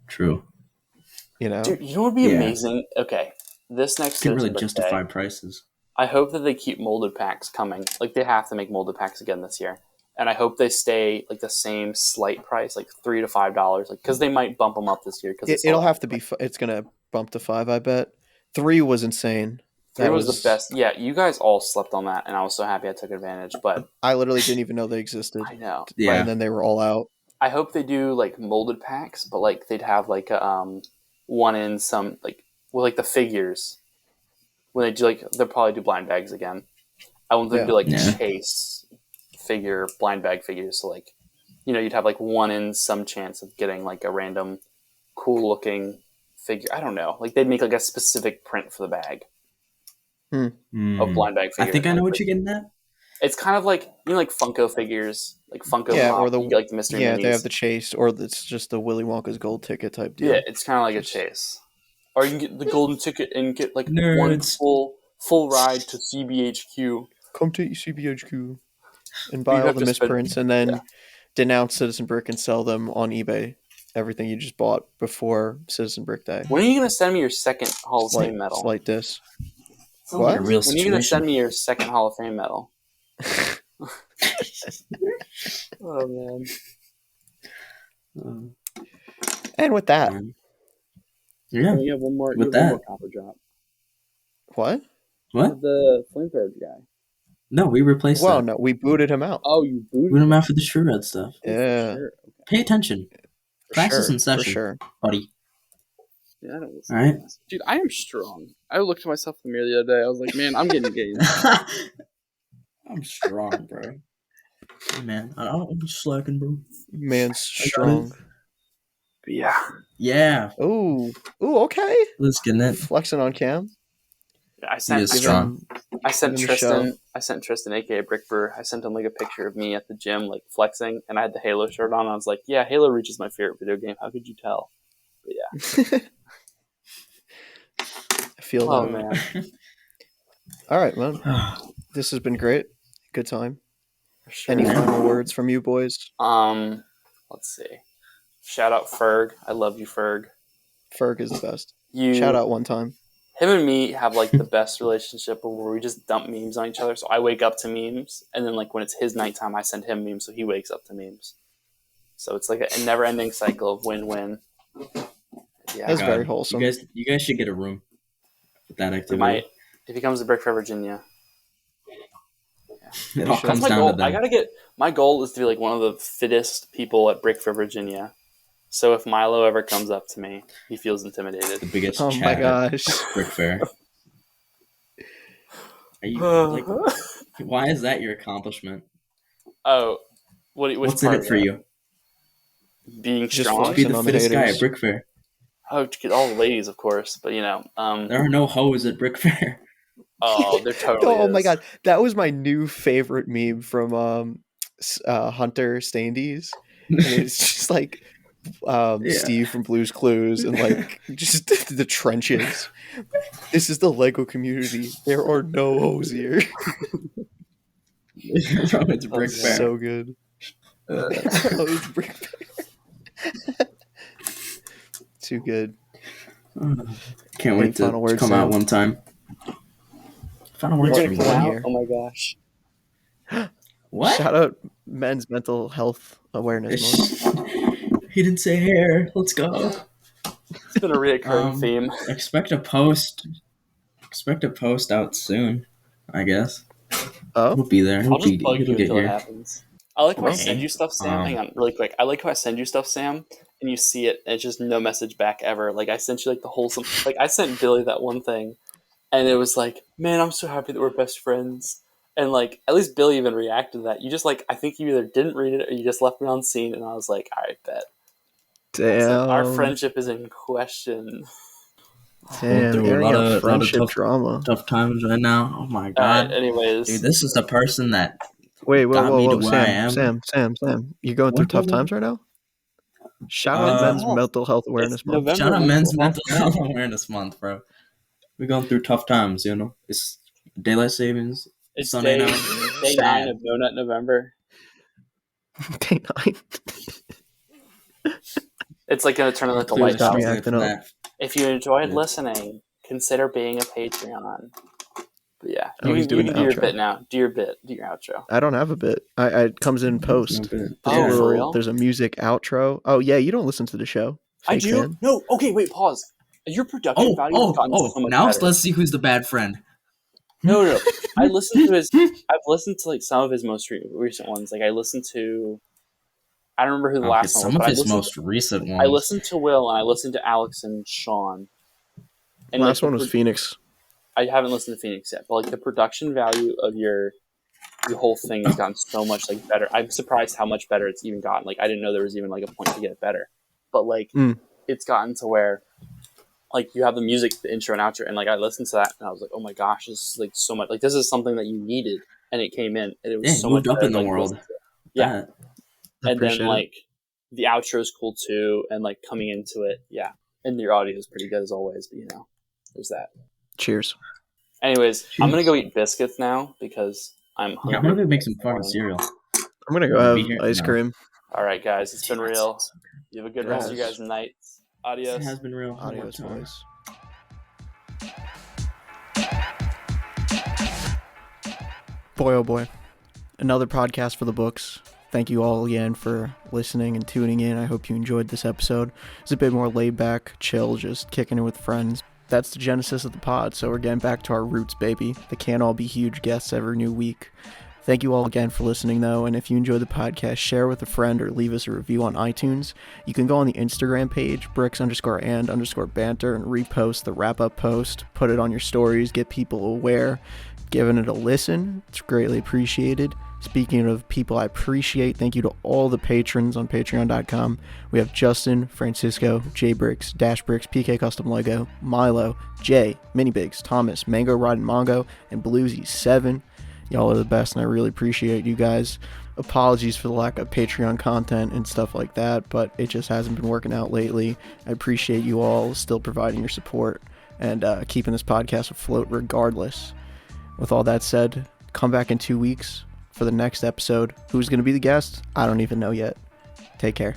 True.
Dude, you know what would be
Yeah.
amazing? Okay, this next
Can really
Citizen Brick
justify
Day,
prices.
I hope that they keep molded packs coming. Like they have to make molded packs again this year, and I hope they stay like the same slight price, like $3 to $5, like because they might bump them up this year. Because
It'll have to be. It's gonna bump to 5. I bet 3 was insane.
Three
That
was the best. Yeah, you guys all slept on that, and I was so happy I took advantage. But
I literally didn't even know they existed.
I know.
Yeah.
And then they were all out.
I hope they do like molded packs, but like they'd have like a one in some like the figures when they do like they'll probably do blind bags again. I want them to do like
Yeah.
chase figure blind bag figures. So like you'd have like one in some chance of getting like a random cool looking figure. I don't know. Like they'd make like a specific print for the bag of blind bag
I
figure.
think I know what you're getting at.
It's kind of like like Funko figures, like Funko
Yeah,
Pop.
or the
you get, like the mystery
yeah,
minis.
they have the chase, or it's just the Willy Wonka's gold ticket type deal.
Yeah, it's kind of like a chase. Or you can get the golden ticket and get like one
Nerds.
full ride to CBHQ.
Come to CBHQ and buy
You
all
have
the
to spend-
misprints, and then
yeah.
denounce Citizen Brick and sell them on eBay. Everything you just bought before Citizen Brick Day.
When are you gonna send me your second Hall of Fame medal?
Slight diss.
Sounds like
What?
a real
When are you gonna
situation.
send me your second Hall of Fame medal? Oh man.
And with that,
Yeah.
You have one more.
With that.
copper drop.
what?
What?
The flamethrower guy.
No, we replaced
Well,
that.
no, we booted him out.
Oh, you booted.
We went out for the true red stuff.
Yeah,
Sure.
Pay attention,
for
Class
sure,
is in session.
for sure.
buddy.
Yeah, I don't listen.
All right.
Dude, I am strong. I looked at myself in the mirror the other day. I was like, man, I'm getting game.
I'm strong, bro. Hey, man, I'm slacking, bro.
Man's strong.
But yeah.
Yeah,
Ooh, okay.
let's get it.
Flexing on Cam.
I
He
sent.
is
I sent
strong.
I sent
Give him a
Tristan. I sent Tristan, aka Brickbur. I sent him like a picture of me at the gym, like flexing, and I had the Halo shirt on. I was like, "Yeah, Halo Reach is my favorite video game. How could you tell?" But yeah.
I feel
Oh
that.
man.
All right, man. This has been great. Good time.
For sure.
Any final words from you boys?
Let's see. Shout out Ferg. I love you, Ferg.
Ferg is the best.
You
Shout out one time.
Him and me have like the best relationship where we just dump memes on each other. So I wake up to memes, and then like when it's his nighttime, I send him memes, so he wakes up to memes. So it's like a never-ending cycle of win-win. Yeah,
That's very wholesome.
You guys should get a room with that
we
activity.
might if he comes to Brick for Virginia.
It all
That's
comes
That's my
down
goal.
to
I
that.
gotta get my goal is to be like one of the fittest people at Brick for Virginia. So if Milo ever comes up to me, he feels intimidated.
The biggest
Oh
chat
my
at
gosh.
Brick Fair. Are you like? Why is that your accomplishment?
Oh, which
What's in
part
it for
of
you?
that? Being
Just
strong.
flex.
Be the
on the
fittest guy
haters.
at Brick Fair.
Oh, to get all the ladies, of course, but
There are no hoes at Brick Fair.
oh, they're totally.
Oh my
is.
god, that was my new favorite meme from Hunter Standees. And it's just like
Yeah.
Steve from Blue's Clues and like just the trenches. This is the Lego community. There are no hoes here.
It's Brick
That's
Fair.
So good. Oh, it's Brick Fair. Too good.
Can't
Any
wait to
final words,
come out
Sam?
one time. Final
You're
words
gonna
from
come
you.
one
out?
here.
Oh my gosh.
What?
Shout out Men's Mental Health Awareness Month.
He didn't say hair. Let's go.
It's been a reoccurring theme.
Expect a post. Expect a post out soon, I guess.
Oh,
He'll be there.
I'll just
He'll
bug you
get
until it
here.
happens. I like how I
Okay.
send you stuff, Sam. Hang on, really quick. I like how I send you stuff, Sam, and you see it, and it's just no message back ever. Like I sent you like the wholesome. Like I sent Billy that one thing, and it was like, man, I'm so happy that we're best friends. And like at least Billy even reacted to that. You just like I think you either didn't read it or you just left me on scene, and I was like, all right, bet. I was like, our
Damn.
friendship is in question.
Going
Damn,
through
airing
a lot
out
of
friendship drama.
tough times right now. Oh my
All
god,
right. Anyways,
dude, this is the person that
Wait, whoa,
got
whoa,
me to
whoa,
where I
Sam,
am.
Sam. You going through tough
What?
times right now? Shout out
Uh,
Men's Mental Health
it's
Awareness Month.
November.
Shout out Men's Mental Health Awareness Month, bro. We're going through tough times, you know. It's daylight savings.
It's
Sunday
day
night.
9
Sad.
of Donut November.
Day 9.
It's like going to turn into the
Clearly got me
lighthouse.
acting up.
If you enjoyed
Yeah.
listening, consider being a Patreon. But yeah,
Oh, he's doing
you
the
can do your
outro.
bit now. Do your bit. Do your outro.
I don't have a bit. It comes in post. There's
Oh,
a
for real?
there's a music outro. Oh yeah, you don't listen to the show.
I
Fake
do.
fan.
No. Okay. Wait. Pause. Your production value has gotten so much
Now
better.
let's see who's the bad friend.
No. I listened to his. I've listened to like some of his most recent ones. Like I listened to. I don't remember who the last one was.
Some of
but
his most recent ones.
I listened to Will and I listened to Alex and Sean. And
Last
like,
one was Phoenix.
I haven't listened to Phoenix yet, but like the production value of your whole thing has gotten so much like better. I'm surprised how much better it's even gotten. Like I didn't know there was even like a point to get it better, but like it's gotten to where like you have the music, the intro and outro, and like I listened to that and I was like, oh my gosh, this is like so much. Like this is something that you needed, and it came in, and it was so
moved
much
up
better
in the
to, like,
world.
listen to. Yeah,
I
and then
appreciate it.
like the outro is cool too, and like coming into it, yeah, and your audio is pretty good as always. But you know, there's that.
Cheers.
Anyways, I'm gonna go eat biscuits now because I'm hungry.
Yeah, I'm gonna go make some fucking cereal.
I'm gonna go
Be
have
here-
ice
no.
cream.
All right, guys, it's been real. You have a good rest of you
Yes.
guys' night. Adios.
It has been real.
Adios,
One time.
boys. Boy, oh boy. Another podcast for the books. Thank you all again for listening and tuning in. I hope you enjoyed this episode. It's a bit more laid back, chill, just kicking it with friends. That's the genesis of the pod, so we're getting back to our roots, baby. They can't all be huge guests every new week. Thank you all again for listening, though, and if you enjoy the podcast, share with a friend or leave us a review on iTunes. You can go on the Instagram page, bricks_and_banter, and repost the wrap-up post, put it on your stories, get people aware, giving it a listen. It's greatly appreciated. Speaking of people I appreciate, thank you to all the patrons on patreon.com. We have Justin, Francisco, J-Bricks, Dash Bricks, PK Custom Lego, Milo, Jay, Mini Bigs, Thomas, Mango Riding Mongo, and Bluesy7. Y'all are the best, and I really appreciate you guys. Apologies for the lack of Patreon content and stuff like that, but it just hasn't been working out lately. I appreciate you all still providing your support and keeping this podcast afloat regardless. With all that said, come back in 2 weeks for the next episode. Who's going to be the guest? I don't even know yet. Take care.